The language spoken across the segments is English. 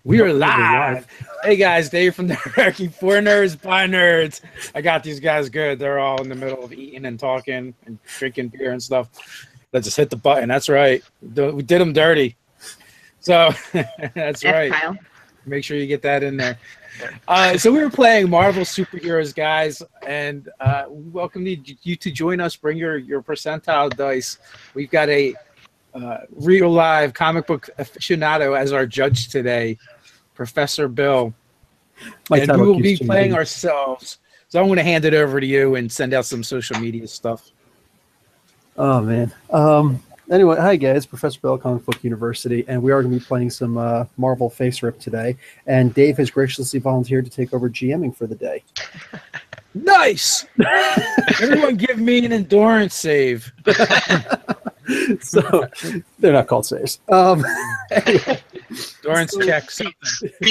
We are live. Hey guys, Dave from Nerdarchy, for nerds by nerds. I got these guys good. They're all in the middle of eating and talking and drinking beer and stuff. Let's just hit the button. That's right. We did them dirty. So that's right. Kyle. Make sure you get that in there. So we were playing Marvel Superheroes, guys, and welcome you to join us. Bring your percentile dice. We've got a real live comic book aficionado as our judge today, Professor Bill. And we will be playing ourselves. So I'm going to hand it over to you and send out some social media stuff. Oh, man. Anyway, hi, guys. Professor Bill, Comic Book University, and we are going to be playing some Marvel Face Rip today. And Dave has graciously volunteered to take over GMing for the day. Nice! Everyone give me an endurance save. So they're not called saves. Anyway. Endurance checks.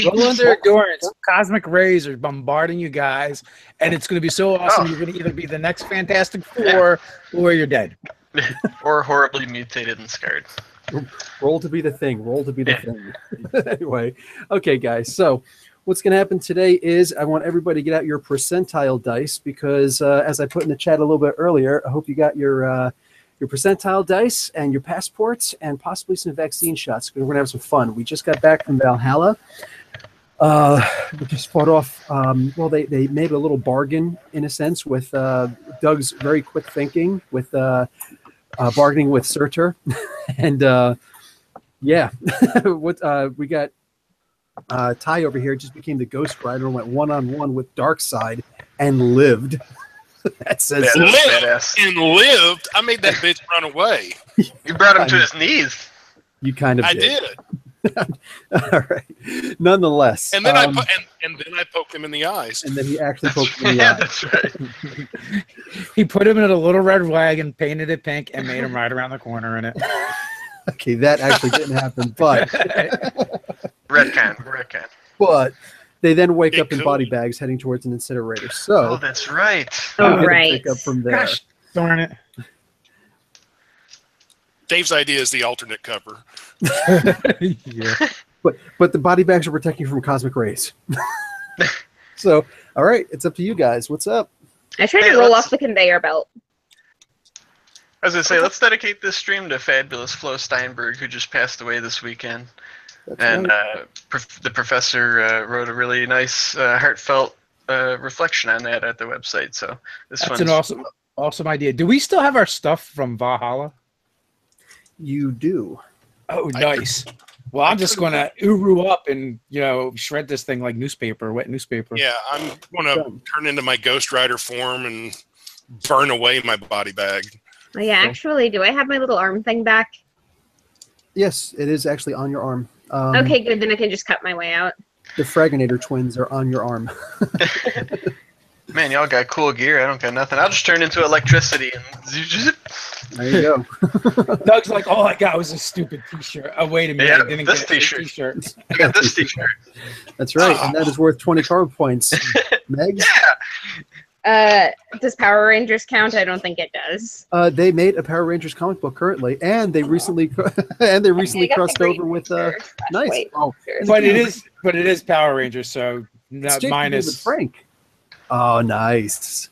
Roll under endurance. Cosmic rays are bombarding you guys, and it's going to be so awesome. You're going to either be the next Fantastic Four or you're dead. Or horribly mutated and scarred. Roll to be the thing. Roll to be the thing. Anyway, okay, guys. So what's going to happen today is I want everybody to get out your percentile dice because, as I put in the chat a little bit earlier, I hope you got your percentile dice and your passports and possibly some vaccine shots. We're going to have some fun. We just got back from Valhalla. We just fought off, well, they made a little bargain, in a sense, with Doug's very quick thinking, with bargaining with Surtur. And, yeah, what we got Ty over here just became the Ghost Rider and went one-on-one with Darkseid and lived. That says lived. I made that bitch run away. You brought him to his knees. You kind of I did. All right. Nonetheless. And then I poked him in the eyes. And then he actually poked him in the eyes. That's right. He put him in a little red wagon, painted it pink, and made him ride around the corner in it. Okay, that actually didn't happen, but Retcon. But they then wake up in body bags heading towards an incinerator. So that's right. Oh, right. Pick up from there. Gosh, darn it. Dave's idea is the alternate cover. Yeah. But the body bags are protecting you from cosmic rays. So, all right, it's up to you guys. What's up? I tried to roll off the conveyor belt. I was going to say, let's dedicate this stream to fabulous Flo Steinberg, who just passed away this weekend. That's and right. The professor wrote a really nice, heartfelt reflection on that at the website. So That's an awesome idea. Do we still have our stuff from Valhalla? You do. Oh, nice. Well, I'm just going to uru up and, shred this thing like newspaper, wet newspaper. Yeah, I'm going to turn into my Ghost Rider form and burn away my body bag. Oh, yeah, actually, do I have my little arm thing back? Yes, it is actually on your arm. Okay, good. Then I can just cut my way out. The Fraginator twins are on your arm. Man, y'all got cool gear. I don't got nothing. I'll just turn into electricity and there you go. Doug's like, all I got was a stupid T-shirt. Oh, wait a minute. Yeah, I didn't this get T-shirt. a T-shirt. I got this T-shirt. That's right, and that is worth 20 card points. Meg? Does Power Rangers count? I don't think it does. They made a Power Rangers comic book currently, and they recently crossed over with nice. Wait, But it is Power Rangers, so not minus David Frank. Oh, nice.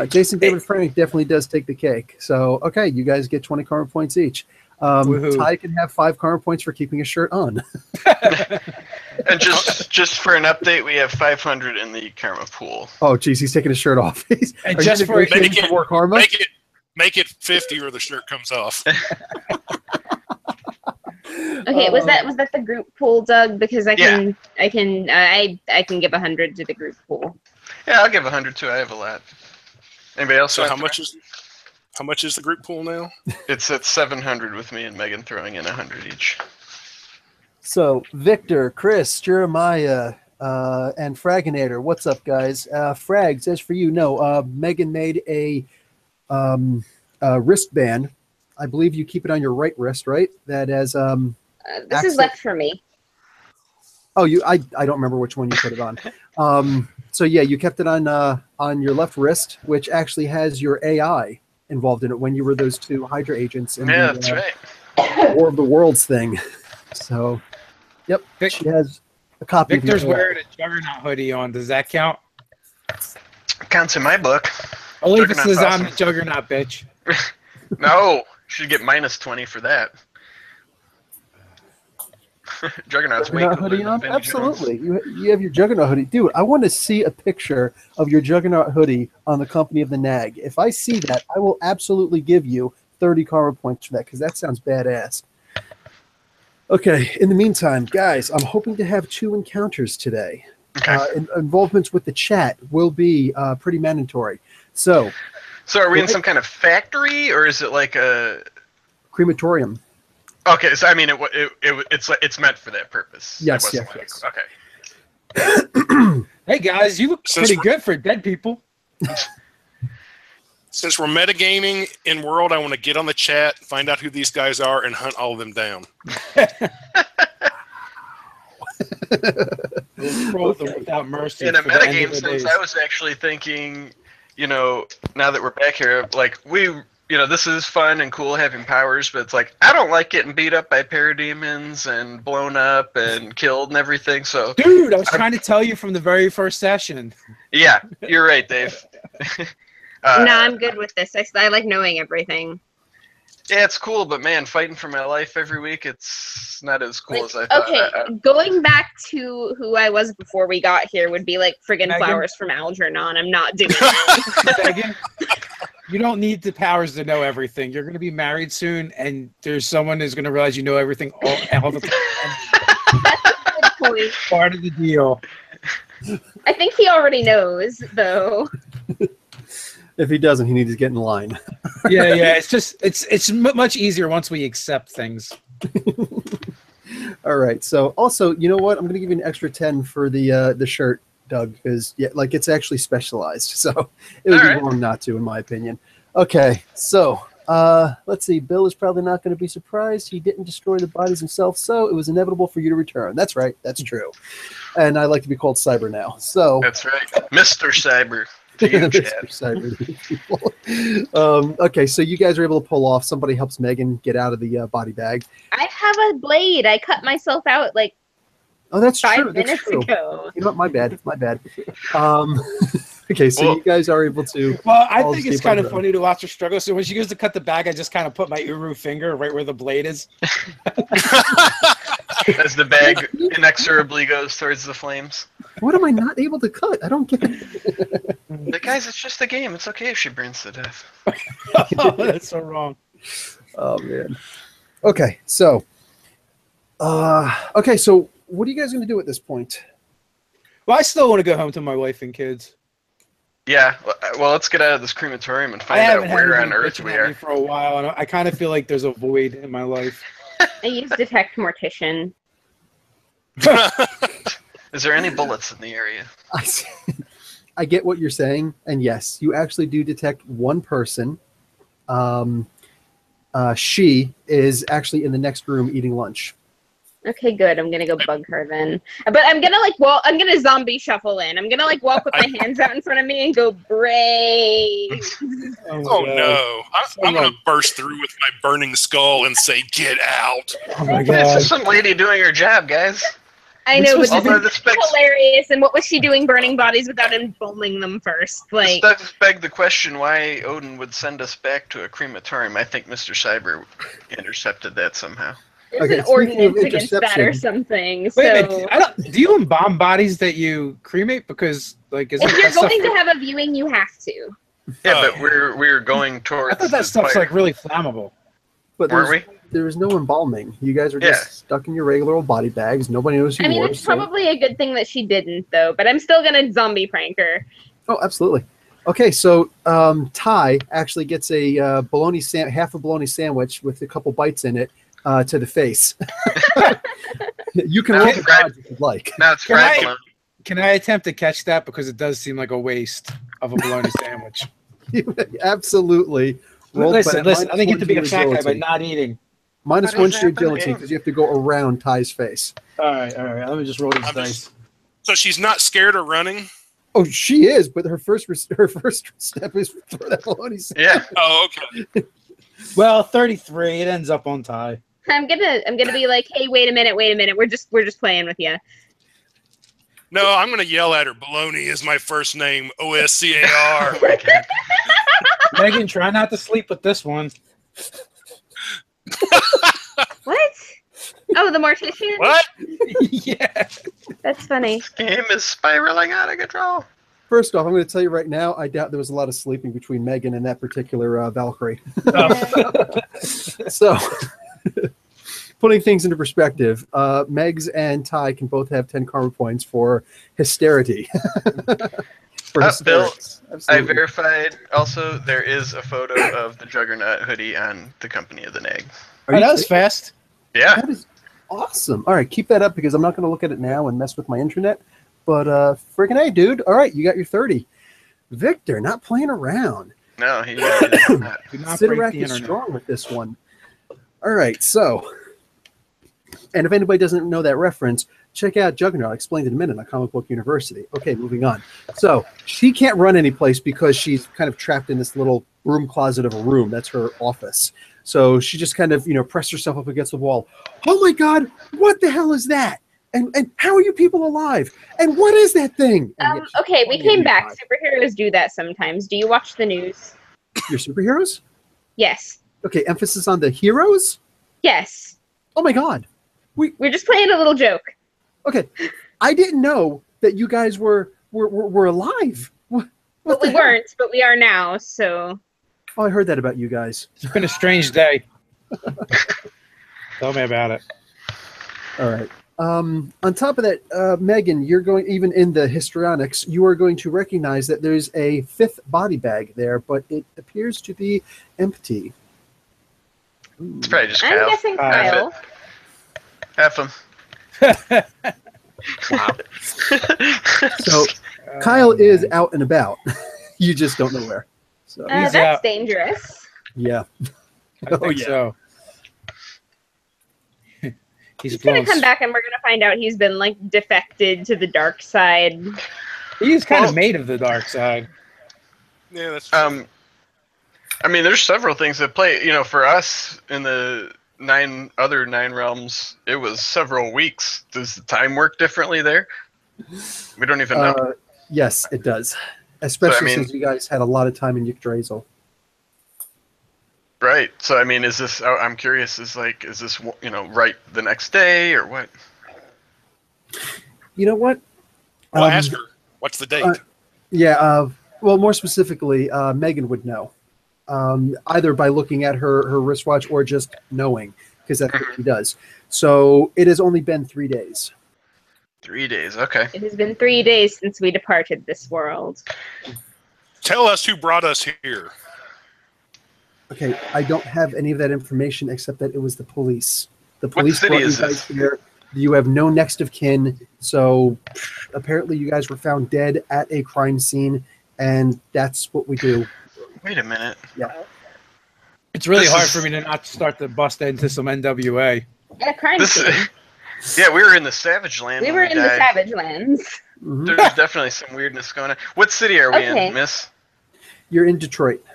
Jason David Frank definitely does take the cake. So, okay, you guys get 20 karma points each. Ty can have 5 karma points for keeping his shirt on. And just for an update, we have 500 in the karma pool. Oh, geez, he's taking his shirt off. And just for more karma? Make it 50 or the shirt comes off. Okay, was that the group pool, Doug? Because I can give 100 to the group pool. Yeah, I'll give 100 too. I have a lot. Anybody else? So how much is the group pool now? It's at 700 with me and Megan throwing in 100 each. So Victor, Chris, Jeremiah, and Fraginator, what's up, guys? Frags, as for you, no. Megan made a wristband. I believe you keep it on your right wrist, right? That has this is left for me. Oh, I don't remember which one you put it on. So yeah, you kept it on your left wrist, which actually has your AI involved in it when you were those 2 Hydra agents in that's right. War of the Worlds thing. So Yep. She has a copy. Victor's of the wearing a Juggernaut hoodie on. Does that count? Counts in my book. Only if it Juggernaut's says I'm awesome. the Juggernaut, bitch. No, should get -20 for that. Juggernaut's way Juggernaut cooler hoodie than on? Vinnie Absolutely. You have your Juggernaut hoodie. Dude, I want to see a picture of your Juggernaut hoodie on the company of the Nag. If I see that, I will absolutely give you 30 karma points for that, because that sounds badass. Okay, in the meantime, guys, I'm hoping to have 2 encounters today. Okay. Involvements with the chat will be pretty mandatory. So are we in some kind of factory, or is it like a crematorium? Okay, so I mean, it's meant for that purpose. Yes, It wasn't yes. Okay. Hey guys, you look pretty good for dead people. Since we're metagaming in World, I want to get on the chat, find out who these guys are, and hunt all of them down. Without mercy. In a for the end metagame of the sense, days. I was actually thinking, now that we're back here, like this is fun and cool having powers, but it's like I don't like getting beat up by parademons and blown up and killed and everything. So, Dude, I was trying to tell you from the very first session. Yeah, you're right, Dave. No, I'm good with this. I like knowing everything. Yeah, it's cool, but man, fighting for my life every week, it's not as cool as I thought. Okay, going back to who I was before we got here would be like friggin' Megan? Flowers from Algernon. I'm not doing that. Megan, you don't need the powers to know everything. You're going to be married soon, and there's someone who's going to realize you know everything all the time. That's a good point. Part of the deal. I think he already knows, though. If he doesn't, he needs to get in line. Yeah. It's much easier once we accept things. All right. So also, you know what? I'm going to give you an extra 10 for the shirt, Doug, because it's actually specialized. So it would be wrong not to, in my opinion. Okay. So let's see. Bill is probably not going to be surprised. He didn't destroy the bodies himself, so it was inevitable for you to return. That's right. That's true. And I like to be called Cyber now. So That's right, Mr. Cyber. To you, Chad. Okay, so you guys are able to pull off. Somebody helps Megan get out of the body bag. I have a blade. I cut myself out like Oh, that's 5 true. That's minutes true. ago. You know what? My bad. My bad. Okay, so you guys are able to. Well, I all think it's escape kind on of your own. funny to watch her struggle. So when she goes to cut the bag, I just kind of put my Uru finger right where the blade is. As the bag inexorably goes towards the flames. What am I not able to cut? I don't get it. But guys, it's just a game. It's okay if she burns to death. Oh, that's so wrong. Oh man. Okay, so so what are you guys going to do at this point? Well, I still want to go home to my wife and kids. Yeah, well, let's get out of this crematorium and I find out haven't had where on anybody Earth bitching we at me are. for a while, and I kind of feel like there's a void in my life. I use Detect Mortician. Is there any bullets in the area? I get what you're saying, and yes, you actually do detect one person. She is actually in the next room eating lunch. Okay, good. I'm gonna go bug her then. But I'm gonna I'm gonna zombie shuffle in. I'm gonna walk with my hands out in front of me and go brave. Oh no! I'm gonna burst through with my burning skull and say, "Get out!" Oh my It's god. just some lady doing her job, guys. I know, but Although this this is hilarious. And what was she doing burning bodies without embalming them first? This does beg the question why Odin would send us back to a crematorium. I think Mr. Cyber intercepted that somehow. There's Okay, an speaking of ordinance against that or interception- something. Wait a So minute. Do you embalm bodies that you cremate? Because isn't if that you're stuff- going to have a viewing, you have to. Yeah, but we're going towards. I thought that the stuff's fire. like really flammable. But Weren't there is no embalming. You guys are just Yeah. stuck in your regular old body bags. Nobody knows who I mean, you are. it's probably a good thing that she didn't, though. But I'm still gonna zombie prank her. Oh, absolutely. Okay, so Ty actually gets a half a bologna sandwich with a couple bites in it to the face. You can roll the dodge if you'd like. Now it's Can fried I- bologna. Can I attempt to catch that? Because it does seem like a waste of a bologna sandwich. Absolutely. Roll, Listen, but I didn't get to be a minus fat one guy to by your agility. not eating. Minus How one does to your that happen? agility because you have to go around Ty's face. All right. Let me just roll these I'm dice. just- So she's not scared of running. Oh, she is, but her first step is throw that bologna sandwich. Yeah. Oh, okay. Well, 33. It ends up on tie. I'm gonna be like, hey, wait a minute. We're just playing with you. No, I'm gonna yell at her. Baloney is my first name. OSCAR. Oh my God. Megan, try not to sleep with this one. What? Oh, the mortician? What? Yeah. That's funny. This game is spiraling out of control. First off, I'm going to tell you right now, I doubt there was a lot of sleeping between Megan and that particular Valkyrie. So, putting things into perspective, Megs and Ty can both have 10 karma points for hysterity. For Bill, hysterics. I verified also there is a photo of the Juggernaut hoodie on the Company of the Nag. Oh, that was fast. Yeah. That is awesome. All right, keep that up because I'm not going to look at it now and mess with my internet. But freaking hey, dude. All right, you got your 30. Victor, not playing around. No, he did not. Do not break Sidorak the is internet. strong with this one. All right, so, and if anybody doesn't know that reference, check out Juggernaut. I'll explain it in a minute on Comic Book University. Okay, moving on. So she can't run any place because she's kind of trapped in this little broom closet of a room. That's her office. So she just kind of, pressed herself up against the wall. Oh my God, what the hell is that? And how are you people alive? And what is that thing? Okay, we came back. Superheroes do that sometimes. Do you watch the news? Your superheroes? Yes. Okay, emphasis on the heroes? Yes. Oh my God. We're just playing a little joke. Okay, I didn't know that you guys were alive. What But the we hell? weren't, but we are now, so. Oh, I heard that about you guys. It's been a strange day. Tell me about it. All right. On top of that, Megan, you're going, even in the histrionics, you are going to recognize that there's a 5th body bag there, but it appears to be empty. It's probably just I'm Kyle. guessing Kyle. Half him. So Kyle is out and about. You just don't know where. So He's That's out. dangerous. yeah. I think yeah. so. He's gonna come back and we're gonna find out he's been like defected to the dark side. He's kind of made of the dark side. Yeah, that's true. I mean, there's several things that play. For us in the 9 realms, it was several weeks. Does the time work differently there? We don't even know. Yes, it does. Especially mean- since you guys had a lot of time in Yggdrasil. Right. So I mean, is this? I'm curious. Is this right the next day or what? You know what? Well, ask her. What's the date? Yeah. Well, more specifically, Megan would know. Either by looking at her wristwatch or just knowing, because that's what she does. So it has only been 3 days. 3 days. Okay. It has been 3 days since we departed this world. Tell us who brought us here. Okay, I don't have any of that information except that it was the police. The What police city brought you is guys this? here. You have no next of kin, so apparently you guys were found dead at a crime scene, and that's what we do. Wait a minute. It's really This hard is- for me to not start to bust into some NWA. Yeah, crime This. scene. Yeah, we were in the Savage Land. We when were in the died. Savage Lands. Mhm. There's definitely some weirdness going on. What city are we Okay. in, Miss? You're in Detroit.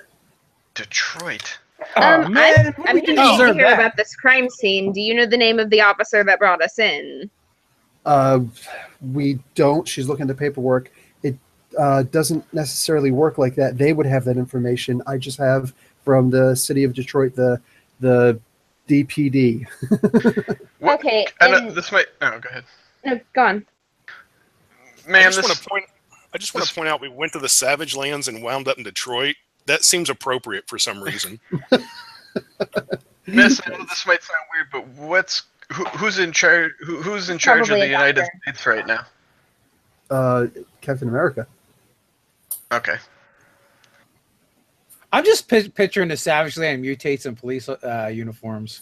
Detroit. Oh, man. I'm we gonna can need to deserve hear that. about this crime scene. Do you know the name of the officer that brought us in? We don't. She's looking at the paperwork. It doesn't necessarily work like that. They would have that information. I just have from the city of Detroit the DPD. What- Okay, I know, and- this might. Oh, go ahead. No, go on. Man, I just want to point out we went to the Savage Lands and wound up in Detroit. That seems appropriate for some reason. Miss, I know this might sound weird, but who's in charge? Who's in charge of Probably the a United doctor. States right now? Captain America. Okay. I'm just picturing the Savage Land mutates in police uniforms.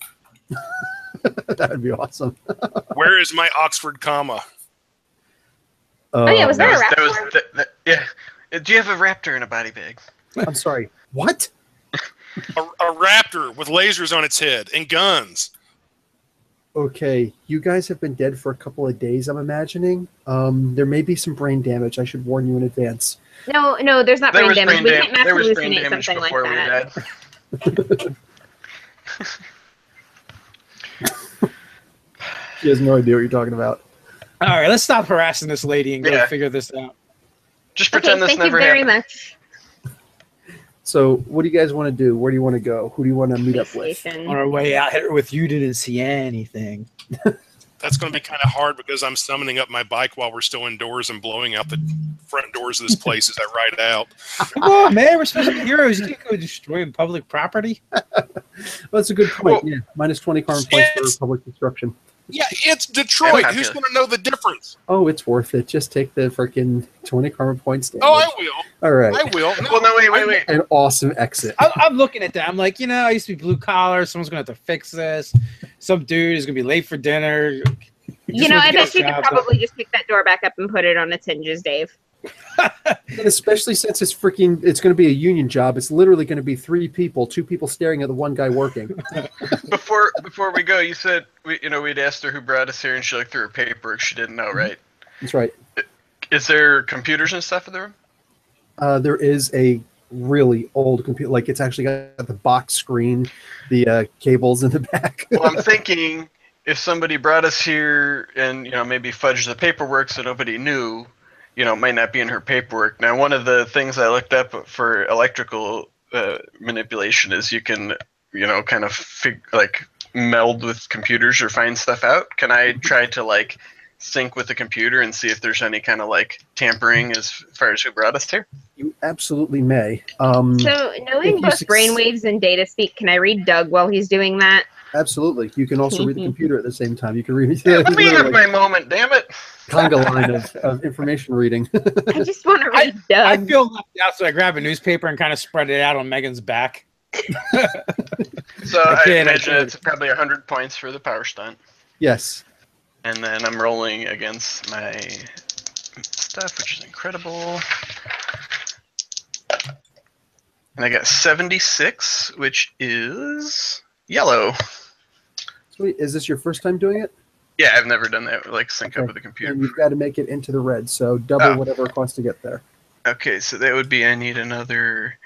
That would be awesome. Where is my Oxford comma? Oh, yeah, was there a That raptor? was yeah. Do you have a raptor in a body bag? I'm sorry. What? A raptor with lasers on its head and guns. Okay, you guys have been dead for a couple of days, I'm imagining. There may be some brain damage. I should warn you in advance. No, there's not There brain was damage. We can't mass there was brain hallucinate damage something like before we that. died. She has no idea what you're talking about. All right, let's stop harassing this lady and go Yeah. figure this out. Just pretend this thank you never very happened. much. So, what do you guys want to do? Where do you want to go? Who do you want to meet up with? On Station. our way out here with you, didn't see anything. That's going to be kind of hard because I'm summoning up my bike while we're still indoors and blowing out the front doors of this place as I ride out. Come on, man, we're supposed to be heroes. You can't go destroying public property. Well, that's a good point. Yeah, minus 20 carbon points for public destruction. Yeah, it's Detroit. Yeah, Who's going to know the difference? Oh, it's worth it. Just take the freaking 20 carbon points damage. Oh, I will. All right. I will. No, Well, no, wait. An awesome exit. I'm looking at that. I'm like, I used to be blue collar. Someone's going to have to fix this. Some dude is going to be late for dinner. I bet you could probably just pick that door back up and put it on its hinges, Dave. And especially since it's going to be a union job. It's literally going to be 3 people, 2 people staring at the one guy working. Before we go, you said we'd asked her who brought us here, and she looked through her paperwork. She didn't know, right? That's right. Is there computers and stuff in the room? There is a really old computer. Like, it's actually got the box screen, the cables in the back. Well, I'm thinking if somebody brought us here and maybe fudged the paperwork so nobody knew, it might not be in her paperwork. Now, one of the things I looked up for electrical manipulation is you can, kind of meld with computers or find stuff out. Can I try to sync with the computer and see if there's any kind of tampering as far as who brought us here? You absolutely may. So, if knowing you both brainwaves and data speak, can I read Doug while he's doing that? Absolutely. You can also read the computer at the same time. You can read Let me have my moment, damn it. conga line of information reading. I just want to read Doug. I feel left out, so I grab a newspaper and kind of spread it out on Megan's back. So I can't, imagine it's probably 100 points for the power stunt. Yes. And then I'm rolling against my stuff, which is incredible. And I got 76, which is yellow. Sweet. Is this your first time doing it? Yeah, I've never done that, sync up Okay. with the computer. And you've got to make it into the red, so double whatever it costs to get there. Okay, so that would be I need another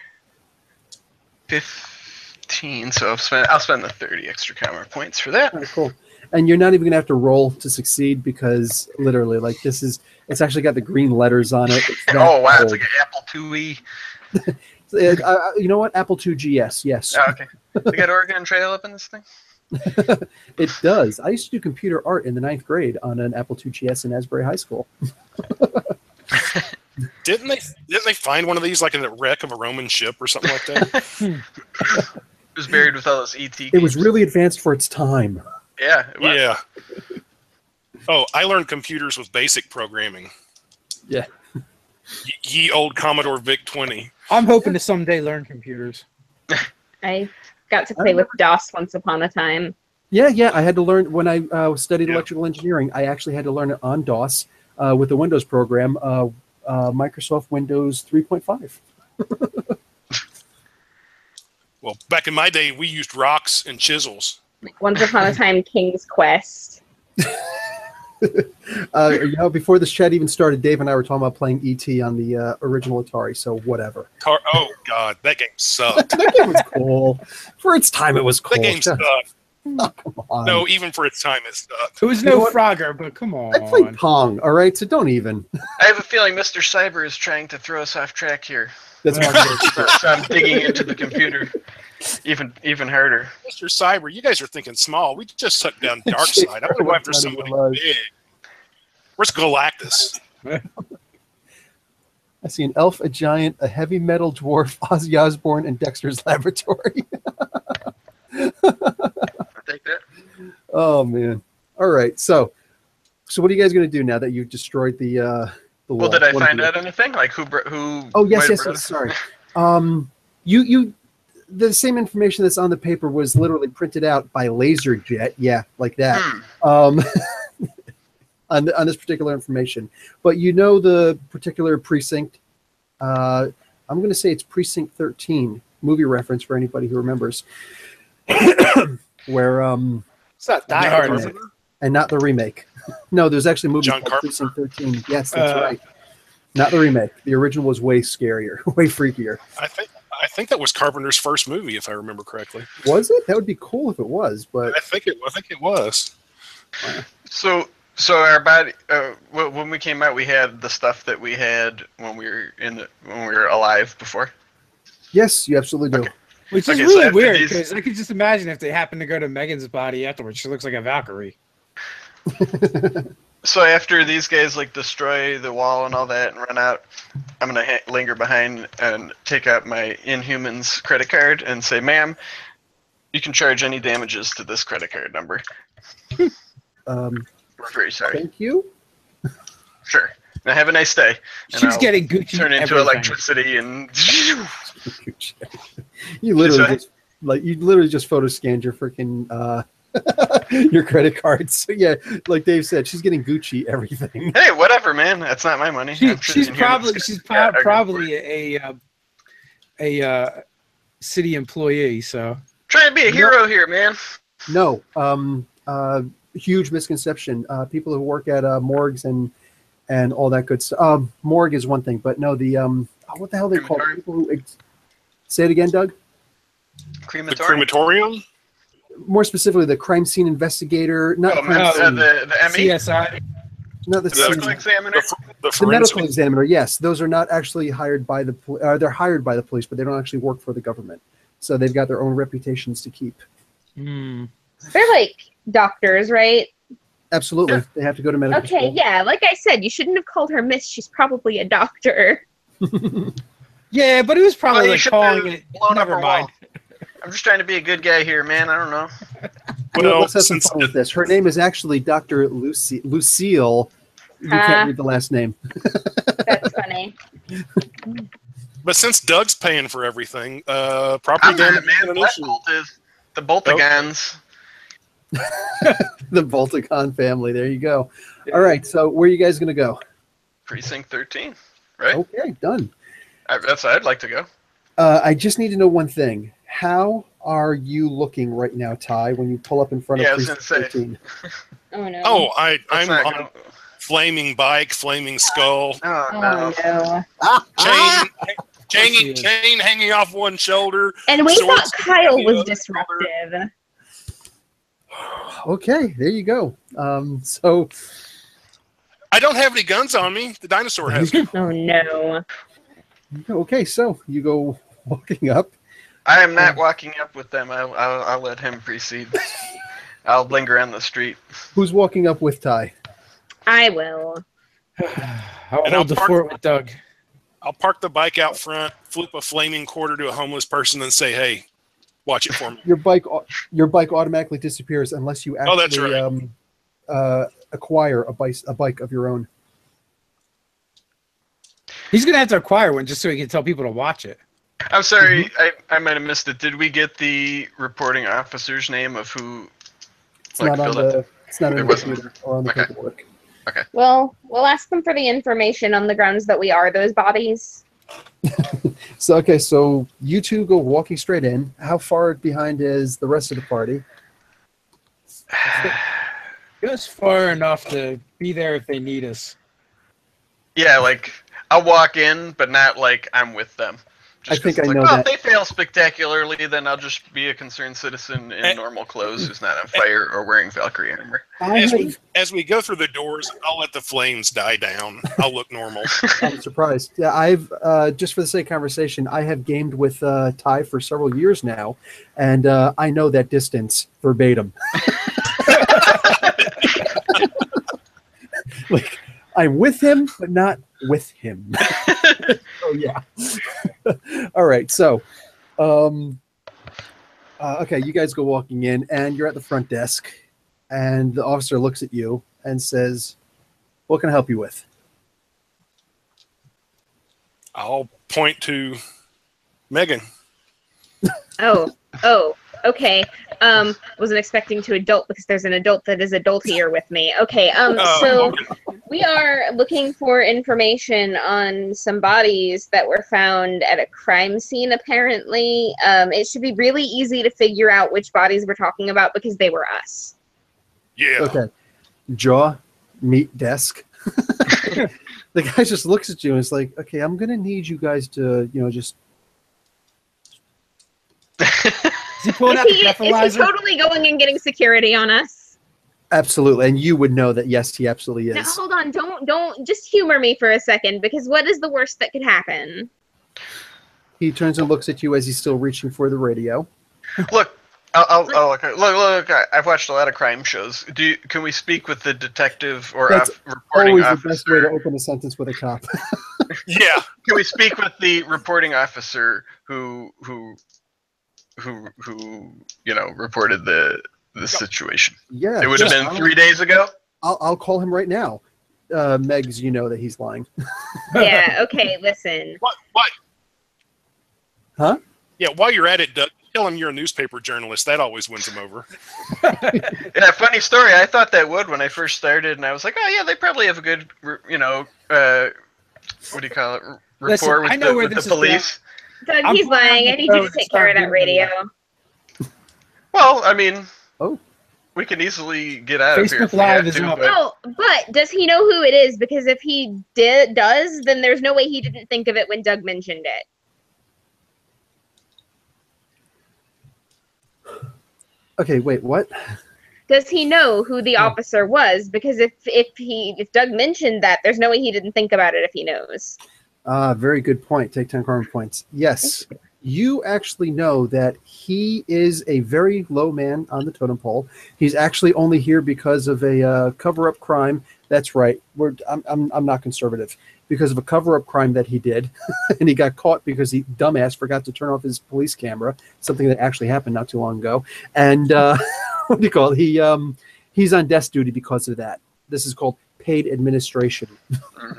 15, so I'll spend the 30 extra karma points for that. All right, cool. And you're not even going to have to roll to succeed because literally, it's actually got the green letters on it. It's that Oh wow, old. it's like an Apple IIe. You know what? Apple II GS, yes. Oh, okay. They got Oregon Trail up in this thing? It does. I used to do computer art in the 9th grade on an Apple II GS in Asbury High School. Didn't they find one of these in the wreck of a Roman ship or something like that? It was buried with all those ET games. It was really advanced for its time. Yeah, it was. Yeah. Oh, I learned computers with basic programming. Yeah. Ye old Commodore VIC-20. I'm hoping to someday learn computers. I got to play with DOS once upon a time. Yeah. I had to learn when I studied electrical engineering. I actually had to learn it on DOS with the Windows program, Microsoft Windows 3.5. Well, back in my day, we used rocks and chisels. Once upon a time, King's Quest. Before this chat even started, Dave and I were talking about playing ET on the original Atari, so whatever. Oh, God, that game sucked. That game was cool. For its time, it was cool. That game sucked. Oh, come on. No, even for its time, it sucked. It was You know no what? Frogger, but come on. I played Pong, all right? So don't even. I have a feeling Mr. Cyber is trying to throw us off track here. That's So I'm digging into the computer even harder. Mr. Cyber, you guys are thinking small. We just took down Dark Side. I want to go after somebody big. Where's Galactus? I see an elf, a giant, a heavy metal dwarf, Ozzy Osbourne, and Dexter's Laboratory. I'll take that. Oh, man. All right. So what are you guys going to do now that you've destroyed the wall? Well, did I What find do you- out anything? Who? Oh, yes, might have yes, brought yes. us? Sorry. The same information that's on the paper was literally printed out by LaserJet. Yeah, like that. On this particular information. But the particular precinct. I'm going to say it's Precinct 13, movie reference for anybody who remembers. Where It's not Die Hard, is it? and not the remake. No, there's actually a movie John called Carpenter? Precinct 13. Yes, that's right. Not the remake. The original was way scarier, way freakier. I think that was Carpenter's first movie, if I remember correctly. Was it? That would be cool if it was, but I think it was. So our body, when we came out, we had the stuff that we had when we were alive before. Yes, you absolutely do. Okay. Which is Okay, so really after weird these- because I could just imagine if they happen to go to Megan's body afterwards, she looks like a Valkyrie. So after these guys like destroy the wall and all that and run out, I'm gonna linger behind and take out my Inhumans credit card and say, "Ma'am, you can charge any damages to this credit card number. We're very sorry." Thank you. Sure. Now have a nice day. And She's I'll getting Gucci turn into everything. electricity and. You literally Sorry? you literally just photo scanned your freaking your credit card. So yeah, like Dave said, she's getting Gucci everything. Hey, whatever, man. That's not my money. I'm sure She's the Inhumans probably get- she's yeah, pro- are probably a city employee. So trying to be a hero here, man. No, huge misconception. People who work at morgues and all that good stuff. Morgue is one thing, but no, the what the hell are they called? Crematorium? People who say it again, Doug. The Crematorium. crematorium? More specifically, the crime scene investigator, not Oh, crime scene, the ME, CSI. not the the medical scene- examiner. The the medical forensic. examiner. Yes, those are not actually hired by the. They're hired by the police, but they don't actually work for the government. So they've got their own reputations to keep. Hmm. They're like doctors, right? Absolutely, Yeah. they have to go to medical Okay, school. yeah. Like I said, you shouldn't have called her Miss. She's probably a doctor. Yeah, but it was probably Well, you like should calling have it. blown up Never her mind. wall. I'm just trying to be a good guy here, man. I don't know. You know, Well, let's have some since fun with this. Her name is actually Dr. Lucille. You Ah. can't read the last name. That's funny. but since Doug's paying for everything, property I'm not, damage man. is an Black issue. Bolt is the Boltagons. The Volticon family. There you go. All right. So where are you guys going to go? Precinct 13, right? Okay, done. That's I'd like to go. I just need to know one thing. How are you looking right now, Ty, when you pull up in front Yeah, I of was Precinct gonna say. 13? Oh no. Oh, That's I'm not on gonna- flaming bike, flaming skull, Oh, Oh no. no. chain hanging off one shoulder. And we Swords thought Kyle the was other disruptive. Okay, there you go. So I don't have any guns on me. The dinosaur has. Oh no. okay, so you go walking up. I am not walking up with them. I'll let him proceed. I'll linger on the street. Who's walking up with Ty? I will. I'll And hold the I'll fort with Doug. I'll park the bike out front, flip a flaming quarter to a homeless person, and say, "Hey, watch it for me." Your bike automatically disappears unless you Oh, that's actually acquire a bike of your own. He's gonna have to acquire one just so he can tell people to watch it. I'm sorry, I might have missed it. Did we get the reporting officer's name of who? It's not on filled out the. It's not It in the wasn't- computer or on the okay. paperwork. Well, we'll ask them for the information on the grounds that we are those bodies. So okay, so you two go walking straight in. How far behind is the rest of the party? Just far enough to be there if they need us. Yeah, like I'll walk in, but not like I'm with them. I think 'cause it's I know like, that. If they fail spectacularly, then I'll just be a concerned citizen in normal clothes who's not on fire or wearing Valkyrie armor. As we go through the doors, I'll let the flames die down. I'll look normal. I'm surprised. Yeah, I've just for the sake of conversation, I have gamed with Ty for several years now, and I know that distance verbatim. Like I'm with him, but not with him. Oh yeah. All right. So, okay, you guys go walking in, and you're at the front desk, and the officer looks at you and says, "What can I help you with?" I'll point to Megan. Oh, okay. Wasn't expecting to adult because there's an adult that is adultier with me. Okay, so we are looking for information on some bodies that were found at a crime scene, apparently. It should be really easy to figure out which bodies we're talking about because they were us. Yeah. Okay. Jaw, meet desk. The guy just looks at you and is like, "Okay, I'm gonna need you guys to, just." Is he pulling out the Is he breathalyzer? totally going and getting security on us? Absolutely, and you would know that. Yes, he absolutely is. Now, hold on, don't just humor me for a second, because what is the worst that could happen? He turns and looks at you as he's still reaching for the radio. Look, look. I've watched a lot of crime shows. Can we speak with the detective or That's reporting always officer? the best way to open a sentence with a cop. Yeah. Can we speak with the reporting officer who reported the situation? Yeah, It would have been 3 days ago. I'll call him right now. Megs, you know that he's lying. Yeah. Okay. Listen. What? Huh? Yeah. While you're at it, Doug, tell him you're a newspaper journalist. That always wins him over. Yeah, funny story. I thought that would when I first started, and I was like, oh yeah, they probably have a good, what do you call it? Rapport with the police. Doug, he's lying. I need you to take care of that radio. Well, I mean, oh, we can easily get out of here. Facebook Live is up. Oh, but does he know who it is? Because if he does, then there's no way he didn't think of it when Doug mentioned it. okay. Wait, what? Does he know who the officer was? Because if Doug mentioned that, there's no way he didn't think about it if he knows. Very good point. Take 10 karma points. Yes, you actually know that he is a very low man on the totem pole. He's actually only here because of a cover-up crime. That's right. I'm not conservative. Because of a cover-up crime that he did, and he got caught because he dumbass forgot to turn off his police camera. Something that actually happened not too long ago. And what do you call it? He's on desk duty because of that. This is called paid administration.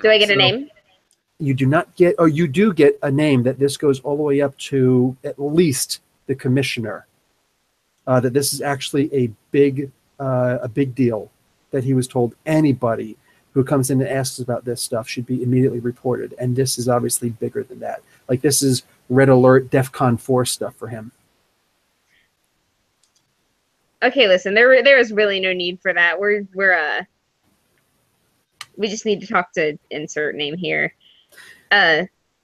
Do I get a name? You do not get, or you do get a name that this goes all the way up to at least the commissioner. That this is actually a big deal. That he was told anybody who comes in and asks about this stuff should be immediately reported. And this is obviously bigger than that. Like this is red alert, DEFCON 4 stuff for him. Okay, listen, there is really no need for that. We just need to talk to insert name here.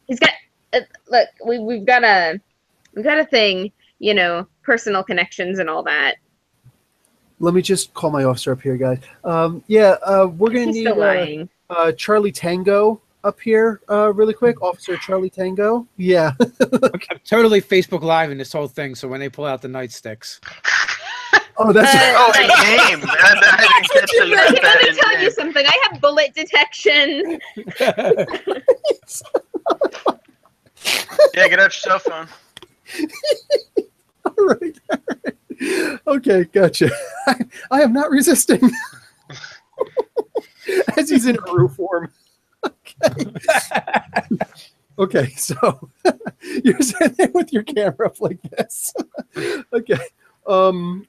He's got look, we've got a thing, personal connections and all that. Let me just call my officer up here, guys. We're gonna need Charlie Tango up here really quick. Officer Charlie Tango. Yeah. Okay, I'm totally Facebook Live in this whole thing, so when they pull out the nightsticks. Oh, that's name. Let me tell you something. I have bullet detection. Yeah, get out your cell phone. All right. Okay, gotcha. I am not resisting. As he's in a roof form. Okay. Okay, so you're sitting there with your camera up like this. Okay. What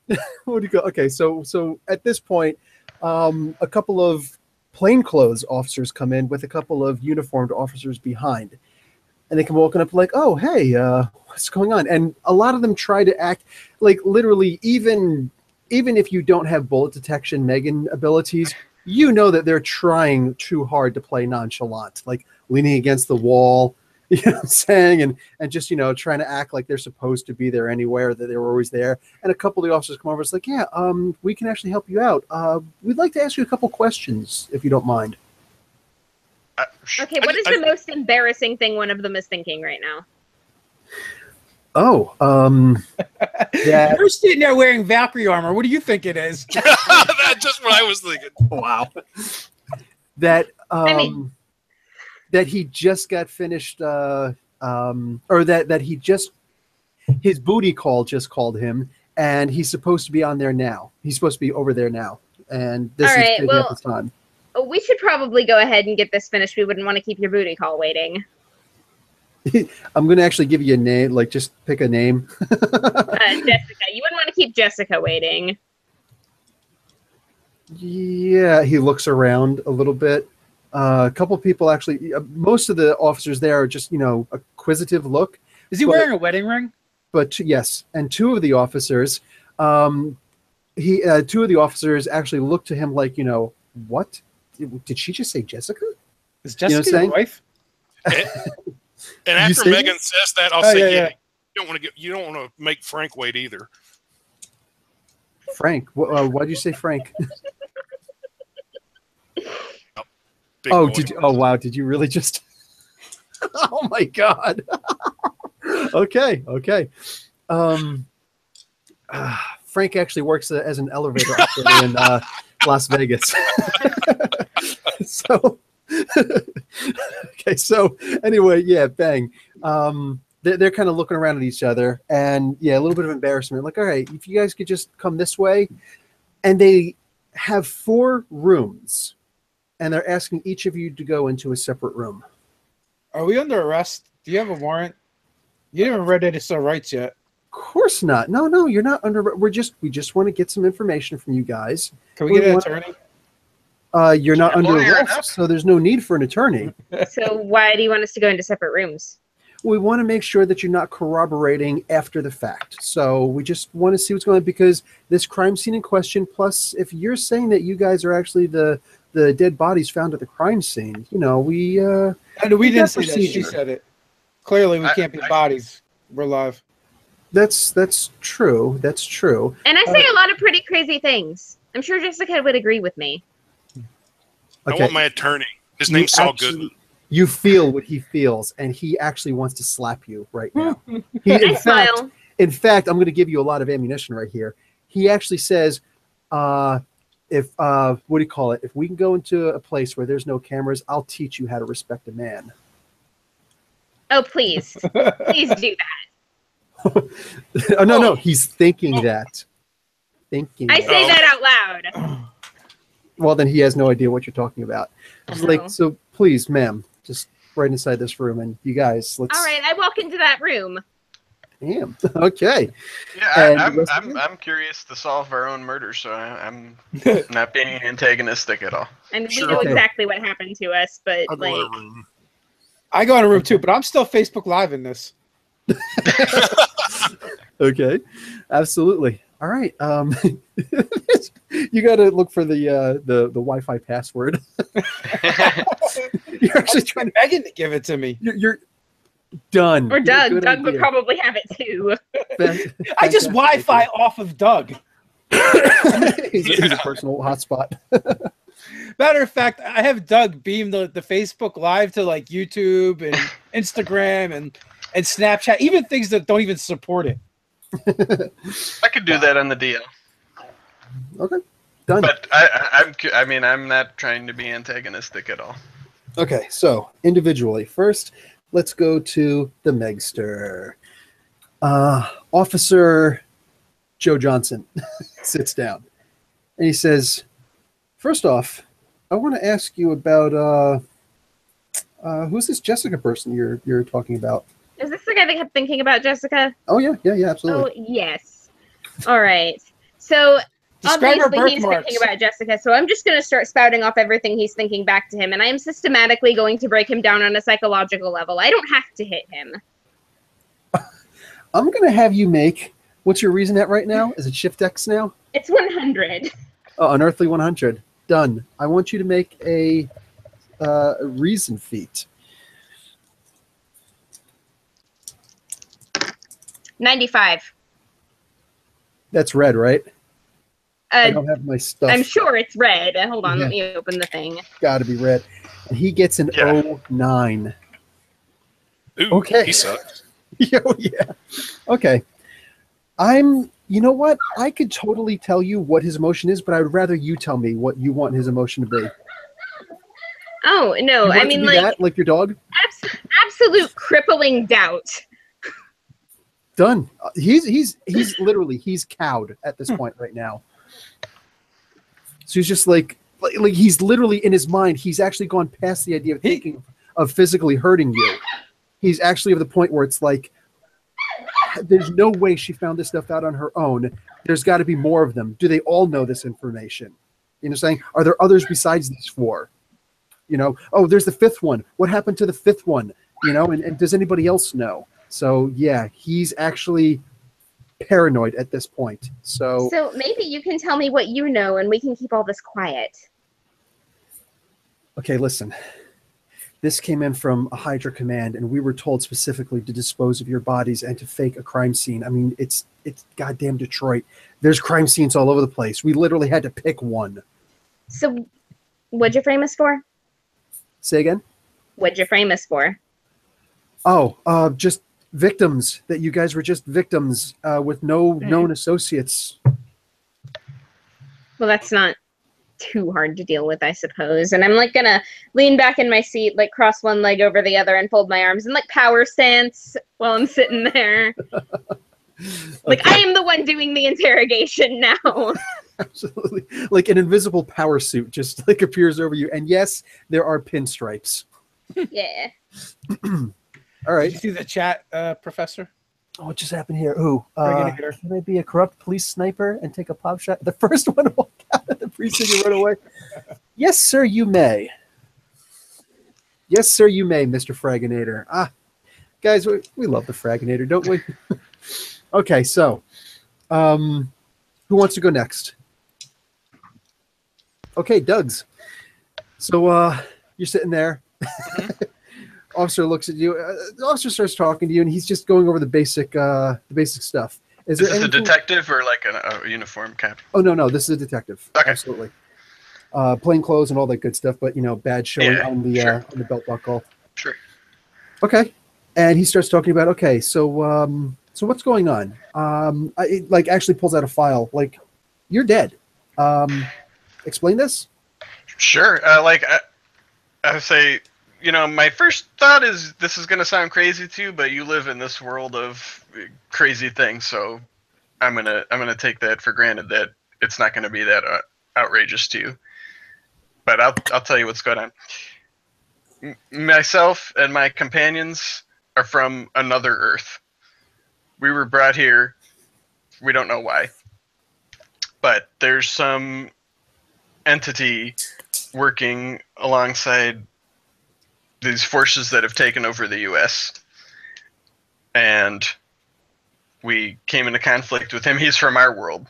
do you go? Okay, so at this point, a couple of plainclothes officers come in with a couple of uniformed officers behind. And they come walking up like, oh, hey, what's going on? And a lot of them try to act like literally even if you don't have bullet detection Megan abilities, you know that they're trying too hard to play nonchalant, like leaning against the wall, you know what I'm saying? And just, trying to act like they're supposed to be there anywhere, that they were always there. And a couple of the officers come over. It's like, yeah, we can actually help you out. We'd like to ask you a couple questions, if you don't mind. Okay, what is the most embarrassing thing one of them is thinking right now? Oh, you're sitting there wearing Valkyrie armor. What do you think it is? That's just what I was thinking. Wow. That that he just got finished, or that he just, his booty call just called him, and he's supposed to be on there now. He's supposed to be over there now, and this is taking up his time. We should probably go ahead and get this finished. We wouldn't want to keep your booty call waiting. I'm going to actually give you a name, like just pick a name. Jessica. You wouldn't want to keep Jessica waiting. Yeah, he looks around a little bit. A couple people actually, most of the officers there are just, acquisitive look. Is he wearing a wedding ring? But yes, and two of the officers, actually look to him like, what? Did she just say Jessica? Is Jessica your wife? And after Megan says that, I'll say, yeah. You don't want to make Frank wait either. Frank. Why'd you say Frank? Big Oh, boy. did you? Oh, wow. Did you really just? Oh my God. Okay. Frank actually works as an elevator operator in Las Vegas. So, okay. So anyway, yeah, bang. They're kind of looking around at each other, and yeah, a little bit of embarrassment. Like, all right, if you guys could just come this way, and they have 4 rooms, and they're asking each of you to go into a separate room. Are we under arrest? Do you have a warrant? You haven't read it to rights yet. Of course not. No, you're not under. We just want to get some information from you guys. Can we get an attorney? You're not under lawyer arrest, enough? so there's no need for an attorney. So why do you want us to go into separate rooms? We want to make sure that you're not corroborating after the fact. So we just want to see what's going on, because this crime scene in question, plus if you're saying that you guys are actually the dead bodies found at the crime scene, we And we didn't say that. She procedure. said it. Clearly, we can't be bodies. We're live. That's true. That's true. And I say a lot of pretty crazy things. I'm sure Jessica would agree with me. I want my attorney. His name's Saul Goodman. You feel what he feels, and he actually wants to slap you right now. I smile. In fact, I'm going to give you a lot of ammunition right here. He actually says, if what do you call it? If we can go into a place where there's no cameras, I'll teach you how to respect a man. Oh, please. Please do that. Oh, no. He's thinking that. I say that out loud. Well, then he has no idea what you're talking about. It's like, so please, ma'am, just right inside this room, and you guys, let's. All right, I walk into that room. Damn. Okay. Yeah, I'm curious to solve our own murder, so I'm not being antagonistic at all. And we Sure. know Okay. exactly what happened to us, but I'll go like, in a room. I go in a room too, but I'm still Facebook Live in this. Okay. Absolutely. All right. You got to look for the Wi-Fi password. You're actually trying to. Megan to give it to me. You're done. or Doug. Good Doug would idea. probably have it too. I just Wi-Fi off of Doug. He's a personal hotspot. Matter of fact, I have Doug beam the Facebook Live to like YouTube and Instagram and Snapchat, even things that don't even support it. I could do that on the DL. Okay. Done. But I'm not trying to be antagonistic at all. Okay, so individually. First, let's go to the Megster. Officer Joe Johnson sits down and he says, first off, I want to ask you about who's this Jessica person you're talking about? Is this the guy that kept thinking about Jessica? Oh yeah, absolutely. Oh, yes. All right. So Describe her obviously he's birthmarks. thinking about Jessica, so I'm just going to start spouting off everything he's thinking back to him, and I am systematically going to break him down on a psychological level. I don't have to hit him. I'm going to have you make, what's your reason at right now? Is it Shift X now? It's 100. Oh, Unearthly 100. Done. I want you to make a reason feat. 95. That's red, right? I Uh, don't have my stuff. I'm sure it's red. Hold on, Yeah. let me open the thing. Got to be red. And he gets an Yeah. 09. Ooh, Okay. he sucks. Oh, yeah. Okay. You know what? I could totally tell you what his emotion is, but I would rather you tell me what you want his emotion to be. Oh, no, You want I it mean, to be like, that, like your dog? absolute crippling doubt. Done. He's literally, he's cowed at this point right now. So he's just like he's literally in his mind, he's actually gone past the idea of thinking of physically hurting you. He's actually at the point where it's like, there's no way she found this stuff out on her own. There's got to be more of them. Do they all know this information? You know what I'm saying? Are there others besides these 4? You know, oh, there's the 5th one. What happened to the 5th one? You know, and does anybody else know? So, yeah, he's actually paranoid at this point. So maybe you can tell me what you know and we can keep all this quiet. okay, listen. this came in from a Hydra command, and we were told specifically to dispose of your bodies and to fake a crime scene. I mean, it's goddamn Detroit. There's crime scenes all over the place. We literally had to pick one. So, what'd you frame us for? Say again? What'd you frame us for? Oh, just victims. That you guys were just victims with no known associates. Well, that's not too hard to deal with, I suppose. And I'm like gonna lean back in my seat, like cross one leg over the other and fold my arms in like power stance while I'm sitting there. Like, I am the one doing the interrogation now. Absolutely. Like an invisible power suit just like appears over you. And yes, there are pinstripes. Yeah. All right. Did you see the chat, Professor? Oh, what just happened here? Ooh, Regulator. can I be a corrupt police sniper and take a pop shot? The first one to walk out of the precinct and run away. Yes, sir, you may. Yes, sir, you may, Mr. Fragginator. Ah, guys, we love the Fragginator, don't we? Okay, so, who wants to go next? Okay, Doug's. So, you're sitting there. Officer looks at you. The officer starts talking to you, and he's just going over the basic stuff. Is this a detective or like a uniform cap? Oh no, this is a detective. Okay. Absolutely. Plain clothes and all that good stuff, but badge showing on the sure. On the belt buckle. Sure. Okay, and he starts talking about so what's going on? It like actually pulls out a file. Like, you're dead. Explain this. Sure. I say. My first thought is this is going to sound crazy to you, but you live in this world of crazy things, so I'm gonna take that for granted that it's not going to be that outrageous to you. But I'll tell you what's going on. Myself and my companions are from another Earth. We were brought here. We don't know why, but there's some entity working alongside these forces that have taken over the U.S. And we came into conflict with him. He's from our world,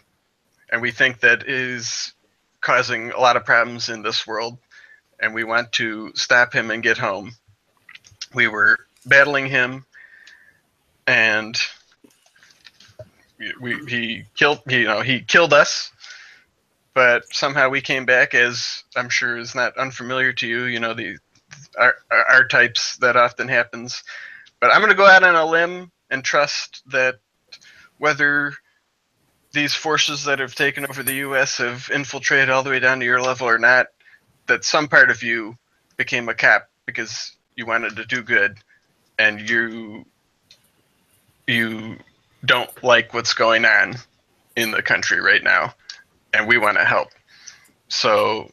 and we think that is causing a lot of problems in this world, and we want to stop him and get home. We were battling him, and he killed us, but somehow we came back, as I'm sure is not unfamiliar to you. Our types that often happens. But I'm going to go out on a limb and trust that whether these forces that have taken over the U.S. have infiltrated all the way down to your level or not, that some part of you became a cop because you wanted to do good, and you don't like what's going on in the country right now, and we want to help. So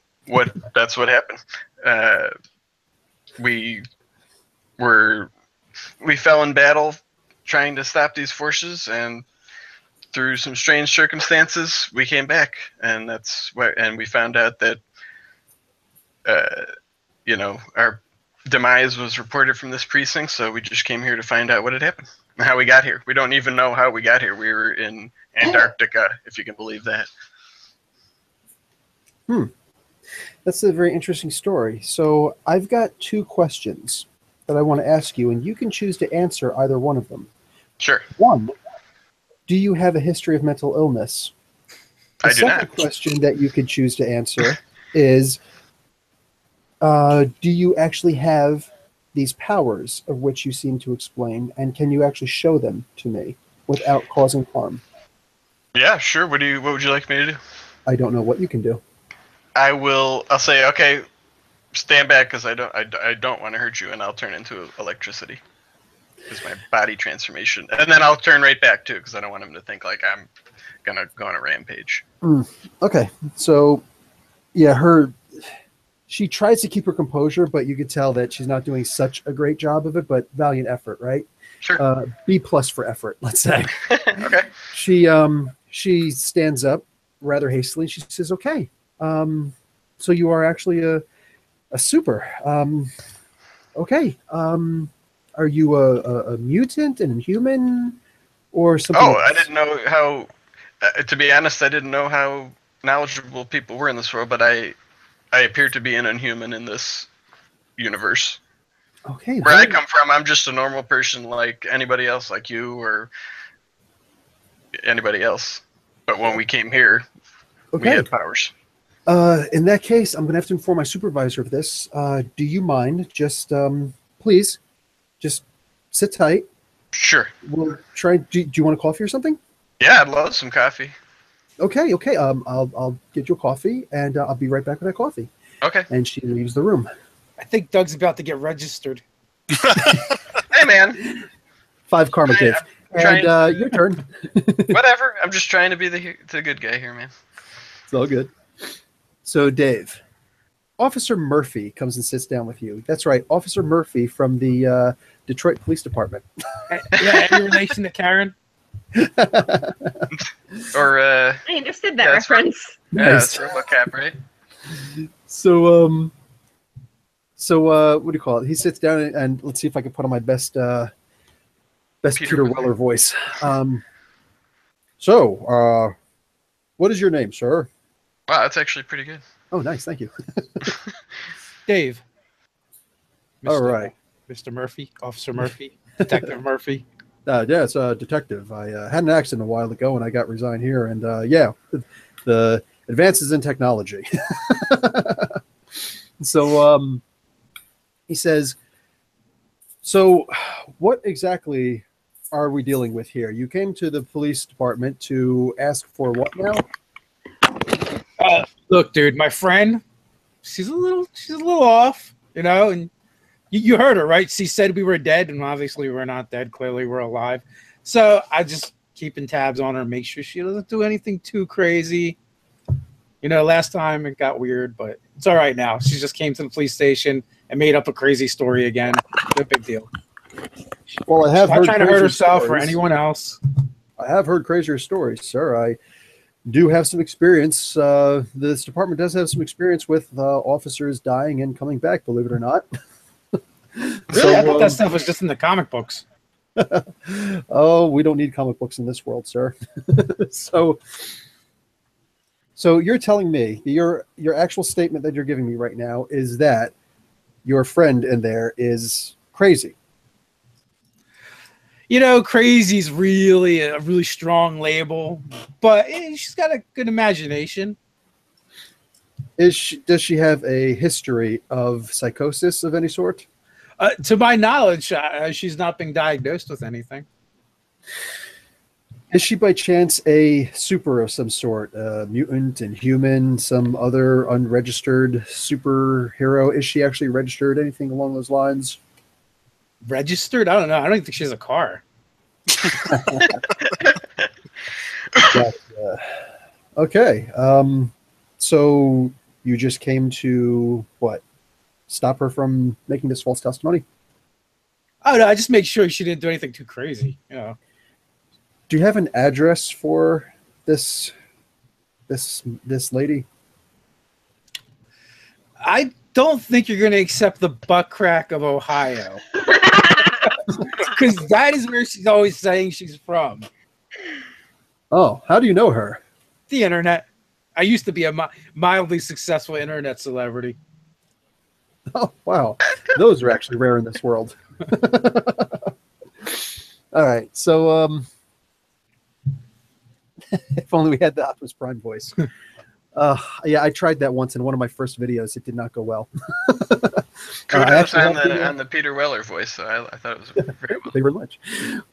that's what happened. We fell in battle trying to stop these forces, and through some strange circumstances, we came back, and we found out that our demise was reported from this precinct. So we just came here to find out what had happened and how we got here. We don't even know how we got here. We were in Antarctica, if you can believe that. That's a very interesting story. So I've got two questions that I want to ask you, and you can choose to answer either one of them. Sure. One, do you have a history of mental illness? The I do not. second question that you could choose to answer is, do you actually have these powers of which you seem to explain, and can you actually show them to me without causing harm? Yeah, sure. What would you like me to do? I don't know what you can do. I'll say, okay, stand back, because I don't want to hurt you, and I'll turn into electricity. It's my body transformation. And then I'll turn right back, too, because I don't want him to think like I'm going to go on a rampage. Okay. So, yeah, she tries to keep her composure, but you could tell that she's not doing such a great job of it, but valiant effort, right? Sure. B+ for effort, let's say. Okay. She stands up rather hastily. She says, okay. So you are actually a super. Okay. Are you a mutant, an inhuman, or something? Oh, I didn't know how. To be honest, I didn't know how knowledgeable people were in this world, but I appear to be an inhuman in this universe. Okay. Where I come from, I'm just a normal person like anybody else, like you or anybody else. But when we came here, we had powers. In that case, I'm going to have to inform my supervisor of this. Do you mind just, please, just sit tight. Sure. We'll try. Do you want a coffee or something? Yeah, I'd love some coffee. Okay. I'll get you a coffee, and I'll be right back with that coffee. Okay. And she leaves the room. I think Doug's about to get registered. Hey, man. 5 karma, Dave. And your turn. Whatever. I'm just trying to be the good guy here, man. It's all good. So, Dave, Officer Murphy comes and sits down with you. That's right, Officer Murphy from the Detroit Police Department. Yeah, any relation to Karen? Or I understood that reference. Nice. Yeah, cap, right? So, what do you call it? He sits down and let's see if I can put on my best Peter Weller voice. What is your name, sir? Wow, that's actually pretty good. Oh, nice. Thank you. Dave. All right. Mr. Murphy, Officer Murphy, Detective Murphy. Yeah, it's a detective. I had an accident a while ago and I got resigned here. And the advances in technology. So he says, so what exactly are we dealing with here? You came to the police department to ask for what now? Look, dude, my friend, she's a little off, and you heard her, right? She said we were dead, and obviously we're not dead. Clearly we're alive. So I just keeping tabs on her, make sure she doesn't do anything too crazy. Last time it got weird, but it's all right now. She just came to the police station and made up a crazy story again. No big deal. Well, I have heard trying to hurt herself stories. or anyone else. I have heard crazier stories, sir. I do have some experience. This department does have some experience with officers dying and coming back, believe it or not. Really? I thought that stuff was just in the comic books. Oh, we don't need comic books in this world, sir. So you're telling me, your actual statement that you're giving me right now is that your friend in there is crazy. Crazy is really a really strong label, but she's got a good imagination. Does she have a history of psychosis of any sort? To my knowledge, she's not been diagnosed with anything. Is she by chance a super of some sort, mutant, inhuman, some other unregistered superhero? Is she actually registered, anything along those lines? Registered? I don't know. I don't think she has a car. Okay. So you just came to, what, stop her from making this false testimony? Oh, no, I just made sure she didn't do anything too crazy. Do you have an address for this lady? I don't think you're going to accept the butt crack of Ohio. Because that is where she's always saying she's from. Oh, how do you know her? The internet. I used to be a mildly successful internet celebrity. Oh, wow. Those are actually rare in this world. All right. So, if only we had the Optimus Prime voice. Yeah, I tried that once in one of my first videos. It did not go well. Kudos on the Peter Weller voice. So I thought it was very well. Thank you very much.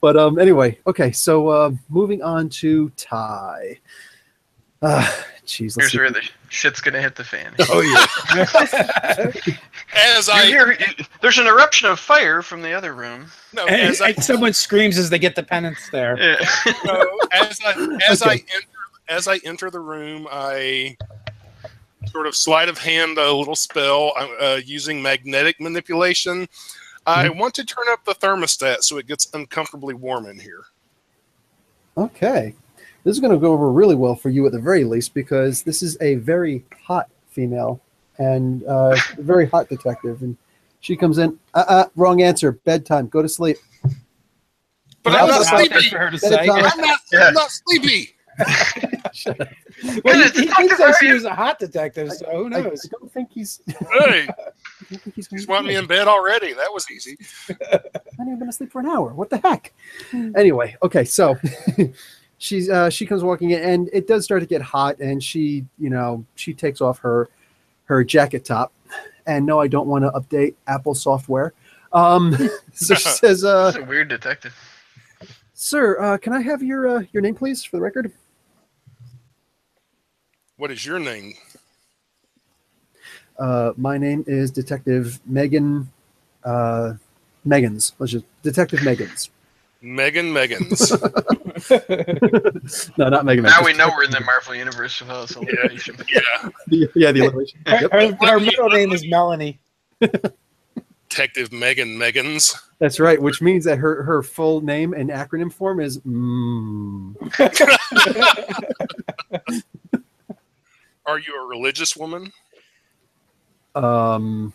But anyway, okay. So moving on to Ty. Jeez, here's where the shit's gonna hit the fan. Oh yeah. There's an eruption of fire from the other room. No, and someone screams as they get the penance there. Yeah. So as I enter the room, I sort of sleight of hand a little spell using magnetic manipulation. I want to turn up the thermostat so it gets uncomfortably warm in here. Okay. This is going to go over really well for you at the very least, because this is a very hot female and a very hot detective. And she comes in, wrong answer, bedtime, go to sleep. But I'm not sleepy. For her to say. I'm not sleepy. Shut up. Well, he thinks that she was a hot detective, so who knows? I don't think he's... Hey. piece of Just want me in bed already. That was easy. I haven't even been asleep for an hour. What the heck? Anyway, okay, so she comes walking in, and it does start to get hot, and she takes off her jacket top, and no, I don't want to update Apple software. So she says, That's a weird detective. "Sir, can I have your name, please, for the record?" What is your name? My name is Detective Megan. Megan's. Let's just Detective Megan's. Megan's. No, not Megan. Now we know we're in the Marvel universe with all this alliteration. Yeah. The alliteration. Yep. Her middle name is Melanie. Detective Megan's. That's right, which means that her full name and acronym form is Are you a religious woman? I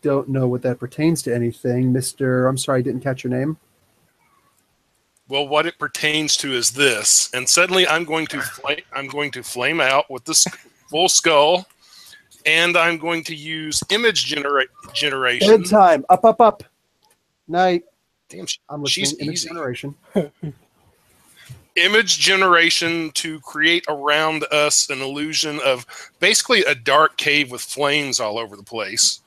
don't know what that pertains to anything, Mr. I'm sorry, I didn't catch your name. Well, what it pertains to is this, and suddenly I'm going to flame out with this full skull, and I'm going to use image generation. Bedtime. Up. Night. Damn, I'm she's listening. Image easy. generation. Image generation to create around us an illusion of basically a dark cave with flames all over the place.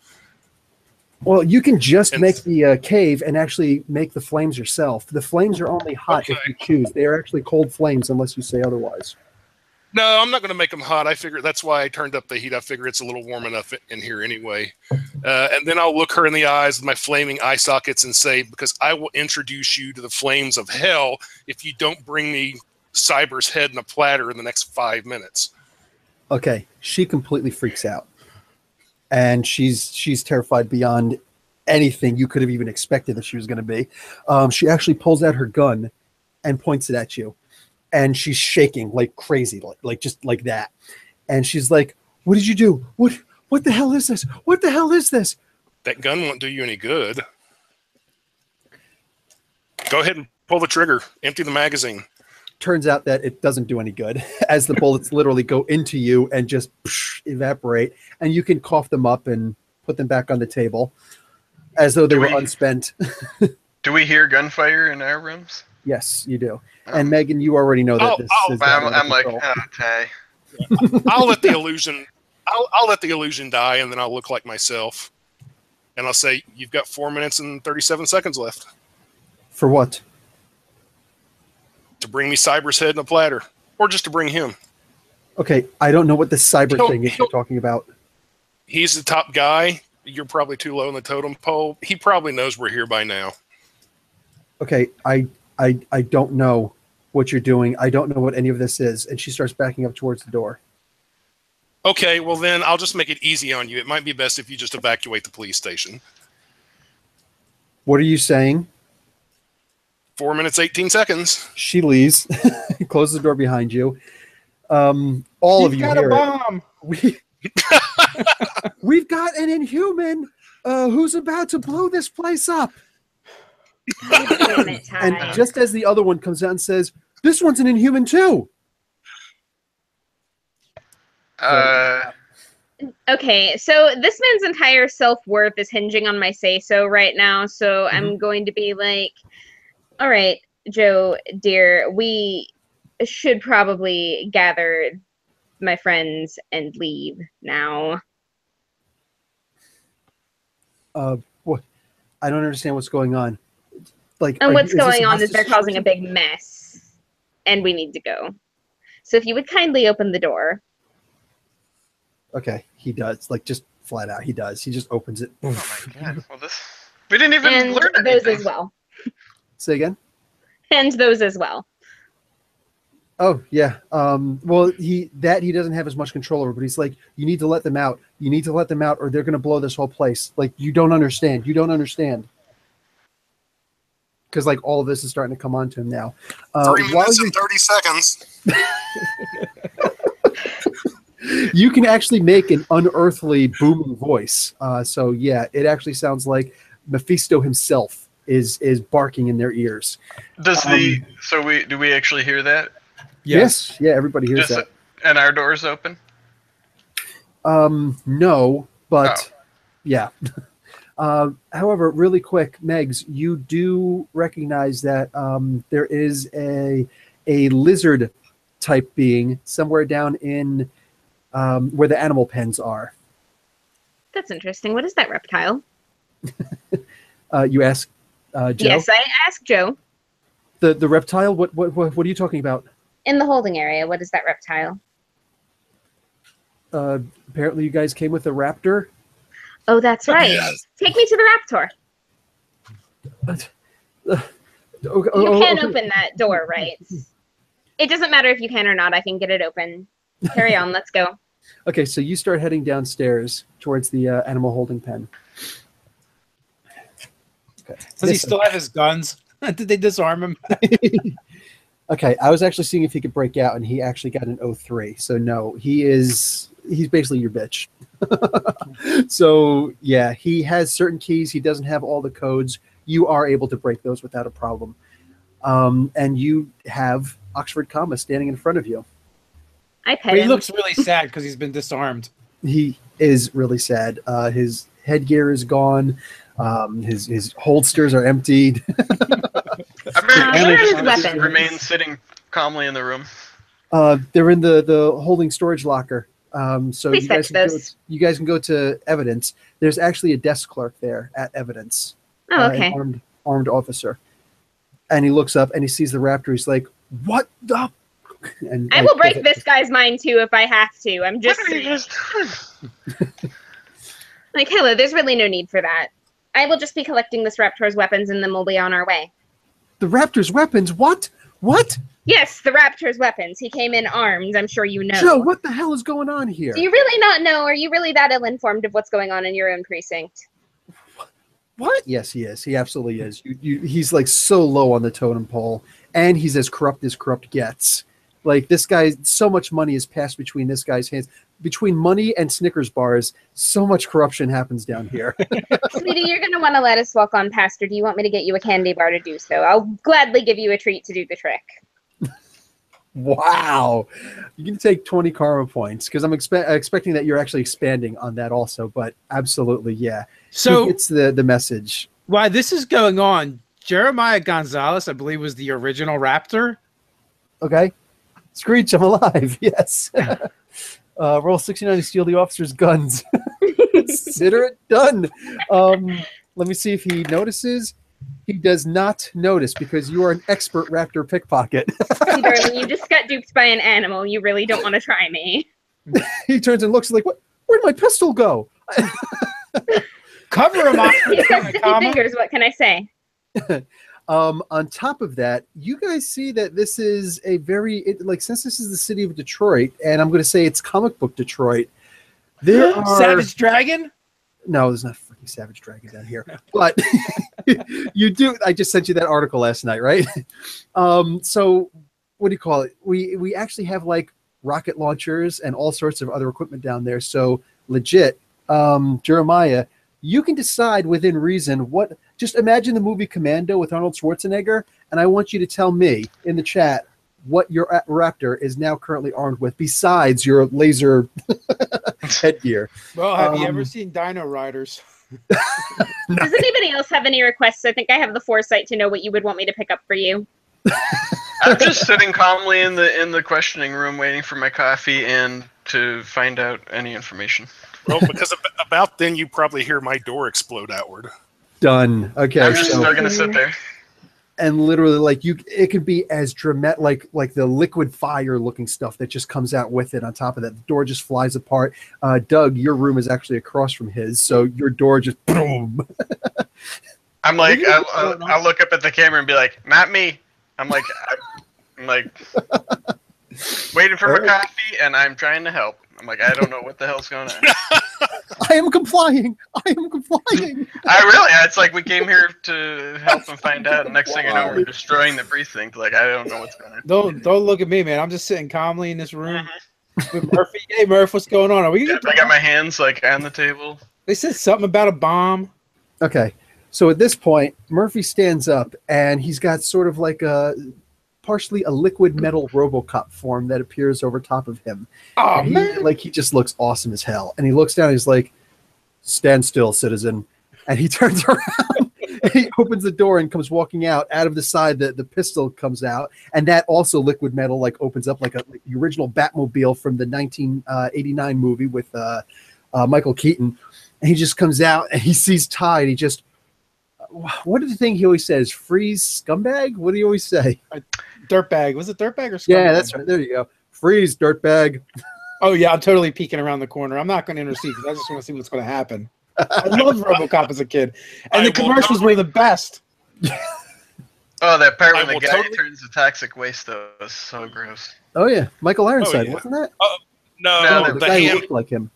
Well, you can just make the cave and actually make the flames yourself. The flames are only hot if you choose. They are actually cold flames unless you say otherwise. No, I'm not going to make them hot. I figure that's why I turned up the heat. I figure it's a little warm enough in here anyway. And then I'll look her in the eyes with my flaming eye sockets and say, because I will introduce you to the flames of hell if you don't bring me Cyber's head in a platter in the next 5 minutes. Okay, she completely freaks out. And she's terrified beyond anything you could have even expected that she was going to be. She actually pulls out her gun and points it at you. And she's shaking like crazy, like just like that. And she's like, "What did you do? What the hell is this? What the hell is this?" That gun won't do you any good. Go ahead and pull the trigger. Empty the magazine. Turns out that it doesn't do any good, as the bullets literally go into you and just evaporate. And you can cough them up and put them back on the table as though they were unspent. Do we hear gunfire in our rooms? Yes, you do. And Megan, you already know that this is. I'm like, okay. I'll let the illusion. I'll let the illusion die, and then I'll look like myself, and I'll say, "You've got 4 minutes and 37 seconds left." For what? To bring me Cyber's head in a platter, or just to bring him. Okay, I don't know what this cyber thing is you're talking about. He's the top guy. You're probably too low in the totem pole. He probably knows we're here by now. Okay, I don't know what you're doing. I don't know what any of this is. And she starts backing up towards the door. Okay, well then I'll just make it easy on you. It might be best if you just evacuate the police station. What are you saying? 4 minutes, 18 seconds. She leaves, closes the door behind you. All of you got hear a bomb. We've got an Inhuman who's about to blow this place up. And just as the other one comes out and says, "This one's an Inhuman too." Okay, so this man's entire self-worth is hinging on my say-so right now, so I'm going to be like, all right, Joe, dear, we should probably gather my friends and leave now. What? I don't understand what's going on. And what's going on is they're causing a big mess, and we need to go. So if you would kindly open the door. Okay, he does. Like, just flat out, he does. He just opens it. Oh my god! Well, we didn't even learn anything. Those as well. Say again. And those as well. Oh yeah. Well, he doesn't have as much control over, but he's like, "You need to let them out. You need to let them out, or they're going to blow this whole place." Like, you don't understand. You don't understand. Because like all of this is starting to come on to him now. 3 minutes and 30 seconds. You can actually make an unearthly booming voice. So yeah, it actually sounds like Mephisto himself is barking in their ears. Does do we actually hear that? Yes. Yeah, everybody hears that. And our door's open? No, but Yeah. However, really quick, Megs, you do recognize that there is a lizard type being somewhere down in where the animal pens are. That's interesting. What is that reptile? You ask Joe? Yes, I asked Joe. The reptile? What are you talking about? In the holding area, what is that reptile? Apparently you guys came with a raptor. Oh, that's right. Yes. Take me to the raptor. You can open that door, right? It doesn't matter if you can or not. I can get it open. Carry on. Let's go. Okay, so you start heading downstairs towards the animal holding pen. Okay. Does he still have his guns? Did they disarm him? Okay, I was actually seeing if he could break out, and he actually got an 03. So no, he's basically your bitch. So yeah, he has certain keys. He doesn't have all the codes. You are able to break those without a problem. And you have Oxford Comma standing in front of you. I pet But he him. looks really sad because he's been disarmed. He is really sad. His headgear is gone. His holsters are emptied. Where are his weapons? Remain sitting calmly in the room. They're in the holding storage locker. So Please fetch those. You guys can go to evidence. There's actually a desk clerk there at evidence. Oh, okay. An armed officer. And he looks up and he sees the raptor. He's like, "What the?" And I will break this guy's mind too if I have to. I'm just What are you guys doing? like, hello, there's really no need for that. I will just be collecting this raptor's weapons and then we'll be on our way. The raptor's weapons? What? What? Yes, the raptor's weapons. He came in armed, I'm sure you know. Joe, what the hell is going on here? Do you really not know? Are you really that ill-informed of what's going on in your own precinct? What? Yes, he is. He absolutely is. He's like so low on the totem pole, and he's as corrupt gets. Like this guy, so much money is passed between this guy's hands. Between money and Snickers bars, so much corruption happens down here. Sweetie, you're going to want to let us walk on past, or do you want me to get you a candy bar to do so? I'll gladly give you a treat to do the trick. Wow. You can take 20 karma points because I'm expecting that you're actually expanding on that also, but absolutely, yeah. So it's the message. while this is going on, Jeremiah Gonzalez, I believe, was the original raptor. Okay. Screech, I'm alive. Yes. Roll 69 to steal the officer's guns. Consider it done. Let me see if he notices. He does not notice because you are an expert raptor pickpocket. See, darling, you just got duped by an animal. You really don't want to try me. He turns and looks like, what? Where'd my pistol go? Cover him up. He's got sticky fingers, what can I say? On top of that, you guys see that this is a since this is the city of Detroit, and I'm going to say it's comic book Detroit, there are... Savage Dragon? No, there's not a freaking Savage Dragon down here. But you do... I just sent you that article last night, right? So, what do you call it? We actually have, like, rocket launchers and all sorts of other equipment down there. So, legit, Jeremiah, you can decide within reason what... Just imagine the movie Commando with Arnold Schwarzenegger, and I want you to tell me in the chat what your raptor is now currently armed with besides your laser headgear. Well, have you ever seen Dino Riders? Does anybody else have any requests? I think I have the foresight to know what you would want me to pick up for you. I'm just sitting calmly in the questioning room, waiting for my coffee and to find out any information. Well, because about then you probably hear my door explode outward. Done. Okay. I'm just still gonna sit there. And literally, like it could be as dramatic, like the liquid fire looking stuff that just comes out with it. On top of that, the door just flies apart. Doug, your room is actually across from his, so your door just boom. I'm like, I'll look up at the camera and be like, "Not me." I'm like waiting for my coffee, and I'm trying to help. I'm like, I don't know what the hell's going on. I am complying. It's like we came here to help and find out, and next thing you know, we're destroying the precinct. Like, I don't know what's going on. Don't look at me, man. I'm just sitting calmly in this room with Murphy. Hey, Murph, what's going on? Are we? I got my hands like on the table. They said something about a bomb. Okay, so at this point, Murphy stands up, and he's got sort of like partially a liquid metal RoboCop form that appears over top of him. Oh, and man. He just looks awesome as hell. And he looks down and he's like, stand still, citizen. And he turns around, and he opens the door and comes walking out of the side. The pistol comes out, and that also liquid metal like opens up like the original Batmobile from the 1989 movie with Michael Keaton. And he just comes out and he sees Ty, and he just, what is the thing he always says? Freeze, scumbag? What do you always say? Dirtbag. Was it dirtbag or scumbag? Yeah, that's right. There you go. Freeze, dirtbag. Oh yeah, I'm totally peeking around the corner. I'm not going to intercede because I just want to see what's going to happen. I loved RoboCop as a kid, and the commercials were the best. Oh, that part when the guy turns to toxic waste though was so gross. Oh yeah, Michael Ironside, wasn't that? No, the the guy hand looked like him.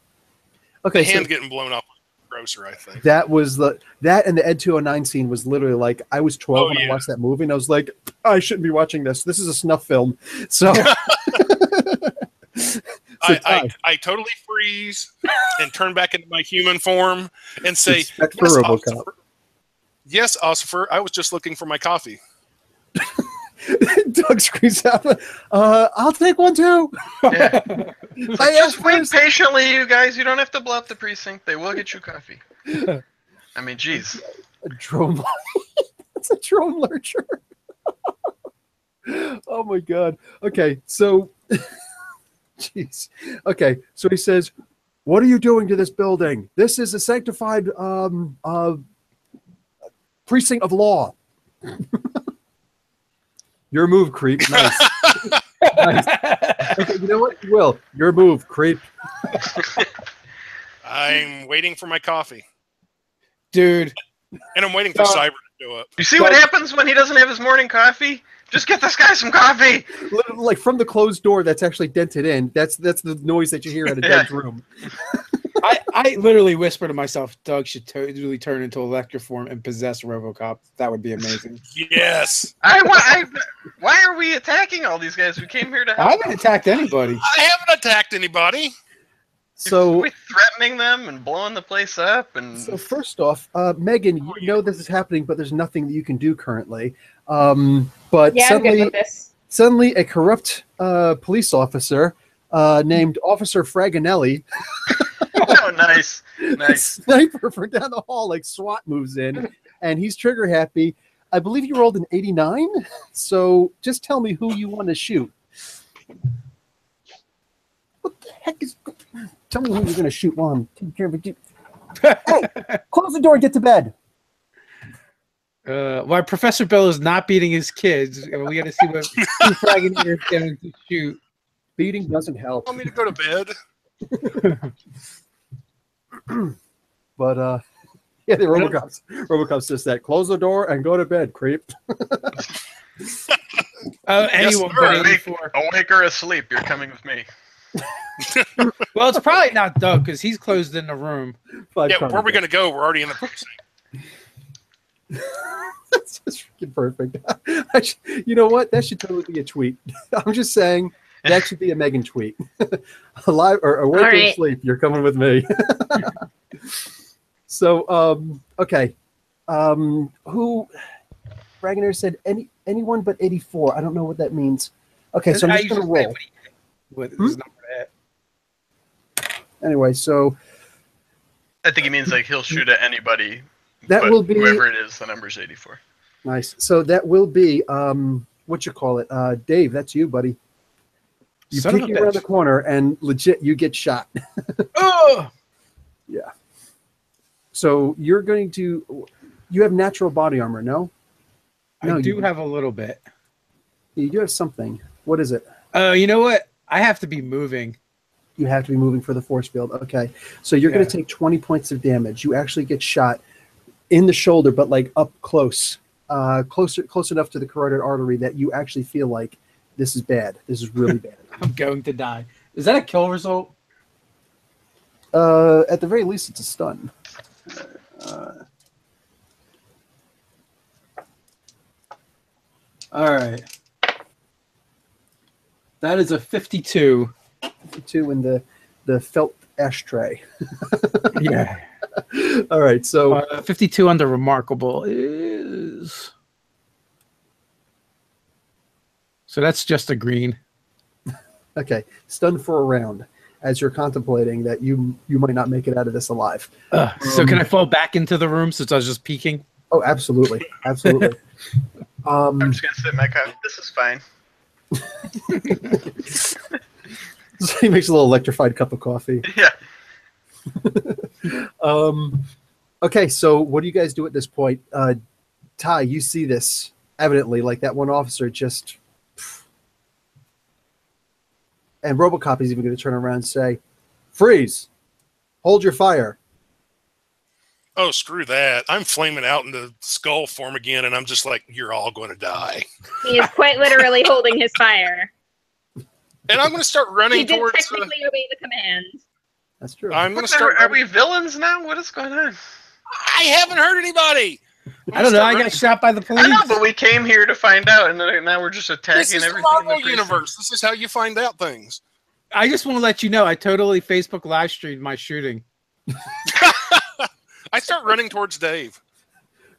Okay, the hand getting blown up was grosser, I think. That was that and the Ed 209 scene was literally like I was 12 when I watched that movie, and I was like, I shouldn't be watching this. This is a snuff film. So. I totally freeze and turn back into my human form and say, yes, Ossifer, I was just looking for my coffee. Doug screams out, I'll take one too. Yeah. Just wait patiently, you guys. You don't have to blow up the precinct. They will get you coffee. I mean, geez. A drone. It's a drone lurcher. Oh my God. Okay, so... Jeez. Okay, so he says, what are you doing to this building? This is a sanctified precinct of law. Your move, creep. Nice. Nice. Okay, you know what? Will, your move, creep. I'm waiting for my coffee. Dude. And I'm waiting for Cyber to do it. You see what happens when he doesn't have his morning coffee? Just get this guy some coffee. Like from the closed door that's actually dented in. That's the noise that you hear in a Doug's room. I literally whisper to myself, Doug should totally turn into Electroform and possess RoboCop. That would be amazing. Yes. Why are we attacking all these guys? We came here to help. I haven't attacked anybody. I haven't attacked anybody. So we're threatening them and blowing the place up. And so first off, Megan, you know this is happening, but there's nothing that you can do currently. But yeah, I'm good with this. Suddenly, a corrupt police officer named Officer Fraganelli. Oh, nice. Sniper from down the hall, like SWAT moves in, and he's trigger happy. I believe you rolled an 89, so just tell me who you want to shoot. What the heck is... Tell me who you're going to shoot while I'm taking care of it. Hey, close the door and get to bed. Why Professor Bill is not beating his kids. We got to see what Fragoneer is going to shoot. Beating doesn't help. Want me to go to bed? But yeah, the RoboCop says that. Close the door and go to bed, creep. Anyone but 84. Awake or asleep, you're coming with me. Well, it's probably not Doug because he's closed in the room. Yeah, where are we going to go? We're already in the precinct. That's just freaking perfect. You know what? That should totally be a tweet. I'm just saying that should be a Megan tweet. Alive or awake or asleep, you're coming with me. So, okay. Who? Fragoneer said anyone but 84. I don't know what that means. Okay, so I'm just going to roll. What is number at? Anyway, so I think he means like he'll shoot at anybody. That will be whoever it is. The number's 84. Nice. So that will be what you call it, Dave. That's you, buddy. You peek around the corner and legit, you get shot. Oh, yeah. So you're going to. You have natural body armor, no? I do have a little bit. You do have something. What is it? You know what? I have to be moving. You have to be moving for the force field. Okay. So you're going to take 20 points of damage. You actually get shot in the shoulder, but like up close, close enough to the carotid artery that you actually feel like this is bad. This is really bad. I'm going to die. Is that a kill result? At the very least, it's a stun. All right. That is a 52. 52 in the felt ashtray. Yeah. All right. So 52 under remarkable is. So that's just a green. Okay. Stun for a round. as you're contemplating that you might not make it out of this alive. So can I fall back into the room since I was just peeking? Oh, absolutely, absolutely. I'm just gonna sit in my car. This is fine. So he makes a little electrified cup of coffee. Yeah. Okay, so what do you guys do at this point? Ty, you see this evidently, like that one officer just... And RoboCop is even going to turn around and say, freeze! Hold your fire. Oh, screw that. I'm flaming out into skull form again, and I'm just like, you're all going to die. He is quite literally holding his fire. And I'm going to start running He did towards... technically obey the command. That's true. I'm going to start... Are we villains now? What is going on? I haven't hurt anybody! I don't know. I got shot by the police. I know, but we came here to find out, and then now we're just attacking This is the everything in the Marvel universe. This is how you find out things. I just want to let you know I totally Facebook live streamed my shooting. I start running towards Dave.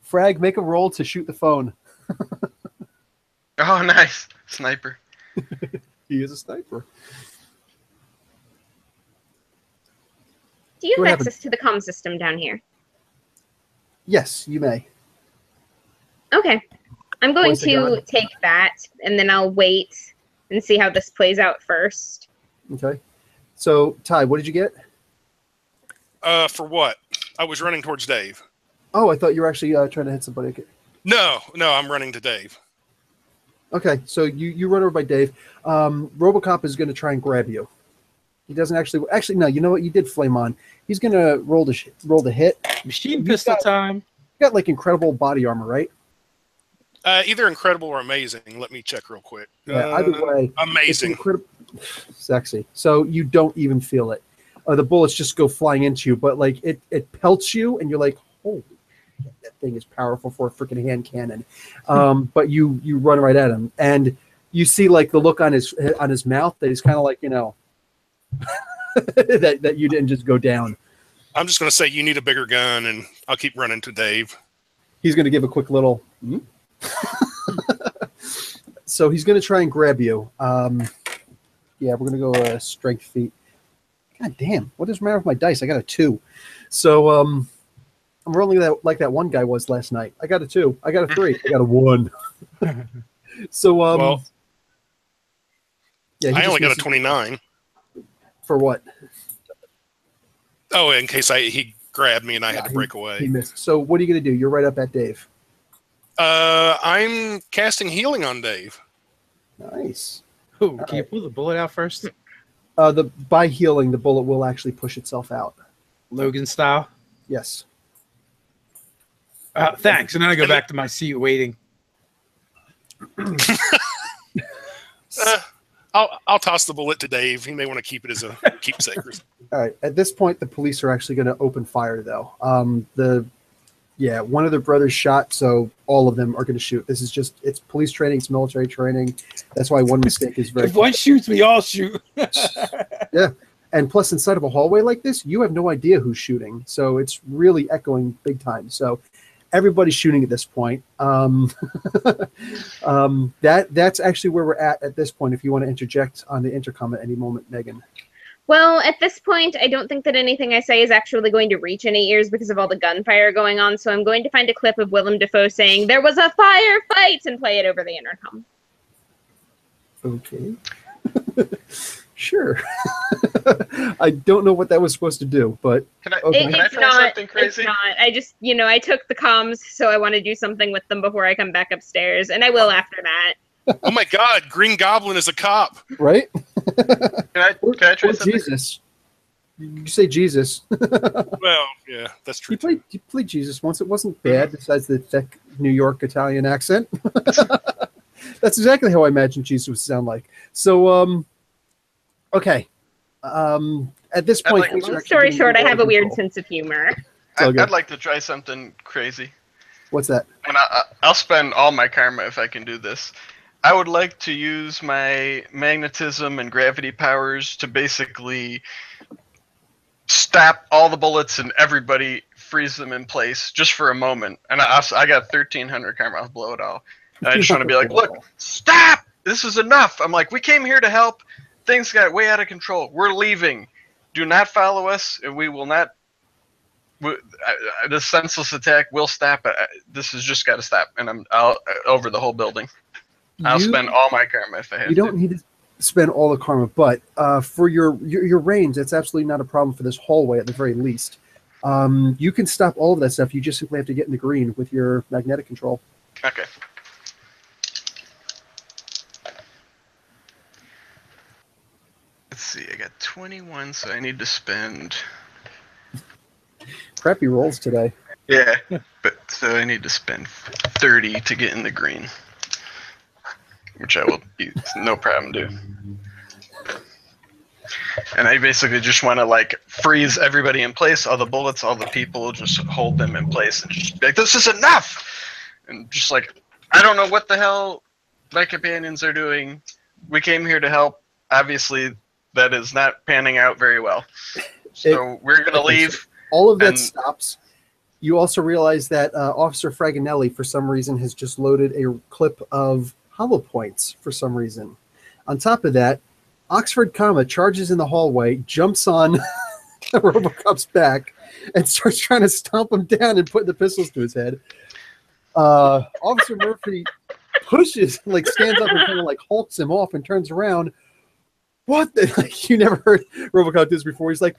Frag, make a roll to shoot the phone. Oh, nice. Sniper. He is a sniper. Do you What have access to the comm system down here? Yes, you may. Okay. I'm going Once to again. take that, and then I'll wait and see how this plays out first. Okay. So, Ty, what did you get? For what? I was running towards Dave. Oh, I thought you were actually trying to hit somebody. Okay. No, I'm running to Dave. Okay, so you run over by Dave. RoboCop is going to try and grab you. He doesn't actually. Actually, no. You know what? You did flame on. He's going to roll the hit. Machine pistol time. You got like incredible body armor, right? Either incredible or amazing. Let me check real quick. Yeah. Either way, amazing. Sexy. So you don't even feel it. The bullets just go flying into you, but like it pelts you, and you're like, holy shit, that thing is powerful for a freaking hand cannon. But you run right at him, and you see like the look on his mouth that he's kind of like, you know, that you didn't just go down. I'm just going to say you need a bigger gun, and I'll keep running to Dave. He's going to give a quick little. So he's going to try and grab you. Yeah, we're going to go strength feat. God damn, what is the matter with my dice? I got a 2. So I'm rolling that like that one guy was last night. I got a 2. I got a 3. I got a 1. So well, yeah, I only got a 29. For what? Oh, in case he grabbed me and I had to break He away. missed. So what are you going to do? You're right up at Dave. I'm casting healing on Dave. Nice. Ooh, can you pull the bullet out first? By healing, the bullet will actually push itself out. Logan style? Yes. Thanks. And then I go back to my seat waiting. I'll toss the bullet to Dave. He may want to keep it as a keepsake. All right. At this point, the police are actually going to open fire, though. One of their brothers shot, so all of them are going to shoot. This is just, it's police training, it's military training. That's why one mistake is very... If one shoots, we all shoot. Yeah. And plus, inside of a hallway like this, you have no idea who's shooting. So it's really echoing big time. So everybody's shooting at this point. That's actually where we're at this point, if you want to interject on the intercom at any moment, Megan. Well, at this point, I don't think that anything I say is actually going to reach any ears because of all the gunfire going on, so I'm going to find a clip of Willem Dafoe saying, "There was a firefight," and play it over the intercom. Okay. Sure. I don't know what that was supposed to do, but... Can I try something crazy? It's not. I just, I took the comms, so I want to do something with them before I come back upstairs, and I will after that. Oh my God, Green Goblin is a cop. Right? Can I try something? Jesus. You say Jesus. Well, yeah, that's true. He played Jesus once. It wasn't bad, besides the thick New York Italian accent. That's exactly how I imagine Jesus would sound like. So, okay. At this point, Long story short, I have a weird sense of humor. I'd like to try something crazy. What's that? And I'll spend all my karma if I can do this. I would like to use my magnetism and gravity powers to basically stop all the bullets and everybody, freeze them in place just for a moment. And I got 1,300 karma. I'll blow it all. And I just want to be like, look, stop! This is enough. I'm like, we came here to help. Things got way out of control. We're leaving. do not follow us, and we will not. This senseless attack will stop. This has just got to stop, and I'll over the whole building. I'll spend all my karma if I have to. You don't need to spend all the karma, but for your range, that's absolutely not a problem for this hallway at the very least. You can stop all of that stuff. You just simply have to get in the green with your magnetic control. Okay. Let's see. I got 21, so I need to spend. Crappy rolls today. Yeah, but so I need to spend 30 to get in the green, which I will no problem do. And I basically just want to like freeze everybody in place, all the bullets, all the people, just hold them in place and just be like, this is enough! And just like, I don't know what the hell my companions are doing. We came here to help. Obviously, that is not panning out very well. So we're going to leave. All of that stops. You also realize that Officer Fraganelli, for some reason, has just loaded a clip of hollow points for some reason. On top of that, Oxford Comma charges in the hallway, jumps on Robocop's back, and starts trying to stomp him down and put the pistols to his head. Officer Murphy pushes, like stands up and kind of like hulks him off and turns around. What the? Like, you never heard Robocop do this before. He's like,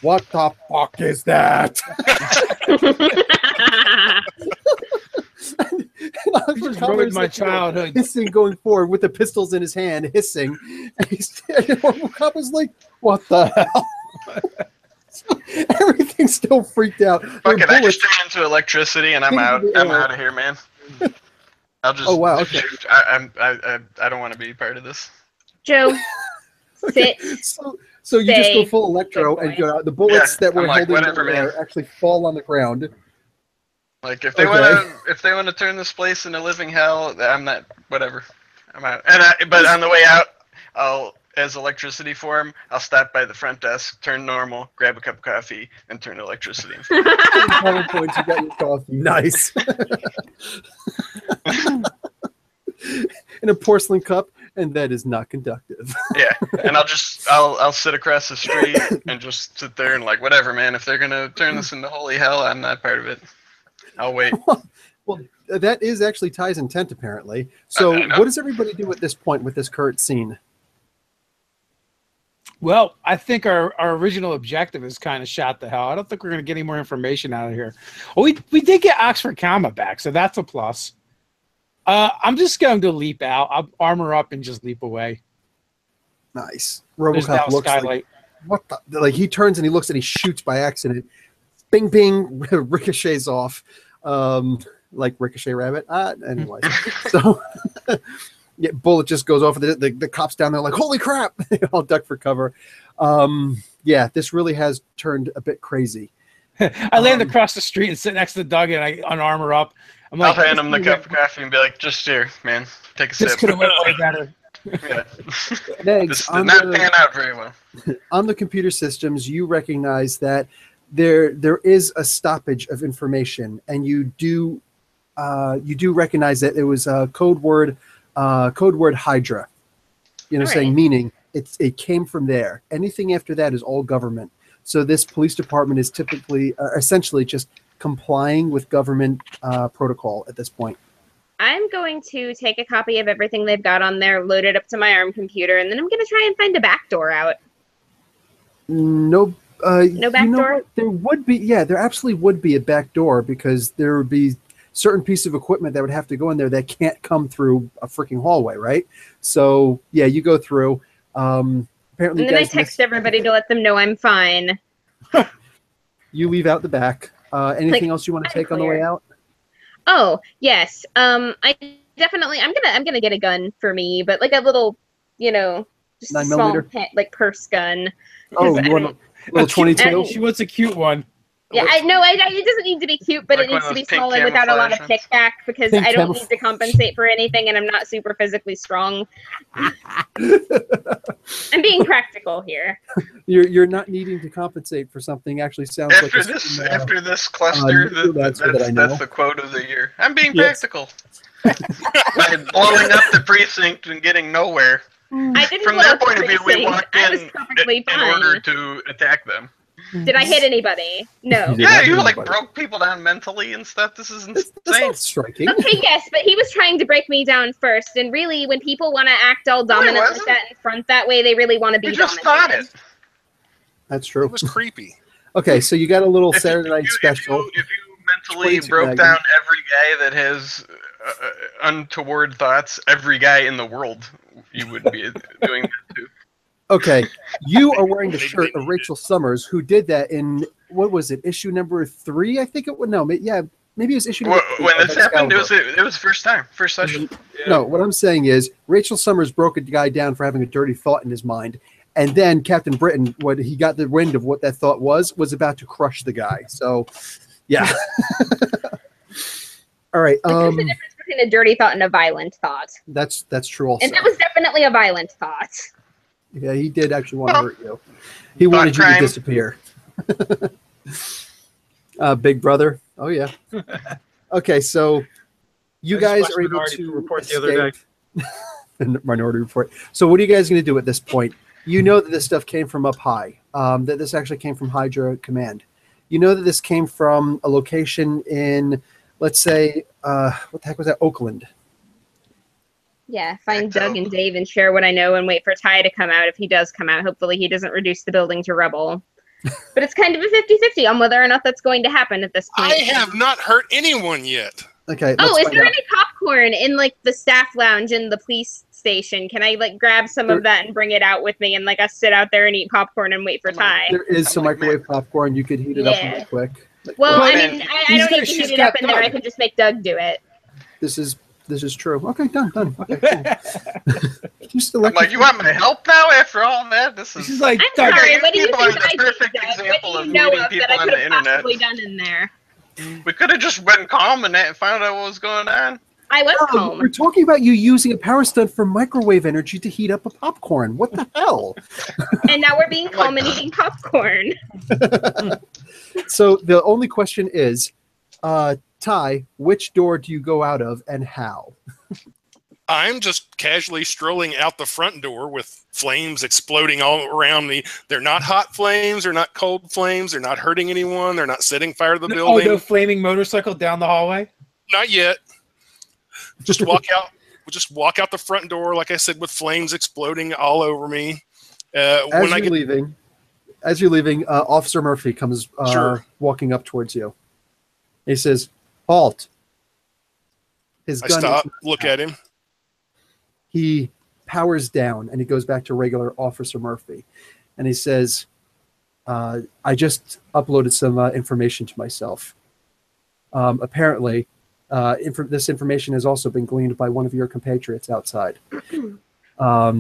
what the fuck is that? and You just ruined my childhood. Hissing, going forward with the pistols in his hand, hissing. And Robocop is like, what the hell? So everything's still freaked out. Fuck it, I just turn into electricity and I'm out. I'm out of here, man. I'll just. Oh wow! Okay. I don't want to be part of this. Joe. Okay. So you just go full electro and go out. The bullets that were holding in the air actually fall on the ground. Like if they want to turn this place into living hell, I'm not. Whatever, I'm out. But on the way out, I'll as electricity form. I'll stop by the front desk, turn normal, grab a cup of coffee, and turn electricity. Points, you got your coffee. Nice. In a porcelain cup. And that is not conductive. Yeah, and I'll sit across the street and just sit there and like, whatever, man. If they're gonna turn this into holy hell, I'm not part of it. I'll wait. Well, that is actually Ty's intent, apparently. So, what does everybody do at this point with this current scene? Well, I think our original objective is kind of shot to hell. I don't think we're going to get any more information out of here. Well, we did get Oxford Comma back, so that's a plus. I'm just going to leap out. I'll armor up and just leap away. Nice. Robocop looks like, what the? Like, he turns and he looks and he shoots by accident. Bing, bing, ricochets off. Like Ricochet Rabbit. Anyways. So, yeah, bullet just goes off. The cops down there like, holy crap. They all duck for cover. Yeah, this really has turned a bit crazy. I land across the street and sit next to Doug and I unarmor up. I'm like, I'll hand him the cup of coffee and be like, just here, man. Take a sip. This could have went way better. Yeah. Next, this did not pan out very well. On the computer systems, you recognize that there is a stoppage of information, and you do recognize that it was a code word Hydra. Saying meaning it came from there. Anything after that is all government. So this police department is typically essentially just complying with government protocol at this point. I'm going to take a copy of everything they've got on there, load it up to my ARM computer, and then I'm going to try and find a backdoor out. No backdoor? There would be, there absolutely would be a backdoor because there would be certain piece of equipment that would have to go in there that can't come through a freaking hallway, right? So, yeah, you go through. Apparently, and then I text everybody to let them know I'm fine. You leave out the back. Anything else you want to take on the way out? Oh, yes. I definitely I'm gonna get a gun for me, but like a little, just a small like purse gun. Oh, you want a little 22? She wants a cute one. Yeah, it doesn't need to be cute, but it needs to be small and without a lot of kickback because I don't need to compensate for anything and I'm not super physically strong. I'm being practical here. You're not needing to compensate for something actually sounds after this cluster, that's the quote of the year. I'm being practical. By blowing up the precinct and getting nowhere. I didn't From blow their up the point of view, we precinct. walked I was in perfectly in fine. order to attack them. Did I hit anybody? No. You did Yeah, not you hit like anybody. broke people down mentally and stuff. This is That's insane. not striking. Okay, yes, but he was trying to break me down first, and really, when people want to act all dominant like wasn't. that in front that way, they really want to be You just dominated. thought it. That's It true. was creepy. Okay, so you got a little If Saturday you- Night if you- Special. If you mentally 22 broke Magnum. down every guy that has untoward thoughts, every guy in the world, you would be doing that too. Okay, you are wearing the shirt of Rachel Summers, who did that in, what was it, issue number 3? I think it would, no, yeah, maybe it was issue number 3. When of this happened, Excalibur. it was first time, first session. No, what I'm saying is Rachel Summers broke a guy down for having a dirty thought in his mind. And then Captain Britain, when he got the wind of what that thought was about to crush the guy. So, yeah. All right. But there's a difference between a dirty thought and a violent thought. That's true also. And that was definitely a violent thought. Yeah, he did actually want to hurt you. He wanted you to disappear. Big Brother. Oh, yeah. Okay, so you guys are able to report the other day. Minority Report. So what are you guys going to do at this point? You know that this stuff came from up high, that this actually came from Hydra Command. You know that this came from a location in, let's say, what the heck was that? Oakland. Yeah, find Doug and Dave and share what I know and wait for Ty to come out. If he does come out, hopefully he doesn't reduce the building to rubble. But it's kind of a 50-50 on whether or not that's going to happen at this point. I have not hurt anyone yet. Okay. Oh, let's is find there out. any popcorn in like the staff lounge in the police station? Can I like grab some of that and bring it out with me and like us sit out there and eat popcorn and wait for Ty? There is some like, microwave popcorn. You could heat it up Yeah. really quick. Well, I Man, mean, I don't need to heat it up in there. I can just make Doug do it. This is true. Okay, done. Okay, cool. Just I'm like, you want my help now after all that? This This is is like, I'm Doug, sorry. you What do you people think are the I did, perfect Doug? What example do of you know meeting of that people I on could the have internet. possibly done in there? We could have just been calm and found out what was going on. I was Oh, calm. we're talking about you using a power stunt for microwave energy to heat up a popcorn. What the hell? And now we're being calm and eating popcorn. So the only question is, Ty, which door do you go out of and how? I'm just casually strolling out the front door with flames exploding all around me. They're not hot flames. They're not cold flames. They're not hurting anyone. They're not setting fire to the oh, building. no flaming motorcycle down the hallway? Not yet. Just walk out. We'll just walk out the front door, like I said, with flames exploding all over me. As you're leaving, Officer Murphy comes Sure. walking up towards you. He says, "Halt!" His I gun. stop, look at him. He powers down and he goes back to regular Officer Murphy, and he says, "I just uploaded some information to myself. Apparently, this information has also been gleaned by one of your compatriots outside. I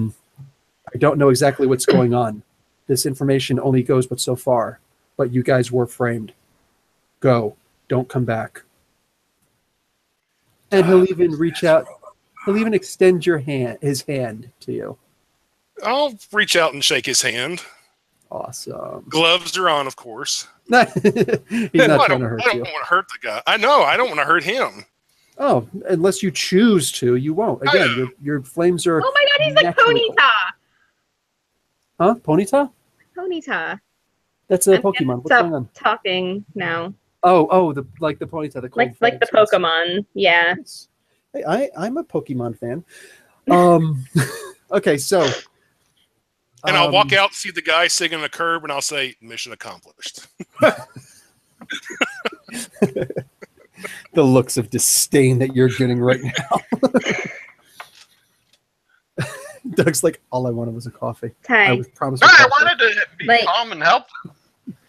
don't know exactly what's going on. This information only goes but so far, but you guys were framed. Go. Don't come back." And he'll even reach out. He'll even extend his hand to you. I'll reach out and shake his hand. Awesome. Gloves are on, of course. He's not I trying don't to hurt want you. to hurt the guy. I know. I don't want to hurt him. Oh, unless you choose to, you won't. Again, your flames are. Oh my god, he's like naturally- Ponyta! Huh? Ponyta? Ponyta. That's a I'm gonna Pokemon. What's stop going on? talking now. Oh, the Ponyta, the cold Like the flames. Pokemon. Yeah. Yes. Hey, I'm a Pokemon fan. Okay, so. And I'll walk out, see the guy sitting on the curb, and I'll say, "Mission accomplished." The looks of disdain that you're getting right now. Doug's like, all I wanted was a coffee. I Ty. was promised. No, a I coffee. wanted to be Like- calm and help them.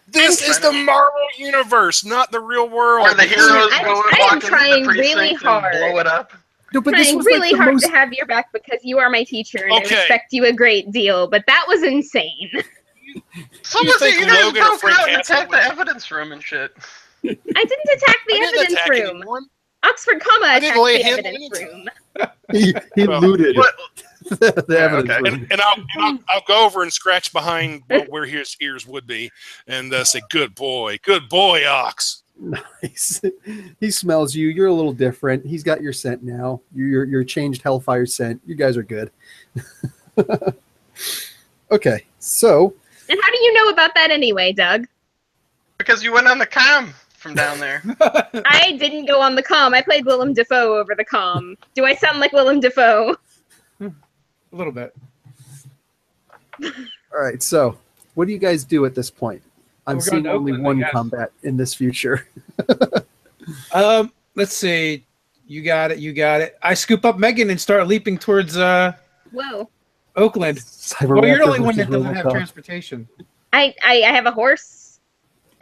This is the Marvel universe, not the real world. Where the heroes I go and am walk into trying the really precinct hard. and blow it up. No, but this Trying was really like the hard most. to have your back because you are my teacher and Okay. I respect you a great deal, but that was insane. So You was think it, you guys Logan or broke Frank out and Castle attacked the would- evidence room and shit. I didn't attack the I didn't evidence attack room. anyone. Oxford, comma, I attacked didn't lay the hands on evidence anything. room. He Well, looted What? the evidence okay. room. And I'll go over and scratch behind where his ears would be, and say, good boy, Ox." Nice. He smells you. You're a little different. He's got your scent now. Your changed Hellfire scent. You guys are good. Okay, so And how do you know about that anyway, Doug? Because you went on the comm from down there. I didn't go on the comm. I played Willem Dafoe over the comm. Do I sound like Willem Dafoe? A little bit. all right, so what do you guys do at this point? I'm We're going seeing to only Oakland, I one guess. combat in this future. Let's see. You got it. You got it. I scoop up Megan and start leaping towards Whoa. Oakland. Cyber Well, you're the Raptor only one versus that doesn't have RoboCop. transportation. I have a horse.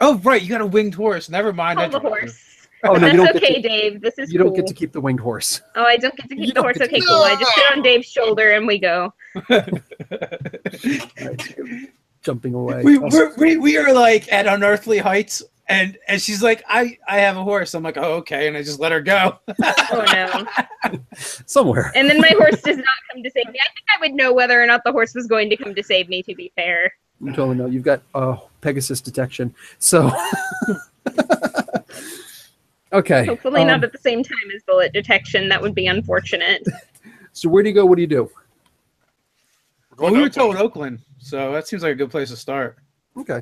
Oh, right. You got a winged horse. Never mind. Called I a horse. Oh, no, That's you don't get okay, to- Dave. This is You cool. don't get to keep the winged horse. Oh, I don't get to You keep the don't horse. get to Okay, keep- cool. I just sit on Dave's shoulder and we go. All right, jumping away. we are like at unearthly heights, and she's like, I have a horse. I'm like, oh, okay, and I just let her go. Oh no. Somewhere. And then my horse does not come to save me. I think I would know whether or not the horse was going to come to save me, to be fair. You totally know. You've got Pegasus detection. So, okay. Hopefully not at the same time as bullet detection. That would be unfortunate. So where do you go? What do you do? Well, Going we to were told Oakland. Oakland, so that seems like a good place to start. Okay.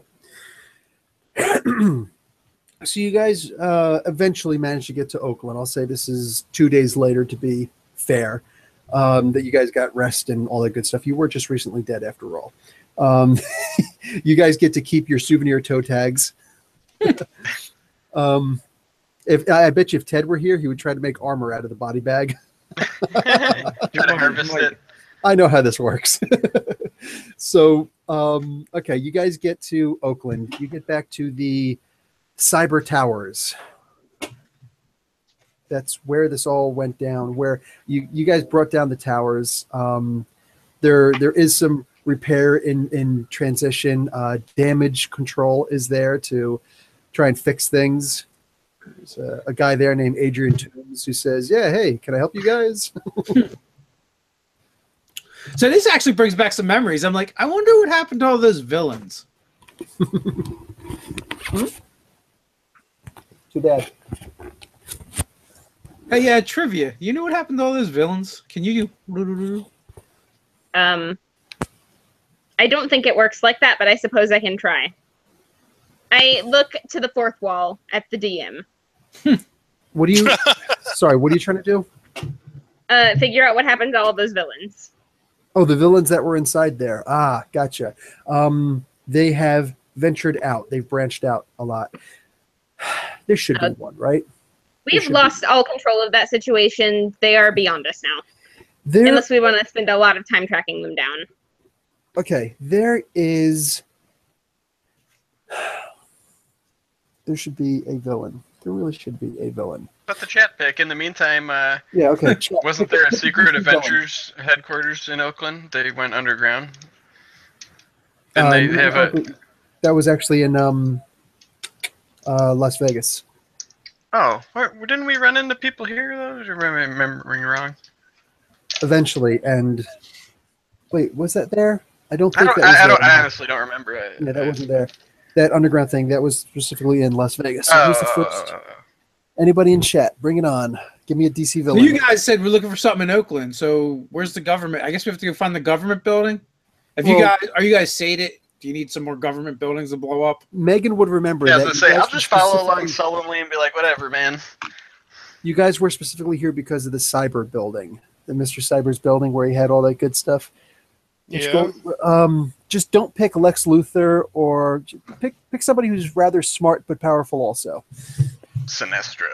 So you guys eventually managed to get to Oakland. I'll say this is 2 days later to be fair. That you guys got rest and all that good stuff. You were just recently dead after all. You guys get to keep your souvenir toe tags. If I bet you if Ted were here, he would try to make armor out of the body bag. Try to harvest it. I know how this works. So, okay, you guys get to Oakland. You get back to the Cyber Towers. That's where this all went down, where you guys brought down the towers. There is some repair in transition. Damage control is there to try and fix things. There's a guy there named Adrian Toombs who says, yeah, hey, can I help you guys? So this actually brings back some memories. I'm like, I wonder what happened to all those villains. Too bad. Hey, yeah, trivia. You know what happened to all those villains? Can you? I don't think it works like that, but I suppose I can try. I look to the fourth wall at the DM. What do you? Sorry, what are you trying to do? Figure out what happened to all those villains. Oh, the villains that were inside there. Ah, gotcha. They have ventured out. They've branched out a lot. There should be one, right? We've lost all control of that situation. They are beyond us now. There, Unless we want to spend a lot of time tracking them down. okay, there is. There should be a villain. There really should be a villain. Put the chat pick. In the meantime, Yeah, okay. wasn't there a secret Adventures headquarters in Oakland? They went underground. And they have a. That was actually in Las Vegas. Oh, didn't we run into people here though? Or am I remembering wrong? Eventually, and wait, was that there? I don't I think don't. that was I, there. don't I honestly don't remember it. Yeah, that wasn't there. That underground thing that was specifically in Las Vegas. So who's the first? Anybody in chat? Bring it on. Give me a DC Well, villain. you guys said we're looking for something in Oakland. So where's the government? I guess we have to go find the government building. Are you guys sated? Do you need some more government buildings to blow up? Megan would remember Yeah, I that. was gonna say you guys I'll were just follow along specifically- sullenly and be like, whatever, man. You guys were specifically here because of the cyber building, the Mr. Cyber's building where he had all that good stuff. Yeah. Just don't pick Lex Luthor or pick somebody who's rather smart but powerful also. Sinestro.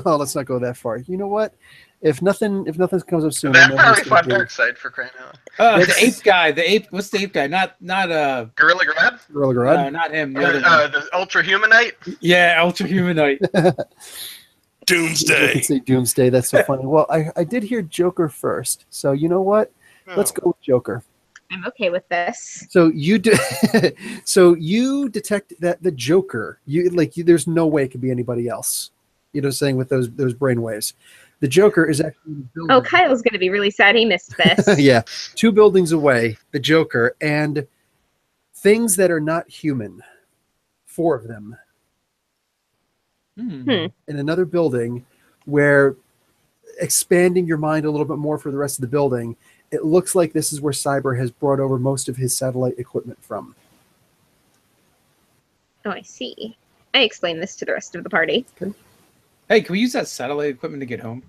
Oh, let's not go that far. You know what? If nothing comes up soon, I That know probably who's gonna fought be Darkseid for crying out. The ape guy. The ape. What's the ape guy? Not Gorilla Grodd? Gorilla Grodd. not him. Or, The other one. the Ultra Humanite? Yeah, Ultra Humanite. I Doomsday. could say Doomsday. That's so funny. Well, I did hear Joker first, so you know what? Let's go with Joker. I'm okay with this. So you do. So you detect that the Joker. There's no way it could be anybody else. You know, saying with those brainwaves, the Joker is actually in the building. Oh, Kyle's going to be really sad he missed this. Yeah, 2 buildings away, the Joker and things that are not human. 4 of them in another building, where expanding your mind a little bit more for the rest of the building it looks like this is where Cyber has brought over most of his satellite equipment from. Oh, I see. I explained this to the rest of the party. Okay. Hey, can we use that satellite equipment to get home?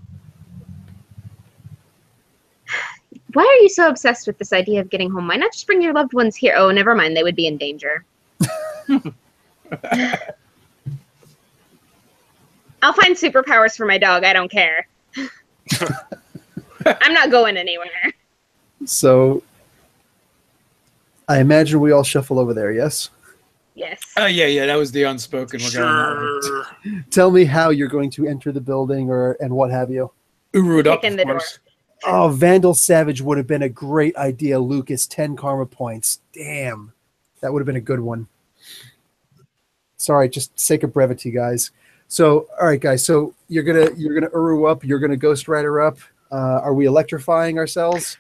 Why are you so obsessed with this idea of getting home? Why not just bring your loved ones here? Oh, never mind. They would be in danger. I'll find superpowers for my dog. I don't care. I'm not going anywhere. So I imagine we all shuffle over there, yes? Yes. Yeah, that was the unspoken. We're going Sure. Tell me how you're going to enter the building and what have you. Uru'd up, Kick in of the door. course. Oh, Vandal Savage would have been a great idea, Lucas. 10 karma points. Damn. That would have been a good one. Sorry, just sake of brevity, guys. So, all right, guys. So you're gonna Uru up. You're gonna Ghost Rider up. Are we electrifying ourselves?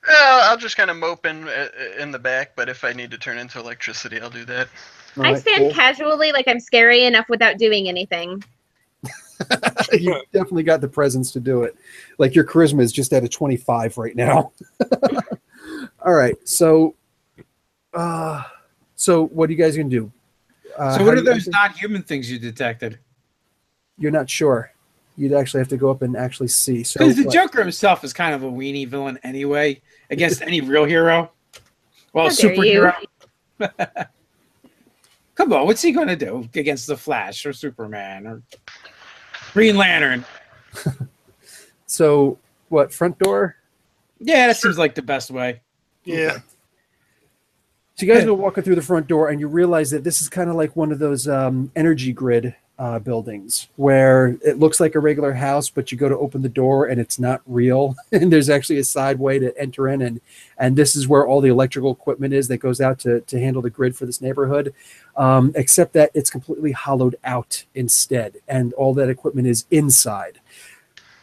I'll just kind of mope in the back, but if I need to turn into electricity, I'll do that. All I right, stand cool. casually like I'm scary enough without doing anything. You definitely got the presence to do it. Like your charisma is just at a 25 right now. All right. So what are you guys gonna do? So what are those non-human things you detected? You're not sure. You'd actually have to go up and actually see. So Because the Joker himself is kind of a weenie villain anyway, against any real hero. Well, How dare superhero. Come on, what's he going to do against the Flash or Superman or Green Lantern? So what? Front door? Yeah, that seems like the best way. Yeah. So you guys go walking through the front door, and you realize that this is kind of like one of those energy grid buildings where it looks like a regular house, but you go to open the door and it's not real. And there's actually a side way to enter in, and this is where all the electrical equipment is that goes out to handle the grid for this neighborhood, except that it's completely hollowed out instead, and all that equipment is inside.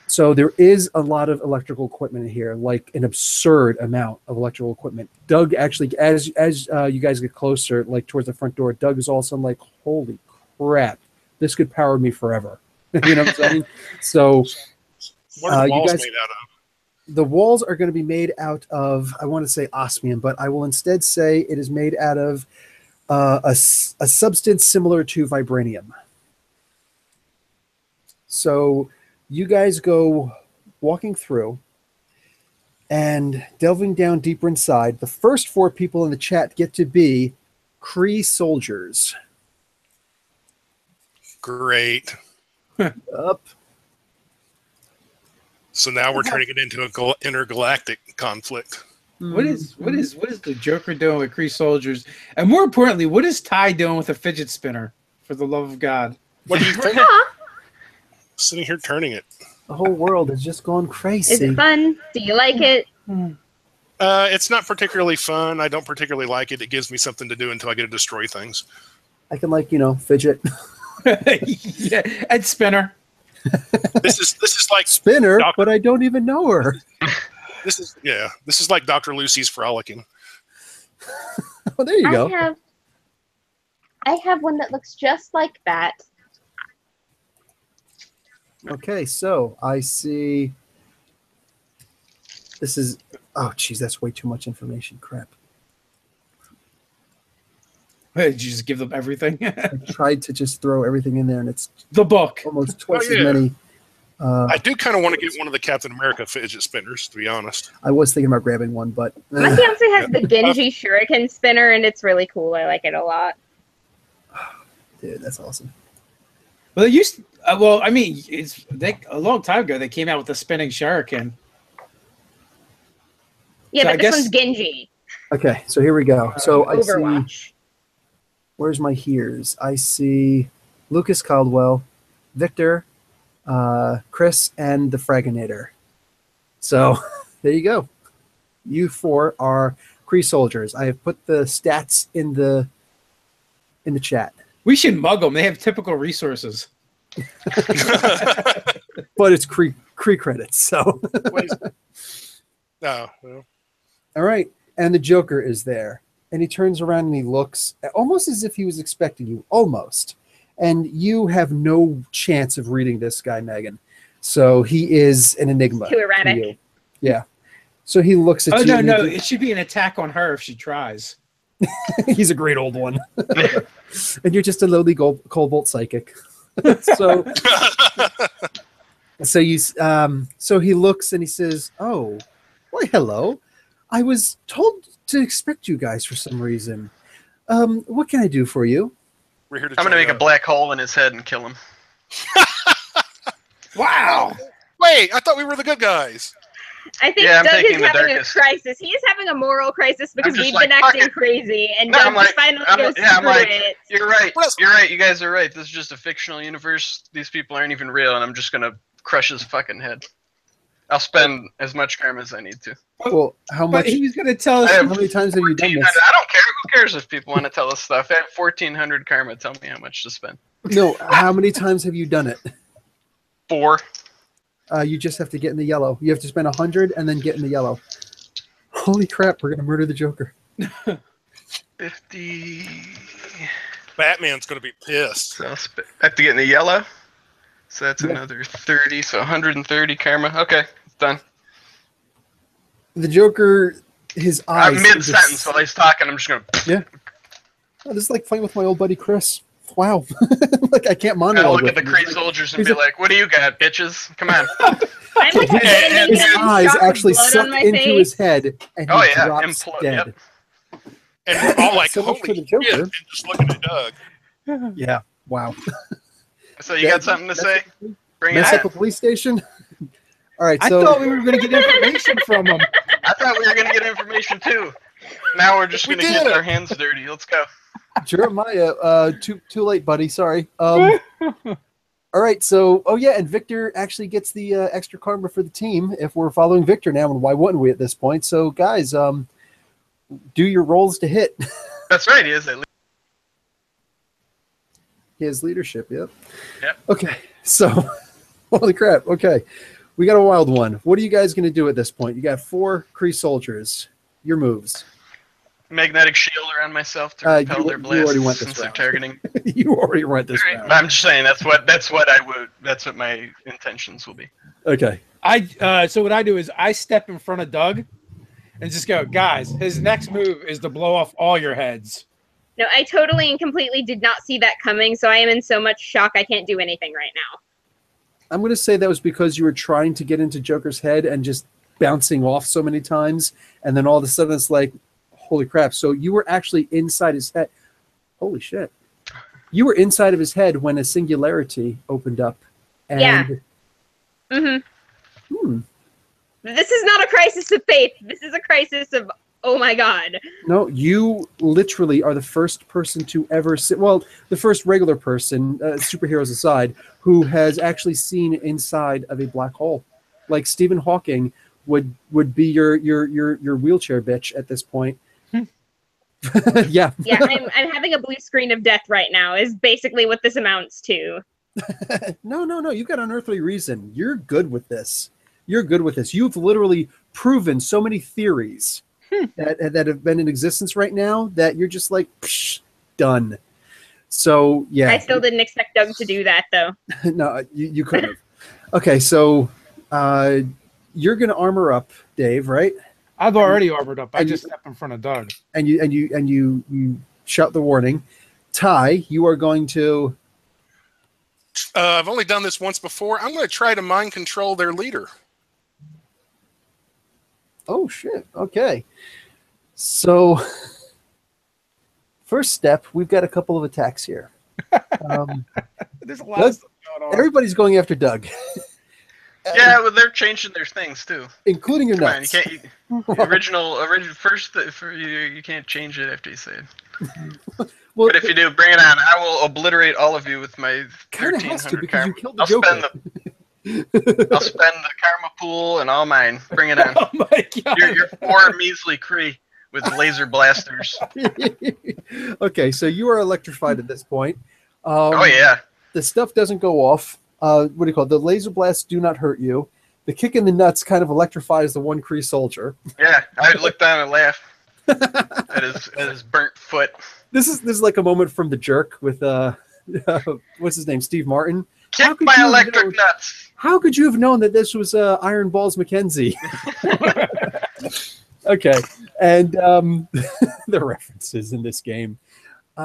So there is a lot of electrical equipment in here, like an absurd amount of electrical equipment. Doug actually, as you guys get closer, like towards the front door, Doug is also like, holy crap, this could power me forever. You know what I'm saying? So What are the walls you guys, made out of? the walls are going to be made out of, I want to say osmium, but I will instead say it is made out of a substance similar to vibranium. So you guys go walking through and delving down deeper inside. The first 4 people in the chat get to be Kree soldiers. Great. Up. So now we're turning it into a intergalactic conflict. What is the Joker doing with Kree soldiers? And more importantly, what is Ty doing with a fidget spinner? For the love of God. What do you think? Huh? Sitting here turning it. The whole world has just gone crazy. Is it fun? Do you like it? It's not particularly fun. I don't particularly like it. It gives me something to do until I get to destroy things. I can fidget. Yeah, and spinner. This is like Spinner, but I don't even know her. This is like Dr. Lucy's frolicking. Oh, there you go. I have one that looks just like that. Okay, so I see. This is. Oh, geez, that's way too much information. Crap. Did you just give them everything? I tried to just throw everything in there, and it's The book. almost twice yeah. as many. I do kind of want to get one of the Captain America fidget spinners, to be honest. I was thinking about grabbing one, but My fiance has the Genji Shuriken spinner, and it's really cool. I like it a lot. dude, that's awesome. Well, they used. Well, I mean, a long time ago they came out with the spinning shuriken. Yeah, So but I this guess- one's Genji. Okay, so here we go. So I see. Overwatch. Where's my here's? I see Lucas Caldwell, Victor, Chris, and the Fragginator. So there you go. You 4 are Kree soldiers. I have put the stats in the chat. We should mug them. They have typical resources. But it's Kree credits. So Oh, well. all right, and the Joker is there, and he turns around and he looks almost as if he was expecting you, almost. And you have no chance of reading this guy, Megan. So he is an enigma. Too erratic. to you. Yeah. So he looks at Oh, you. no. It should be an attack on her if she tries. He's a great old one. And you're just a lowly cobalt psychic. So he looks and he says, "Oh, why, hello. I was told to expect you guys for some reason. What can I do for you?" We're here to I'm going to make a black hole in his head and kill him. Wow. Wait, I thought we were the good guys. I think Yeah, I'm Doug taking is the having darkest. a crisis. He is having a moral crisis because just we've like, been fuck acting it. crazy, and No, Doug I'm like, finally goes, I'm screw like, it. you're right. What else? You're right. You guys are right. This is just a fictional universe. These people aren't even real, and I'm just going to crush his fucking head. I'll spend as much karma as I need to. Well, how But much? he was going to tell us. I have How many times have you done 1400. this? I don't care. Who cares if people want to tell us stuff? I have 1400 karma. Tell me how much to spend. No, how many times have you done it? 4. You just have to get in the yellow. You have to spend 100 and then get in the yellow. Holy crap! We're gonna murder the Joker. 50. Batman's going to be pissed. So I have to get in the yellow. So that's Yeah. another 30. So 130 karma. Okay, it's done. The Joker, his eyes. I'm mid-sentence while he's talking. I'm just going to... Yeah. Oh, this is like playing with my old buddy Chris. Wow. Like I can't I monologue. look at the with him. Kree soldiers and he's be a- like, what do you got, bitches? Come on. I'm like standing His there, eyes shock of actually blood suck on my into face. his head, and he Oh, yeah, drops implode, dead. yep. And we're all like, So much for holy the Joker. shit, and just looking at Doug. Yeah. Wow. So you got something to say? Bring it Mess up a on. police station. All right. I So thought we were going to get information from him. I thought we were going to get information, too. Now we're just We going to did get it. our hands dirty. Let's go. Jeremiah, too late, buddy. Sorry. All right. So, and Victor actually gets the extra karma for the team if we're following Victor now, and why wouldn't we at this point? So, guys, do your rolls to hit. That's right. He is at least. He has leadership. Yep. Yep. Okay. So, holy crap. Okay. We got a wild one. What are you guys going to do at this point? You got 4 Kree soldiers. Your moves. Magnetic shield around myself to repel you their already blasts went this since they're round. targeting. You already went this Right. round. I'm just saying that's what my intentions will be. Okay. So what I do is I step in front of Doug and just go, guys, his next move is to blow off all your heads. No, I totally and completely did not see that coming, so I am in so much shock I can't do anything right now. I'm going to say that was because you were trying to get into Joker's head and just bouncing off so many times, and then all of a sudden it's like, holy crap. So you were actually inside his head. Holy shit. You were inside of his head when a singularity opened up. And Yeah. Mm-hmm. This is not a crisis of faith. This is a crisis of, oh my god. No, you literally are the first person to ever see, well, the first regular person, superheroes aside, who has actually seen inside of a black hole. Like Stephen Hawking would be your wheelchair bitch at this point. Yeah. Yeah, I'm having a blue screen of death right now is basically what this amounts to. No. You've got unearthly reason. You're good with this. You're good with this. You've literally proven so many theories that have been in existence right now that you're just like, psh, done. So, yeah. I still didn't expect Doug to do that, though. No, you couldn't have. Okay, so you're going to armor up, Dave, right? I've already armored up. I and just you- stepped in front of Doug. And you shout the warning. Ty, you are going to... I've only done this once before. I'm going to try to mind control their leader. Oh, shit. Okay. So, first step, we've got a couple of attacks here. There's a lot Doug, of stuff going on. everybody's going after Doug, Yeah, well, they're changing their things too. including your Come on, you nuts. can't. Original. First, you can't change it after you say it. Well, But if you do, bring it on. I will obliterate all of you with my kind of has to 1300 because karma. you killed the I'll Joker. I'll spend the karma pool and all mine. Bring it on. Oh my god. You're 4 measly Kree with laser blasters. Okay, so you are electrified at this point. Oh yeah. The stuff doesn't go off. What do you call it? The laser blasts do not hurt you. The kick in the nuts kind of electrifies the one Kree soldier. Yeah, I look down and laugh at his burnt foot. This is like a moment from The Jerk with what's his name, Steve Martin. How Kick could my you have electric known- nuts. How could you have known that this was Iron Balls McKenzie? Okay, and the references in this game.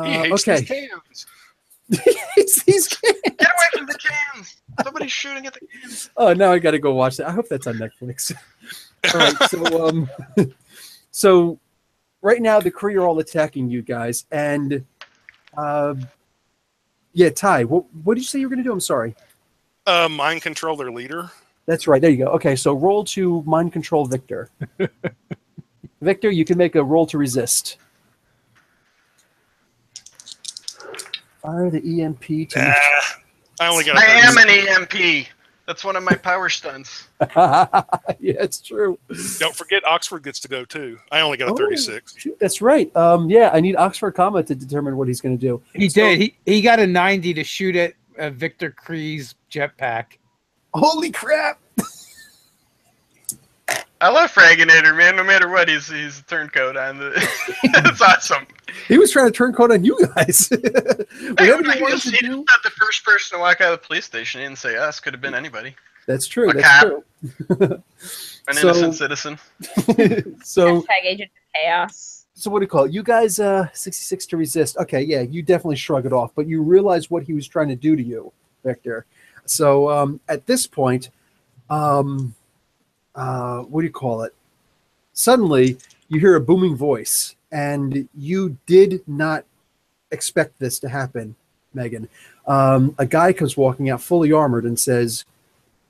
He hates Okay, these cans. it's these cans. Get away from the cans. Somebody's shooting at the cans. Oh, now I got to go watch that. I hope that's on Netflix. All right, so so right now the Kree are all attacking you guys, and yeah, Ty, what did you say you were going to do? I'm sorry. Mind control their leader. That's right. There you go. Okay, so roll to mind control Victor. Victor, you can make a roll to resist. Fire the EMP to. I only got. I am an EMP. That's one of my power stunts. Yeah, it's true. Don't forget, Oxford gets to go too. I only got a 36. Shoot, that's right. Yeah, I need Oxford comma to determine what he's going to do. He did. He got a 90 to shoot at Victor Kree's jetpack. Holy crap! I love Fragginator, man. No matter what, he's a turncoat on the. It's awesome. He was trying to turn code on you guys. Whatever you wanted to He's do. not the first person to walk out of the police station. He didn't say us. Could have been anybody. That's true. A That's cop. true. An So- innocent citizen. So, Hashtag Agent of Chaos. so what do you call it? You guys, 66 to resist. Okay, yeah, you definitely shrug it off, but you realize what he was trying to do to you, Victor. So at this point, what do you call it? Suddenly, you hear a booming voice, and you did not expect this to happen, Megan. A guy comes walking out fully armored and says,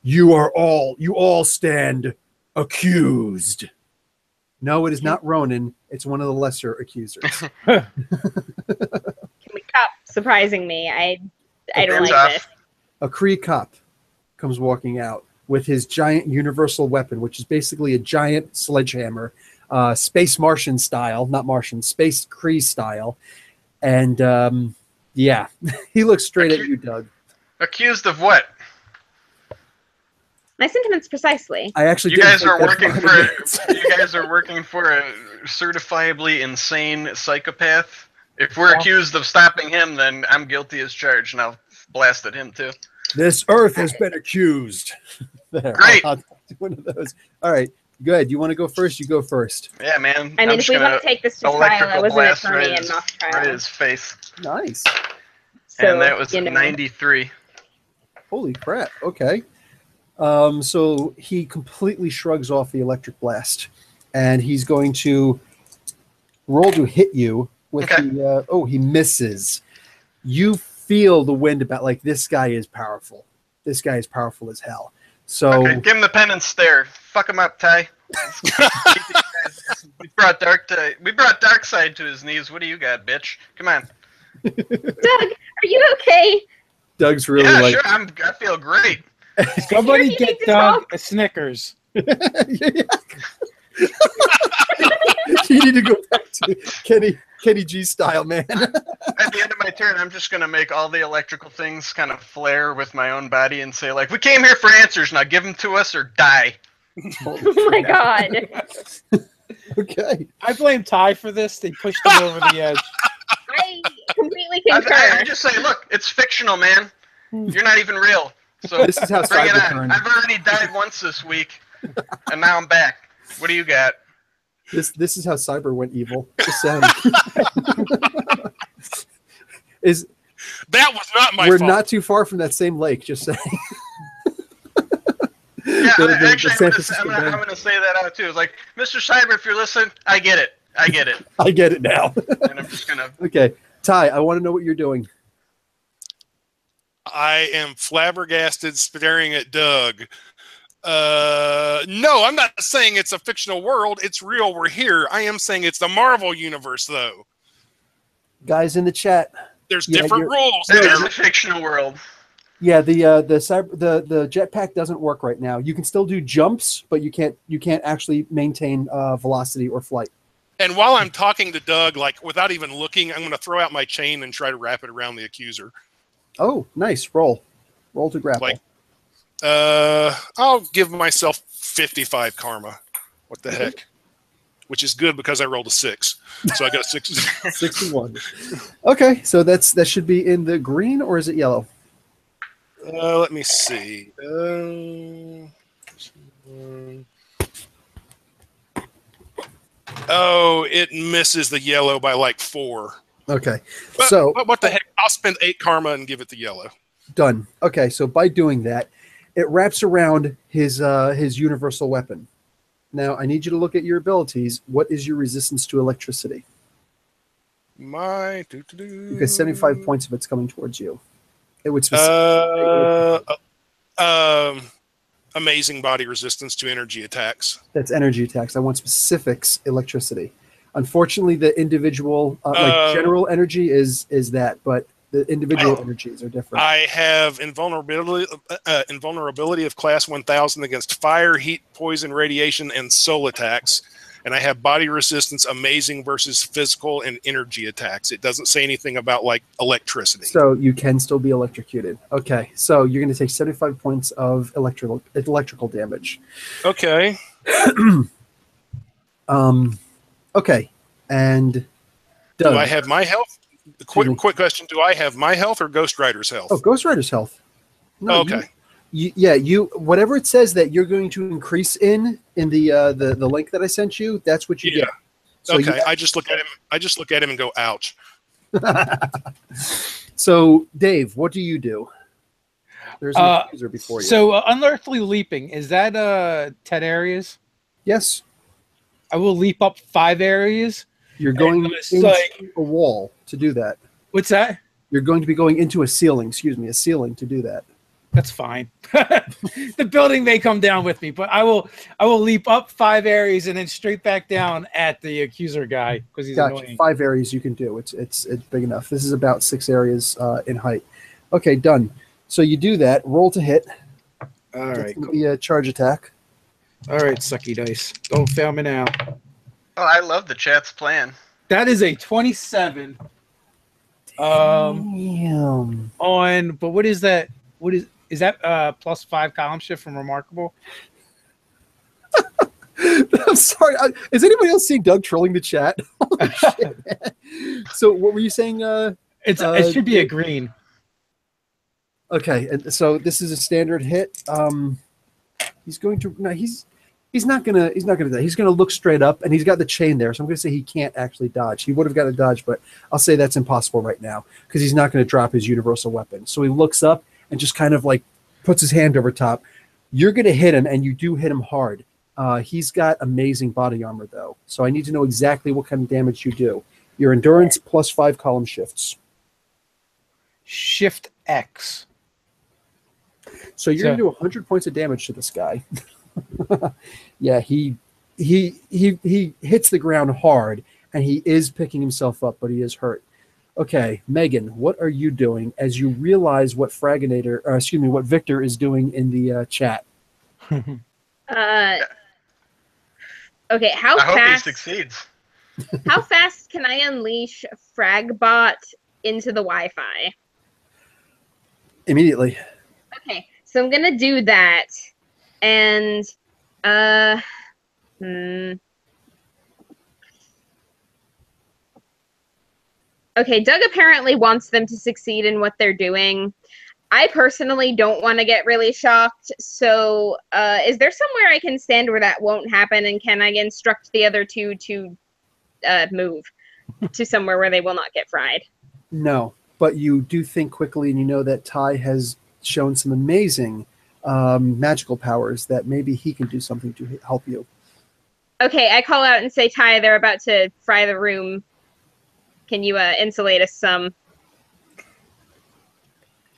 you all stand accused. No, it is not Ronan. It's one of the lesser accusers. Can we stop surprising me? I don't Hands like off. this. A Kree cop comes walking out with his giant universal weapon, which is basically a giant sledgehammer, space Martian style, not Martian, space Kree style. And yeah, he looks straight at you, Doug. Accused of what? My sentiments precisely. I actually You didn't guys think are that working far for in advance. you guys are working for a certifiably insane psychopath. If we're accused of stopping him, then I'm guilty as charged, and I'll blast at him too. This Earth has been accused. There, Great. I'll do one of those. All right, good. You want to go first? You go first. Yeah, man. I mean, if we want to take this to trial, I electrical was an blast attorney right in his- mock right trial. his face. Nice. So, And that was you know. 93. Holy crap. Okay. So he completely shrugs off the electric blast, and he's going to roll to hit you with Okay. the. He misses. You feel the wind about like this guy is powerful. This guy is powerful as hell. So Okay, give him the penance stare. Fuck him up, Ty. we brought dark side to his knees. What do you got, bitch? Come on. Doug, are you okay? Doug's really Yeah, like. sure. I feel great. Somebody You get need to Doug talk. a Snickers. You need to go back to Kenny G style, man. At the end of my turn, I'm just gonna make all the electrical things kind of flare with my own body and say, like, we came here for answers. Now give them to us or die. Oh my god. Okay. I blame Ty for this. They pushed him over the edge. I completely I concur. just say, look, it's fictional, man. You're not even real. So This is how bring it Cyber on. turned. I've already died once this week, and now I'm back. What do you got? This is how Cyber went evil. Just saying. Is That was not my we're fault. not too far from that same lake. Just saying. Yeah, actually, San I'm Francisco Bay. gonna say that out too. It's like, Mr. Cyber, if you're listening, I get it. I get it. I get it now. And I'm just gonna. Okay, Ty, I want to know what you're doing. I am flabbergasted staring at Doug. No, I'm not saying it's a fictional world. It's real. We're here. I am saying it's the Marvel universe, though. Guys in the chat. There's Yeah, different you're- rules. It is there. a fictional world. Yeah, the jetpack doesn't work right now. You can still do jumps, but you can't actually maintain velocity or flight. And while I'm talking to Doug, like without even looking, I'm going to throw out my chain and try to wrap it around the accuser. Oh, nice. Roll to grapple. Like- I'll give myself 55 karma. What the heck? Which is good because I rolled a 6. So I got a 6. 61. Okay, so that should be in the green, or is it yellow? Let me see. Oh, it misses the yellow by like 4. Okay. But, So but what the heck? I'll spend 8 karma and give it the yellow. done. Okay. So by doing that, it wraps around his universal weapon. Now I need you to look at your abilities. What is your resistance to electricity? Because 75 points of it's coming towards you. It would specifically. Amazing body resistance to energy attacks. That's energy attacks. I want specifics electricity. Unfortunately, the individual, like general energy is that, but the individual energies are different. I have invulnerability of class 1000 against fire, heat, poison, radiation, and soul attacks. And I have body resistance amazing versus physical and energy attacks. It doesn't say anything about like electricity. So you can still be electrocuted. Okay, so you're going to take 75 points of electrical damage. Okay. Okay, and Doug, do I have my health? Quick question: do I have my health or Ghost Rider's health? Oh, Ghost Rider's health. No, okay. You whatever it says that you're going to increase in the link that I sent you. That's what you get. So okay, I just look at him. I just look at him and go, "Ouch." So, Dave, what do you do? There's an accuser before you. So, unearthly leaping, is that 10 areas? Yes. I will leap up 5 areas. You're going into a wall to do that. What's that? You're going to be going into a ceiling to do that. That's fine. The building may come down with me, but I will leap up 5 areas and then straight back down at the accuser guy because he's annoying. 5 areas you can do. It's big enough. This is about 6 areas in height. Okay, done. So you do that. Roll to hit. All right. It's going to be a charge attack. All right, sucky dice. Don't fail me now. Oh, I love the chat's plan. That is a 27. Damn. But what is that? Is that +5 column shift from Remarkable? I'm sorry. Is anybody else seeing Doug trolling the chat? Holy shit, man. So what were you saying? It should be a green. Okay, and so this is a standard hit. He's going to he's not gonna die. He's gonna look straight up, and he's got the chain there. So I'm gonna say he can't actually dodge. He would have got a dodge, but I'll say that's impossible right now because he's not gonna drop his universal weapon. So he looks up and just kind of like puts his hand over top. You're gonna hit him, and you do hit him hard. He's got amazing body armor though, so I need to know exactly what kind of damage you do. Your endurance +5 column shifts. Shift X. So you're gonna do 100 points of damage to this guy. Yeah, he hits the ground hard, and he is picking himself up, but he is hurt. Okay, Megan, what are you doing as you realize what what Victor is doing in the chat? Okay, how fast? I hope he succeeds. How fast can I unleash Fragbot into the Wi-Fi? Immediately. Okay, so I'm gonna do that, and okay, Doug apparently wants them to succeed in what they're doing. I personally don't want to get really shocked, so is there somewhere I can stand where that won't happen, and can I instruct the other two to move to somewhere where they will not get fried? No, but you do think quickly, and you know that Ty has shown some amazing magical powers that maybe he can do something to help you. Okay, I call out and say, Ty, they're about to fry the room. Can you insulate us some?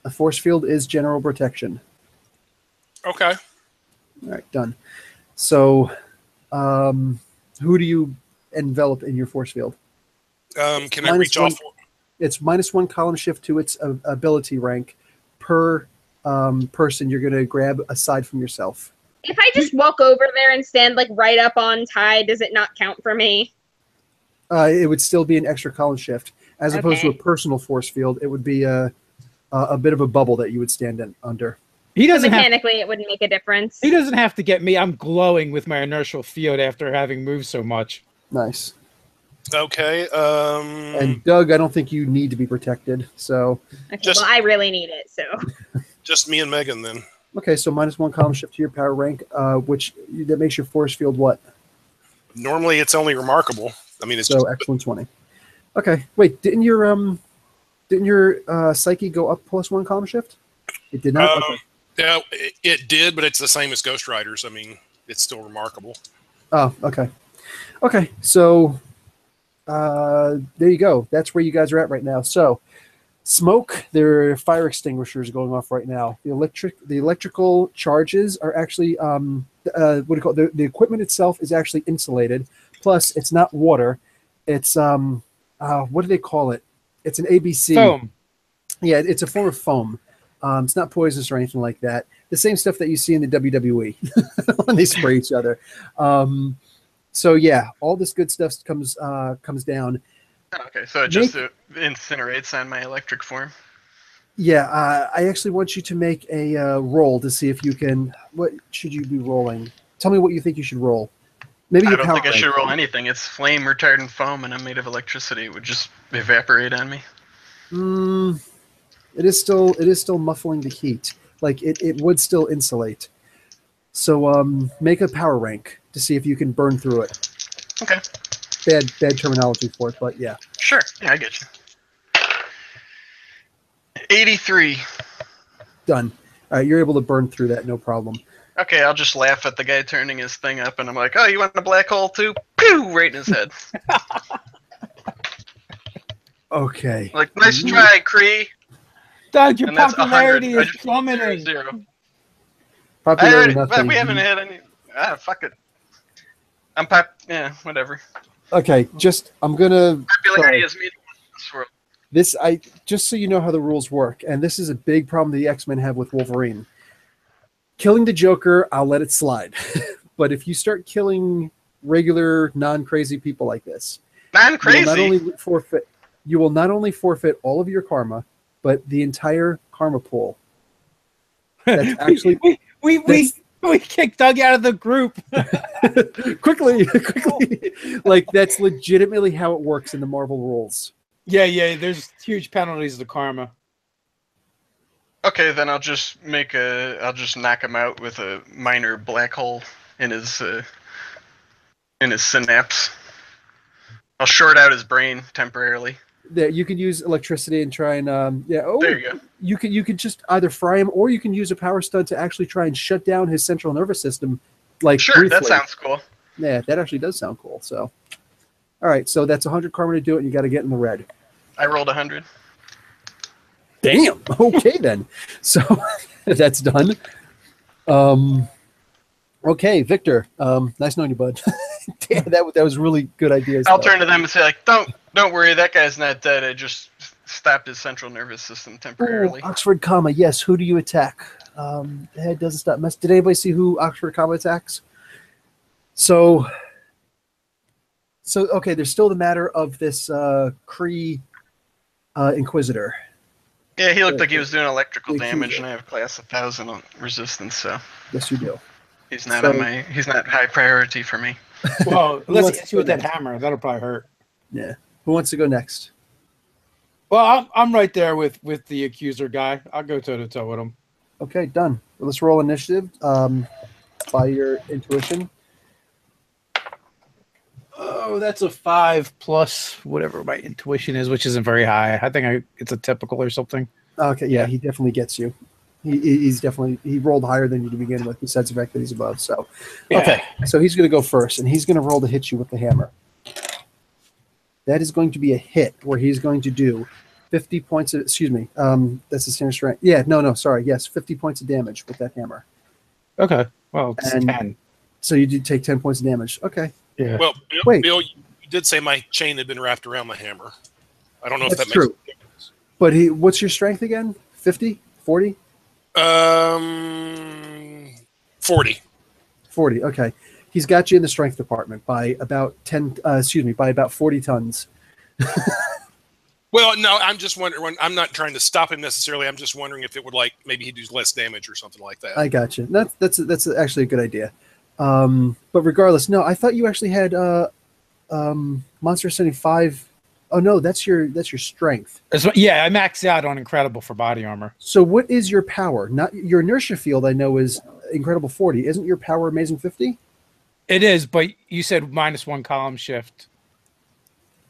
A force field is general protection. Okay. All right, done. So, who do you envelop in your force field? Can I reach off? It's -1 column shift to its ability rank per person you're going to grab aside from yourself. If I just walk over there and stand like right up on Ty, does it not count for me? It would still be an extra column shift. As opposed to a personal force field, it would be a bit of a bubble that you would stand under. He doesn't mechanically, it wouldn't make a difference. He doesn't have to get me. I'm glowing with my inertial field after having moved so much. Nice. Okay. And Doug, I don't think you need to be protected. So. Okay, well, I really need it. So. Just me and Megan then. Okay, so -1 column shift to your power rank, that makes your force field what? Normally, it's only remarkable. I mean, it's so X120. Okay, wait, didn't your psyche go up +1 column shift? It did not. Okay. Yeah, it did, but it's the same as Ghost Riders. I mean, it's still remarkable. Oh, okay. Okay, so there you go. That's where you guys are at right now. So, smoke, there are fire extinguishers going off right now. The electrical charges are actually what do you call it? The equipment itself is actually insulated. Plus, it's not water. It's what do they call it? It's an ABC. Foam. Yeah, it's a form of foam. It's not poisonous or anything like that. The same stuff that you see in the WWE when they spray each other. So yeah, all this good stuff comes down. Okay, so it just incinerates on my electric form. Yeah, I actually want you to make a roll to see if you can. What should you be rolling? Tell me what you think you should roll. Maybe I don't think I should roll anything. It's flame retardant foam, and I'm made of electricity. It would just evaporate on me. It is still muffling the heat. Like it would still insulate. So make a power rank to see if you can burn through it. Okay. Bad terminology for it, but yeah. Sure. Yeah, I get you. 83. Done. All right, you're able to burn through that, no problem. Okay, I'll just laugh at the guy turning his thing up, and I'm like, "Oh, you want a black hole too?" Pew! Right in his head. Okay. Like, nice try, Cree. Doug, your And that's popularity 100. is plummeting. 0. Popularity, We haven't had any. Fuck it. Yeah, whatever. Okay, I'm gonna. Popularity is meeting this world. Just so you know how the rules work, and this is a big problem the X-Men have with Wolverine. Killing the Joker, I'll let it slide. But if you start killing regular, non-crazy people like this, you will not only forfeit all of your karma, but the entire karma pool. That's actually we kicked Doug out of the group. quickly. Like, that's legitimately how it works in the Marvel rules. Yeah. There's huge penalties to karma. Okay, then I'll just knock him out with a minor black hole in his synapse. I'll short out his brain temporarily. There, you can use electricity and try and there you go. You can just either fry him, or you can use a power stunt to actually try and shut down his central nervous system. Like, sure, briefly. That sounds cool. Yeah, that actually does sound cool. So, all right, so that's 100 karma to do it, and you got to get in the red. I rolled 100. Damn. Okay then. So that's done. Okay, Victor. Nice knowing you, bud. Damn, that was really good ideas. I'll turn to them and say, like, don't worry, that guy's not dead. I just stopped his central nervous system temporarily. Ooh, Oxford comma. Yes. Who do you attack? The head doesn't stop mess. Did anybody see who Oxford comma attacks? So okay. There's still the matter of this Kree Inquisitor. Yeah, he looked like he was doing electrical damage, and I have class 1000 resistance, so. Yes, you do. He's not he's not high priority for me. Well, let's get you with that hammer. That'll probably hurt. Yeah. Who wants to go next? Well, I'm right there with the accuser guy. I'll go toe to toe with him. Okay, done. Let's roll initiative by your intuition. Oh, that's a 5 plus whatever my intuition is, which isn't very high. I think it's a typical or something. Okay, yeah, he definitely gets you. He rolled higher than you to begin with, besides the fact that he's above. So, yeah. Okay, so he's going to go first, and he's going to roll to hit you with the hammer. That is going to be a hit, where he's going to do 50 points of, excuse me, that's the standard strength. Yeah, no, sorry, yes, 50 points of damage with that hammer. Okay, well, it's 10. So you did take 10 points of damage. Okay. Yeah. Well, Bill, you did say my chain had been wrapped around my hammer. I don't know if that makes true. But what's your strength again? 50? 40? 40. 40. Okay. He's got you in the strength department by about 40 tons. Well, no, I'm just wondering. I'm not trying to stop him necessarily. I'm just wondering if it would maybe he'd do less damage or something like that. I got you. That's actually a good idea. But regardless, no, I thought you actually had Monster Ascending 5 Oh no, that's your strength. Yeah, I maxed out on incredible for body armor. So what is your power? Not your inertia field. I know is incredible 40. Isn't your power amazing 50? It is, but you said -1 column shift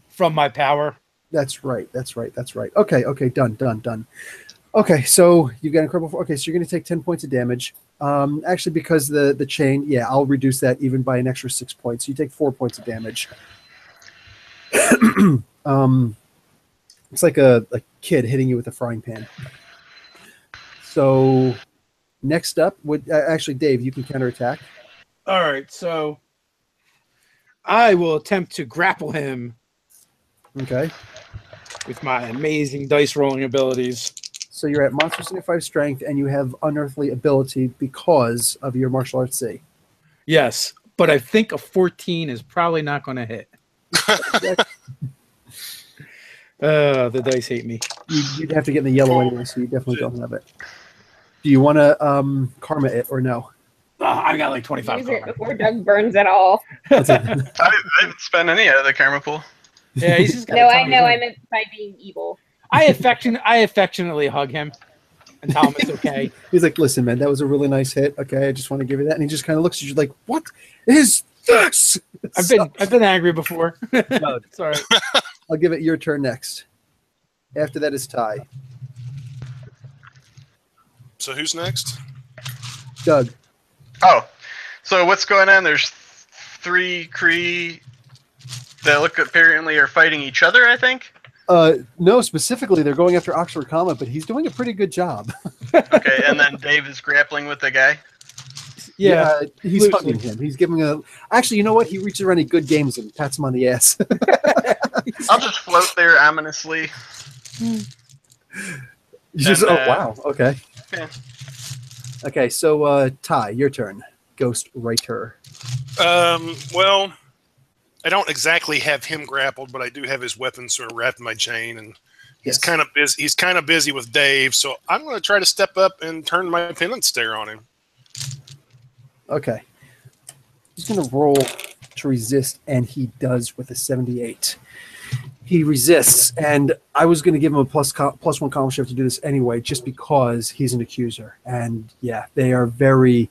from my power. That's right. Okay, done. Okay, so you've got incredible. Okay, so you're going to take 10 points of damage. Actually, because the chain, yeah, I'll reduce that even by an extra 6 points. You take 4 points of damage. It's like a kid hitting you with a frying pan. So next up would actually Dave, you can counterattack. All right, so I will attempt to grapple him. Okay. With my amazing dice rolling abilities. So you're at Monster 75 Strength, and you have Unearthly Ability because of your Martial Arts C. Yes, but I think a 14 is probably not going to hit. The dice hate me. You'd have to get in the yellow anyway, so you definitely don't have it. Do you want to karma it or no? I got like 25 Use it before Doug burns it all. I didn't spend any out of the karma pool. Yeah, he's just got No, I know. I meant by being evil. I affectionately hug him and tell him it's okay. He's like, listen, man, that was a really nice hit. Okay, I just want to give you that. And he just kind of looks at you like, what is this? I've been angry before. No, sorry. I'll give it your turn next. After that is Ty. So who's next? Doug. Oh, so what's going on? There's 3 Kree that look apparently are fighting each other, I think. No, specifically, they're going after Oxford Comet, but he's doing a pretty good job. Okay, and then Dave is grappling with the guy. Yeah, he's hugging him. He's giving a. Actually, you know what? He reaches around any good games and pats him on the ass. I'll just float there ominously. Wow. Okay. Yeah. Okay, so Ty, your turn. Ghost Writer. Well, I don't exactly have him grappled, but I do have his weapon sort of wrapped in my chain, and he's kind of busy. He's kind of busy with Dave, so I'm going to try to step up and turn my penance stare on him. Okay. He's going to roll to resist, and he does with a 78. He resists, and I was going to give him a +1 column shift to do this anyway, just because he's an accuser. And yeah, they are very.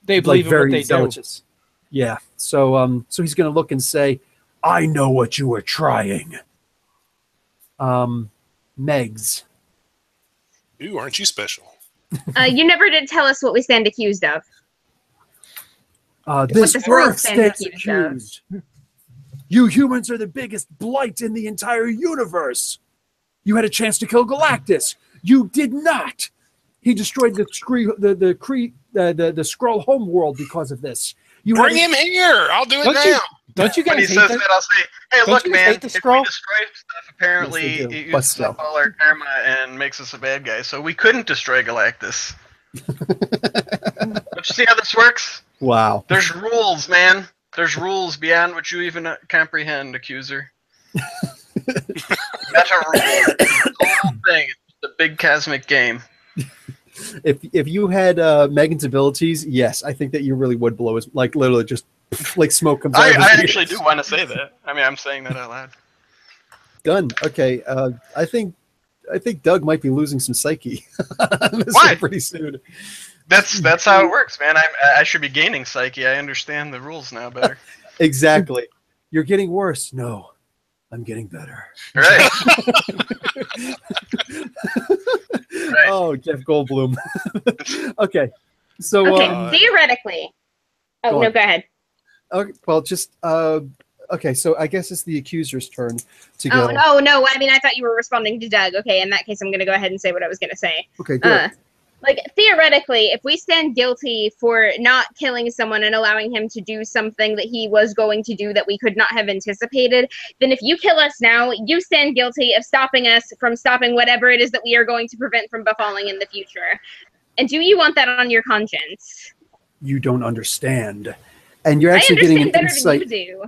They believe in what they zealous. Do. Yeah. So he's going to look and say, "I know what you were trying." Megs. Ooh, aren't you special? You never did tell us what we stand accused of. This Earth stands accused. You humans are the biggest blight in the entire universe. You had a chance to kill Galactus. You did not. He destroyed the Skrull homeworld because of this. Bring him here. I'll do it now. Don't you guys when he says that, I'll say, hey, look, man, if we destroy stuff, apparently it uses up all our karma and makes us a bad guy. So we couldn't destroy Galactus. Don't you see how this works? Wow. There's rules, man. There's rules beyond what you even comprehend, accuser. Meta rule. The whole thing. It's a big cosmic game. If you had Megan's abilities, yes, I think that you really would blow his, like, literally just like smoke comes out. I actually do want to say that. I mean, I'm saying that out loud. Done. Okay. I think Doug might be losing some psyche. Why? Pretty soon. That's how it works, man. I should be gaining psyche. I understand the rules now better. Exactly. You're getting worse. No, I'm getting better. Right. Right. Oh, Jeff Goldblum. Okay. So theoretically. Oh, no, go ahead. Okay, well, just okay, so I guess it's the accuser's turn to go. Oh, no. I mean, I thought you were responding to Doug. Okay, in that case, I'm going to go ahead and say what I was going to say. Okay, good. Like, theoretically, if we stand guilty for not killing someone and allowing him to do something that he was going to do that we could not have anticipated, then if you kill us now, you stand guilty of stopping us from stopping whatever it is that we are going to prevent from befalling in the future. And do you want that on your conscience? You don't understand. And you're actually getting an insight. Than you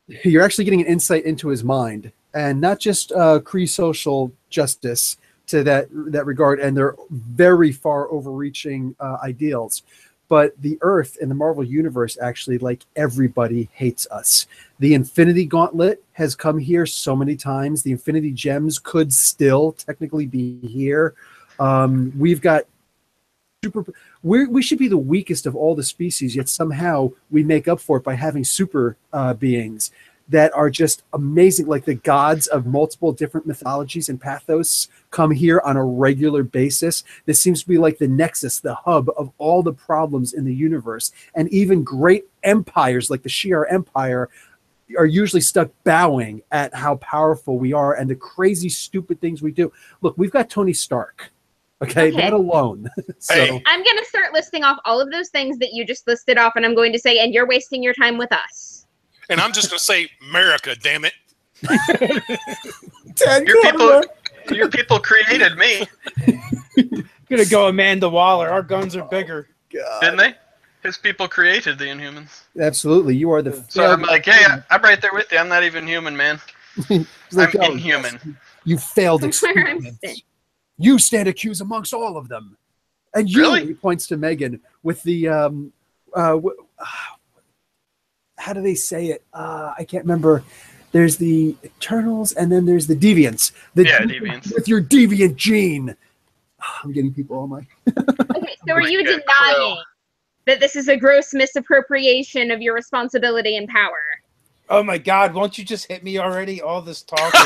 do. You're actually getting an insight into his mind, and not just Kree social justice to that regard, and their very far overreaching ideals, But the Earth in the Marvel Universe, actually, like, everybody hates us. The Infinity Gauntlet has come here so many times. The Infinity Gems could still technically be here. We've got we should be the weakest of all the species, yet somehow we make up for it by having super beings that are just amazing. Like the gods of multiple different mythologies and pathos come here on a regular basis. This seems to be like the nexus, the hub of all the problems in the universe. And even great empires like the Shi'ar Empire are usually stuck bowing at how powerful we are and the crazy, stupid things we do. Look, we've got Tony Stark. Okay, that alone. So Hey. I'm going to start listing off all of those things that you just listed off, and I'm going to say, and you're wasting your time with us. And I'm just going to say, America, damn it. Your people created me. Gonna go Amanda Waller. Our guns are bigger. God. Didn't they? His people created the Inhumans. Absolutely, you are the. So I'm like, hey, I'm right there with you. I'm not even human, man. Like, I'm inhuman. You failed That's where I'm experiments. sitting. You stand accused amongst all of them. And you, Really? he points to Megan with the, how do they say it? I can't remember. There's the Eternals and then there's the Deviants. Deviants. With your deviant gene. I'm getting people on my... Okay, so are you Like a denying that this is a gross misappropriation of your responsibility and power? Oh my God! Won't you just hit me already? All this talking.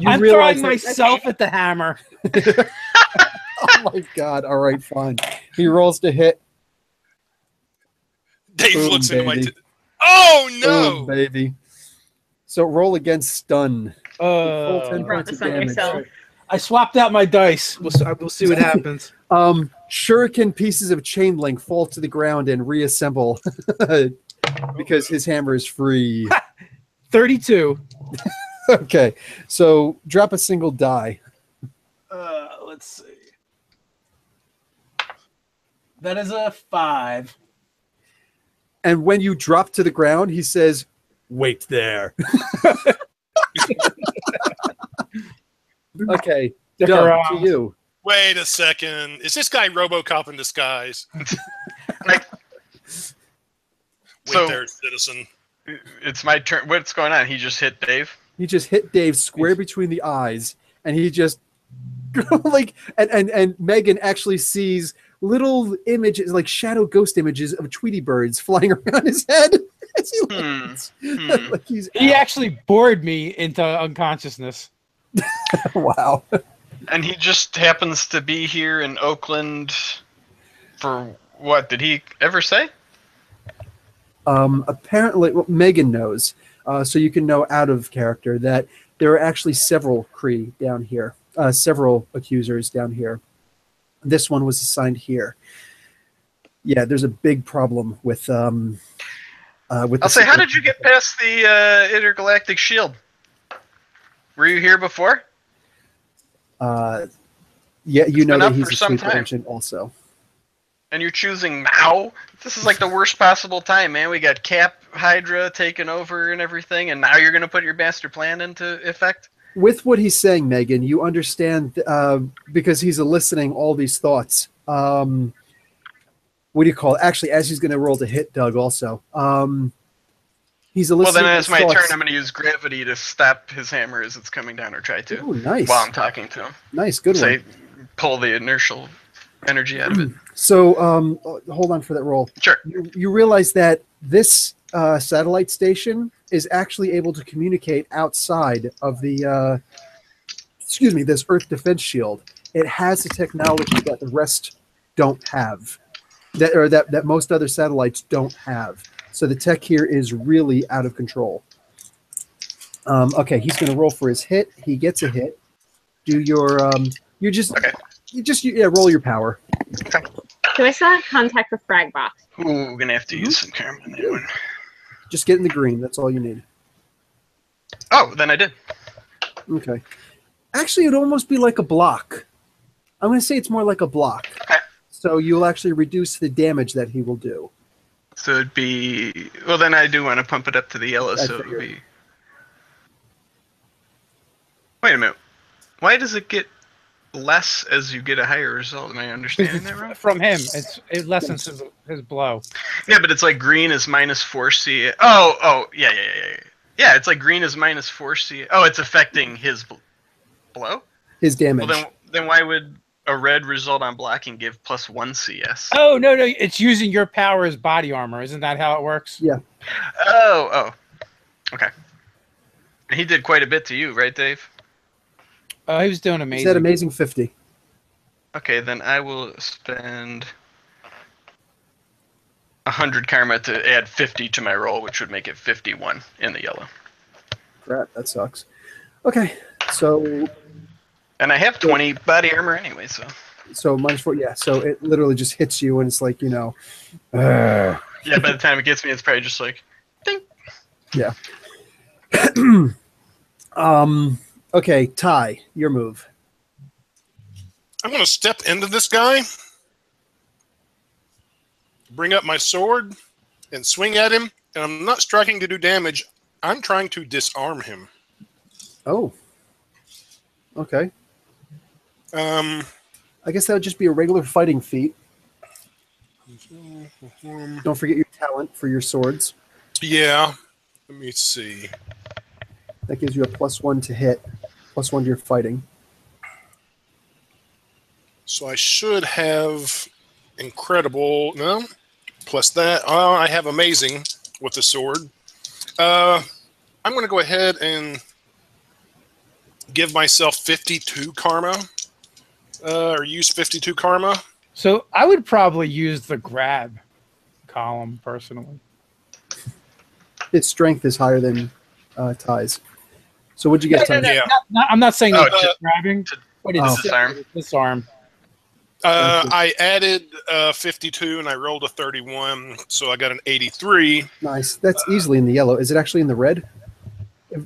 I'm realize throwing that- myself at the hammer. Oh my God. All right, fine. He rolls to hit. Dave Boom, looks into my... baby. Oh, no! Boom, baby. So roll against stun. Roll 10 You brought points this of on damage. yourself. I swapped out my dice. We'll see what happens. Shuriken pieces of chain link fall to the ground and reassemble because his hammer is free. 32. Okay, so drop a single die. Let's see. That is a 5. And when you drop to the ground, he says, "Wait there." Okay, Stick Doug, around. to you. Wait a second. Is this guy RoboCop in disguise? Wait So- there, citizen. It's my turn. What's going on? He just hit Dave. He just hit Dave square between the eyes, and he just like and Megan actually sees little images, like shadow ghost images of Tweety birds flying around his head as he lands. Like he's He out. actually bored me into unconsciousness. Wow. And he just happens to be here in Oakland for what? Did he ever say? Apparently, well, Megan knows, so you can know out of character that there are actually several Kree down here, several accusers down here. This one was assigned here. Yeah, there's a big problem with. I'll say, how did you get past the intergalactic shield? Were you here before? Yeah, you know been that up he's for a some sleeper time. agent also. And you're choosing now? This is like the worst possible time, man. We got Cap Hydra taking over and everything, and now you're going to put your master plan into effect? With what he's saying, Megan, you understand because he's eliciting all these thoughts. What do you call it? Actually, as he's going to roll to hit Doug also. He's eliciting Well, then as these my thoughts. turn, I'm going to use gravity to stop his hammer as it's coming down, or try to. Ooh, nice. While I'm talking to him. Nice, good one. Say, pull the inertial energy out of it. So hold on for that roll. Sure. You realize that this satellite station is actually able to communicate outside of the, this Earth defense shield. It has a technology that the rest don't have, that most other satellites don't have. So the tech here is really out of control. Okay, he's going to roll for his hit. He gets a hit. Do your roll your power. So I still have contact with Fragbox. Ooh, gonna have to use some karma on that one. Just get in the green. That's all you need. Oh, then I did. Okay. Actually, it'd almost be like a block. I'm going to say it's more like a block. Okay. So you'll actually reduce the damage that he will do. So it'd be... Well, then I do want to pump it up to the yellow, I so it'd figured. be... Wait a minute. Why does it get less as you get a higher result. Am I understanding that wrong? From him, it lessens his blow. Yeah, but it's like green is minus 4C. Oh, yeah. Yeah, it's like green is minus 4C. Oh, it's affecting his blow? His damage. Well, then why would a red result on blocking give plus 1 CS? Oh, no, it's using your power as body armor. Isn't that how it works? Yeah. Oh. Okay. He did quite a bit to you, right, Dave? Oh, he was doing amazing. He's at amazing 50. Okay, then I will spend 100 karma to add 50 to my roll, which would make it 51 in the yellow. Crap, that sucks. Okay, so... And I have 20 body armor anyway, so... So -4, yeah, so it literally just hits you, and it's like, Yeah, by the time it gets me, it's probably just like... Ding. Yeah. Okay, Ty, your move. I'm going to step into this guy, bring up my sword, and swing at him. And I'm not striking to do damage. I'm trying to disarm him. Oh. Okay. I guess that would just be a regular fighting feat. Don't forget your talent for your swords. Yeah. Let me see. That gives you a +1 to hit, +1 to your fighting. So I should have incredible. No, plus that. Oh, I have amazing with the sword. I'm going to go ahead and give myself 52 karma, or use 52 karma. So I would probably use the grab column personally. Its strength is higher than Ty's. So what'd you get? No, Yeah. I'm not saying Oh, it's grabbing, but it's disarm. disarm. I added 52 and I rolled a 31, so I got an 83. Nice. That's easily in the yellow. Is it actually in the red?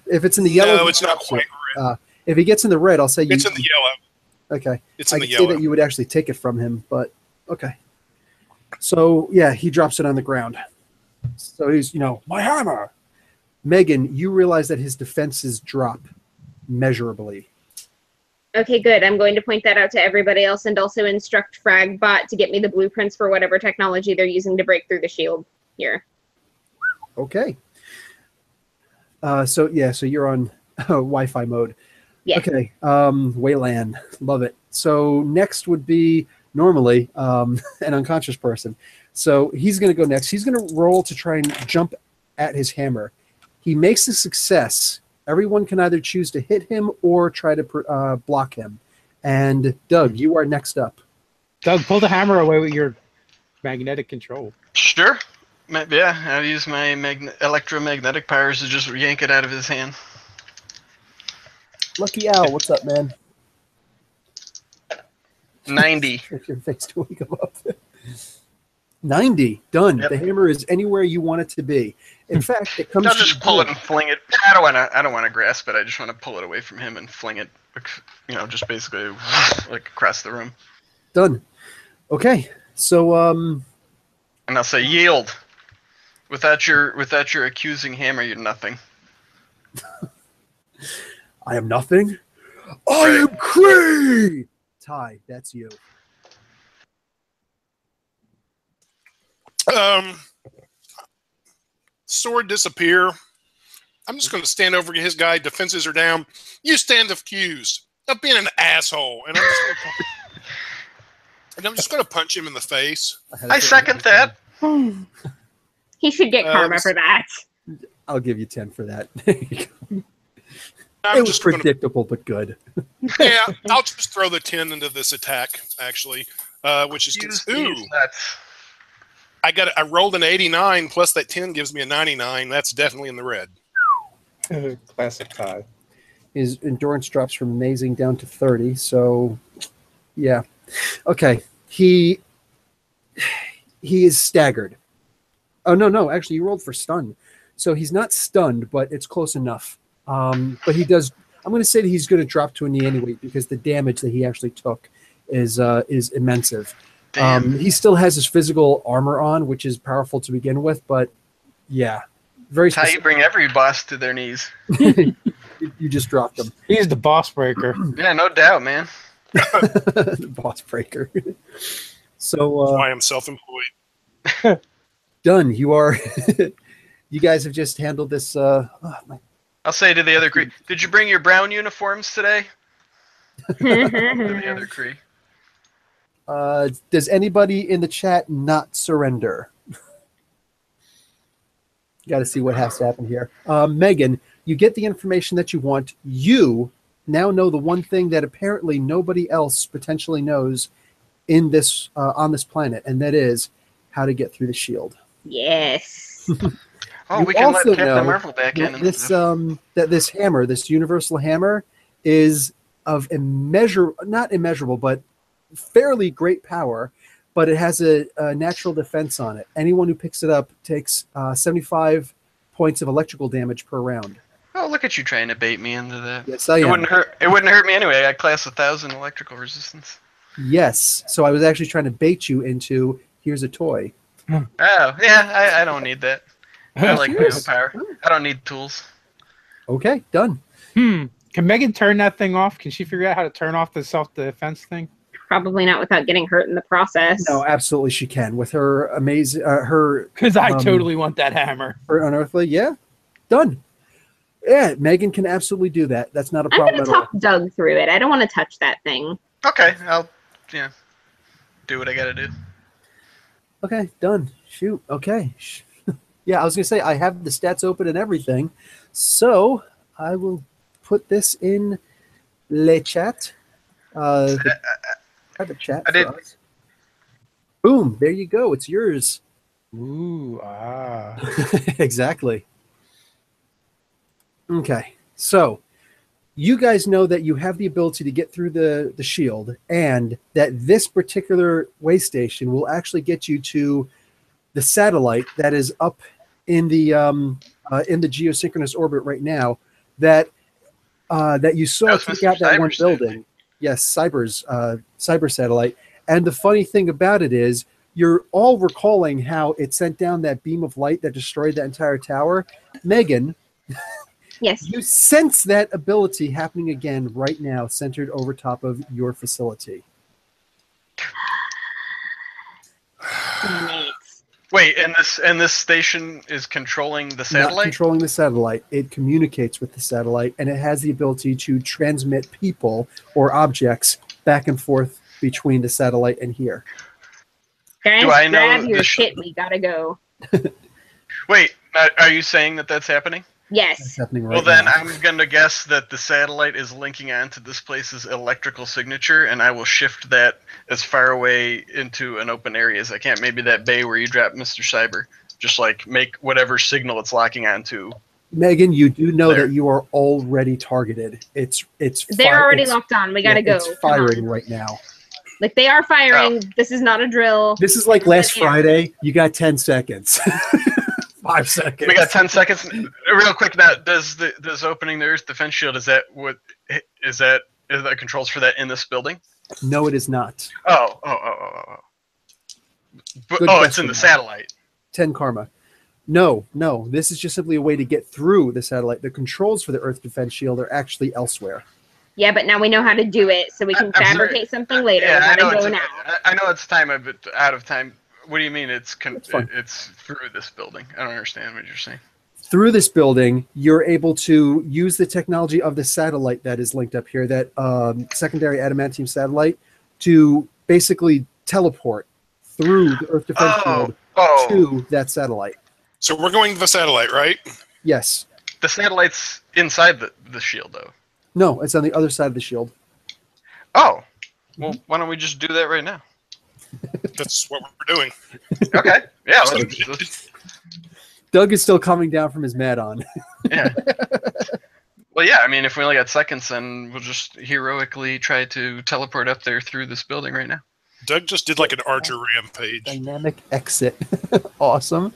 If it's in the yellow, No, it's not quite red. If he gets in the red, I'll say you. It's in the yellow. Okay. It's in I the could say yellow. that you would actually take it from him, but okay. So yeah, he drops it on the ground. So he's, my hammer. Megan, you realize that his defenses drop measurably. Okay, good. I'm going to point that out to everybody else and also instruct Fragbot to get me the blueprints for whatever technology they're using to break through the shield here. Okay. So you're on Wi-Fi mode. Yeah. Okay. Wayland, love it. So next would be normally an unconscious person. So he's going to go next. He's going to roll to try and jump at his hammer. He makes a success. Everyone can either choose to hit him or try to block him. And Doug, you are next up. Doug, pull the hammer away with your magnetic control. Sure. Yeah, I'll use my electromagnetic powers to just yank it out of his hand. Lucky Al, what's up, man? 90. If your face to wake him up. 90. Done. Yep. The hammer is anywhere you want it to be. In fact, it comes I'll to just pull it and fling it. I don't want to grasp it. I just want to pull it away from him and fling it, just basically like across the room. Done. Okay. So And I'll say yield. Without your accusing hammer, you're nothing. I am nothing. I am Kree. Ty, that's you. Sword disappear. I'm just going to stand over his guy. Defenses are down. You stand accused of being an asshole, and I'm just going to punch him in the face. I second that. He should get karma for that. I'll give you 10 for that. There you go. I'm It was just gonna, predictable, but good. yeah, I'll just throw the 10 into this attack, actually, which is Use ooh. nuts. I rolled an 89 plus that 10 gives me a 99. That's definitely in the red. Classic Ty. His endurance drops from amazing down to 30. So, yeah. Okay. He is staggered. Oh, no. Actually, you rolled for stun. So he's not stunned, but it's close enough. But he does. I'm going to say that he's going to drop to a knee anyway because the damage that he actually took is immense. He still has his physical armor on, which is powerful to begin with, but yeah, very That's how you bring every boss to their knees. you just dropped him. He's the boss breaker. Yeah, no doubt, man. Boss breaker. So That's why I'm self-employed. done. You are. You guys have just handled this. I'll say to the other Cree, did you bring your brown uniforms today? To the other Cree. Does anybody in the chat not surrender? Got to see what has to happen here. Megan, you get the information that you want. You now know the one thing that apparently nobody else potentially knows in this on this planet, and that is how to get through the shield. Yes. Oh, You we can let also Captain know Marvel back in. that this hammer, this universal hammer, is of not immeasurable, but fairly great power. But it has a natural defense on it. Anyone who picks it up takes 75 points of electrical damage per round. Oh, look at you trying to bait me into that. Yes, I am. It wouldn't hurt me anyway. I got class 1000 electrical resistance. Yes. So I was actually trying to bait you into here's a toy. Oh, yeah, I don't need that. I like my own power. I don't need tools. Okay, done. Can Megan turn that thing off? Can she figure out how to turn off the self-defense thing? Probably not without getting hurt in the process. No, absolutely she can with her amazing Because I totally want that hammer. her unearthly. Yeah, done. Yeah, Megan can absolutely do that. That's not a I'm problem going to at all. talk Doug through it. I don't want to touch that thing. Okay, I'll do what I gotta do. Okay, done. Shoot. Okay. Yeah, I was gonna say I have the stats open and everything, so I will put this in Le Chat. Private chat. I did. Us. Boom! There you go. It's yours. Ooh, Exactly. Okay, so you guys know that you have the ability to get through the shield, and that this particular way station will actually get you to the satellite that is up in the geosynchronous orbit right now. That you saw take out that one building. Yes, cyber satellite. And the funny thing about it is, you're all recalling how it sent down that beam of light that destroyed that entire tower. Megan, Yes. you sense that ability happening again right now, centered over top of your facility. Wait, and this station is controlling the satellite? Not controlling the satellite. It communicates with the satellite, and it has the ability to transmit people or objects back and forth between the satellite and here. Guys, Do I know grab your the shit. We gotta go. Wait, are you saying that that's happening? That's Yes. happening right Well, then now. I'm going to guess that the satellite is linking onto this place's electrical signature, and I will shift that as far away into an open area as I can. Maybe that bay where you dropped Mr. Cyber. Just like make whatever signal it's locking onto. Megan, you do know There. that you are already targeted. They're already locked on. We gotta go. It's Come firing on. right now. Like, they are firing. This is not a drill. This is like last Yeah. Friday. You got 10 seconds. 5 seconds. We got 10 seconds. Real quick now, does opening the Earth defense shield, is that controls for that in this building? No, it is not. Oh. But, Good it's in question, the though. satellite. 10 karma. No. This is just simply a way to get through the satellite. The controls for the Earth defense shield are actually elsewhere. Yeah, but now we know how to do it, so we can I'm sorry. fabricate something later. Yeah, I we know gotta go it's now. I know it's time, but out of time. What do you mean it's fine. it's through this building? I don't understand what you're saying. Through this building, you're able to use the technology of the satellite that is linked up here, that secondary adamantium satellite, to basically teleport through the Earth defense shield to that satellite. So we're going to the satellite, right? Yes. The satellite's inside the shield, though. No, it's on the other side of the shield. Oh, well, why don't we just do that right now? That's what we're doing. Okay. Yeah. Let's Doug is still coming down from his mat on. yeah. Well, yeah. I mean, if we only got seconds, then we'll just heroically try to teleport up there through this building right now. Doug just did like an Archer rampage. Dynamic exit. Awesome.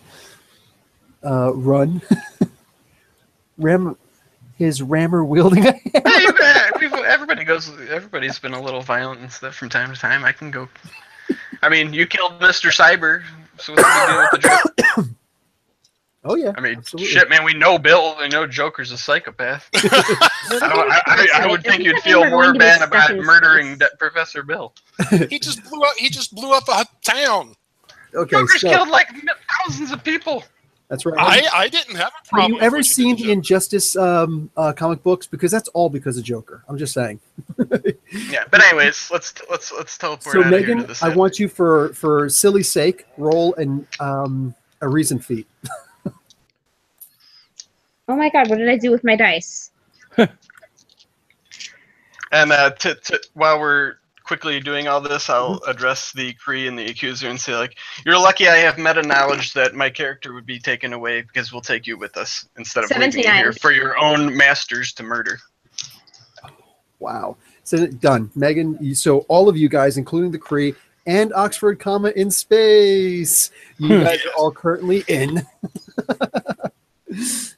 Run. His rammer wielding a hammer. Everybody's been a little violent and stuff from time to time. I can go. I mean, you killed Mr. Cyber, so what's the big deal with the drill? Oh yeah. I mean, absolutely. shit, man. We know Bill. We know Joker's a psychopath. I would think you'd feel more bad about murdering that Professor Bill. He just blew up a town. Okay, Joker's so killed like thousands of people. that's right. I didn't have a Have problem. you ever with what seen did the to Injustice comic books? Because that's all because of Joker. I'm just saying. Yeah, but anyways, let's teleport So out of here Megan, to the I set. want you for silly sake roll and a reason feat. Oh my god, what did I do with my dice? And while we're quickly doing all this, I'll address the Kree and the Accuser and say, like, you're lucky I have meta knowledge that my character would be taken away because we'll take you with us instead of leaving you 79. here for your own masters to murder. Wow. So done. Megan, so all of you guys, including the Kree and Oxford, in space, you guys are all currently in.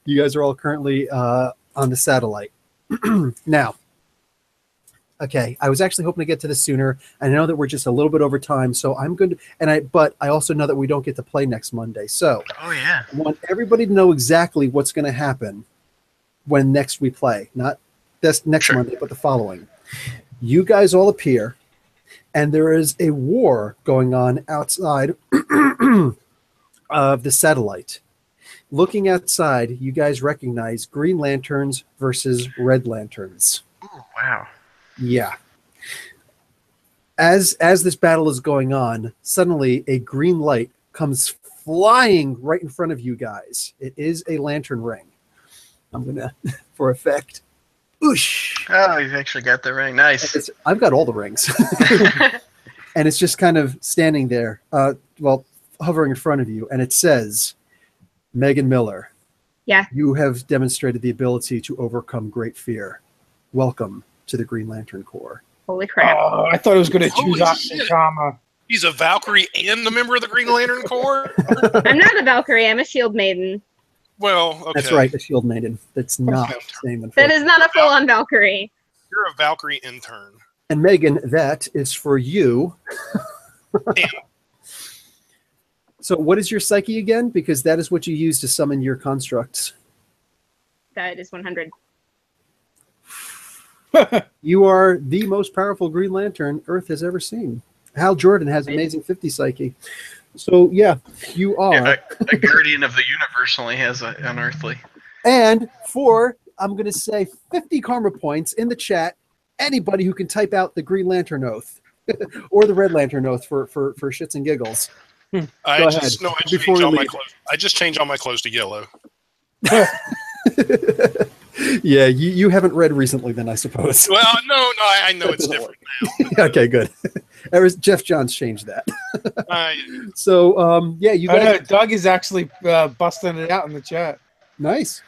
You guys are all currently on the satellite. Now, okay, I was actually hoping to get to this sooner. I know that we're just a little bit over time, so I'm going to, but I also know that we don't get to play next Monday. So Oh yeah. I want everybody to know exactly what's going to happen when next we play. Not this next Sure. Monday, but the following. You guys all appear, and there is a war going on outside of the satellite. Looking outside, you guys recognize Green Lanterns versus Red Lanterns. Ooh, wow. Yeah. As this battle is going on, suddenly a green light comes flying right in front of you guys. It is a lantern ring. I'm gonna, for effect. Oosh! Oh, you've actually got the ring. Nice. I've got all the rings. And it's just kind of standing there, hovering in front of you, and it says, Megan Miller. Yeah. You have demonstrated the ability to overcome great fear. Welcome to the Green Lantern Corps. Holy crap. Oh, I thought I was going to choose Holy Oxford shit. Comma. He's a Valkyrie and a member of the Green Lantern Corps? I'm not a Valkyrie, I'm a shield maiden. Well, okay. That's right, the Shield Maiden. That's not the same. That is not a full-on Valkyrie. You're a Valkyrie intern. And Megan, that is for you. Damn. So what is your psyche again? Because that is what you use to summon your constructs. That is 100. You are the most powerful Green Lantern Earth has ever seen. Hal Jordan has amazing 50 psyche. So yeah, you are. Yeah, a guardian of the universe only has an unearthly. And for, I'm going to say 50 karma points in the chat, anybody who can type out the Green Lantern Oath or the Red Lantern Oath for shits and giggles. I just changed all my clothes to yellow. Yeah, you haven't read recently then, I suppose. Well, no, I know it's different now. Okay, good. Jeff Johns changed that. Uh, So, yeah, you I know, guys. Doug is actually busting it out in the chat. Nice.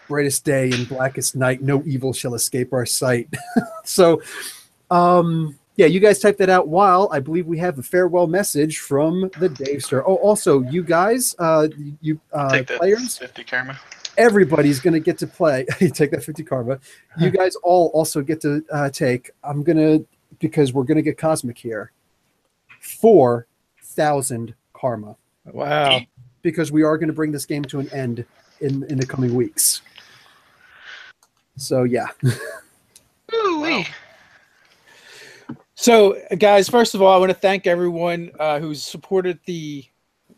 Brightest day and blackest night, no evil shall escape our sight. So, yeah, you guys type that out while I believe we have a farewell message from the Dave Star. Oh, also, you guys, you Take that players, 50 karma. everybody's going to get to play. You take that 50 karma. You guys all also get to take, because we're going to get cosmic here, 4,000 karma. Wow. Because we are going to bring this game to an end in the coming weeks. So, yeah. Ooh-wee. So, guys, first of all, I want to thank everyone who's supported the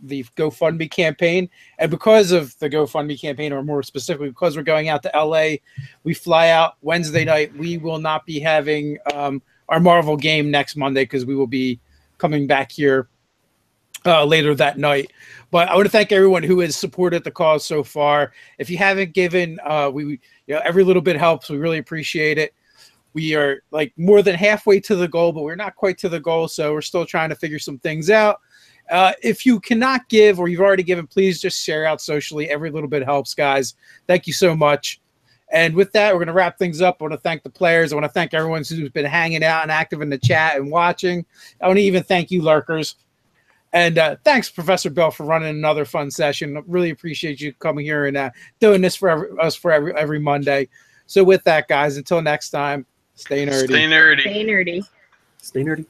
GoFundMe campaign. And because of the GoFundMe campaign, or more specifically, because we're going out to LA, we fly out Wednesday night. We will not be having our Marvel game next Monday because we will be coming back here later that night. But I want to thank everyone who has supported the cause so far. If you haven't given, every little bit helps. We really appreciate it. We are like more than halfway to the goal, but we're not quite to the goal. So we're still trying to figure some things out. If you cannot give, or you've already given, please just share out socially. Every little bit helps, guys. Thank you so much. And with that, we're going to wrap things up. I want to thank the players. I want to thank everyone who's been hanging out and active in the chat and watching. I want to even thank you, lurkers. And thanks, Professor Bell, for running another fun session. Really appreciate you coming here and doing this for us for every Monday. So with that, guys, until next time, stay nerdy. Stay nerdy. Stay nerdy. Stay nerdy.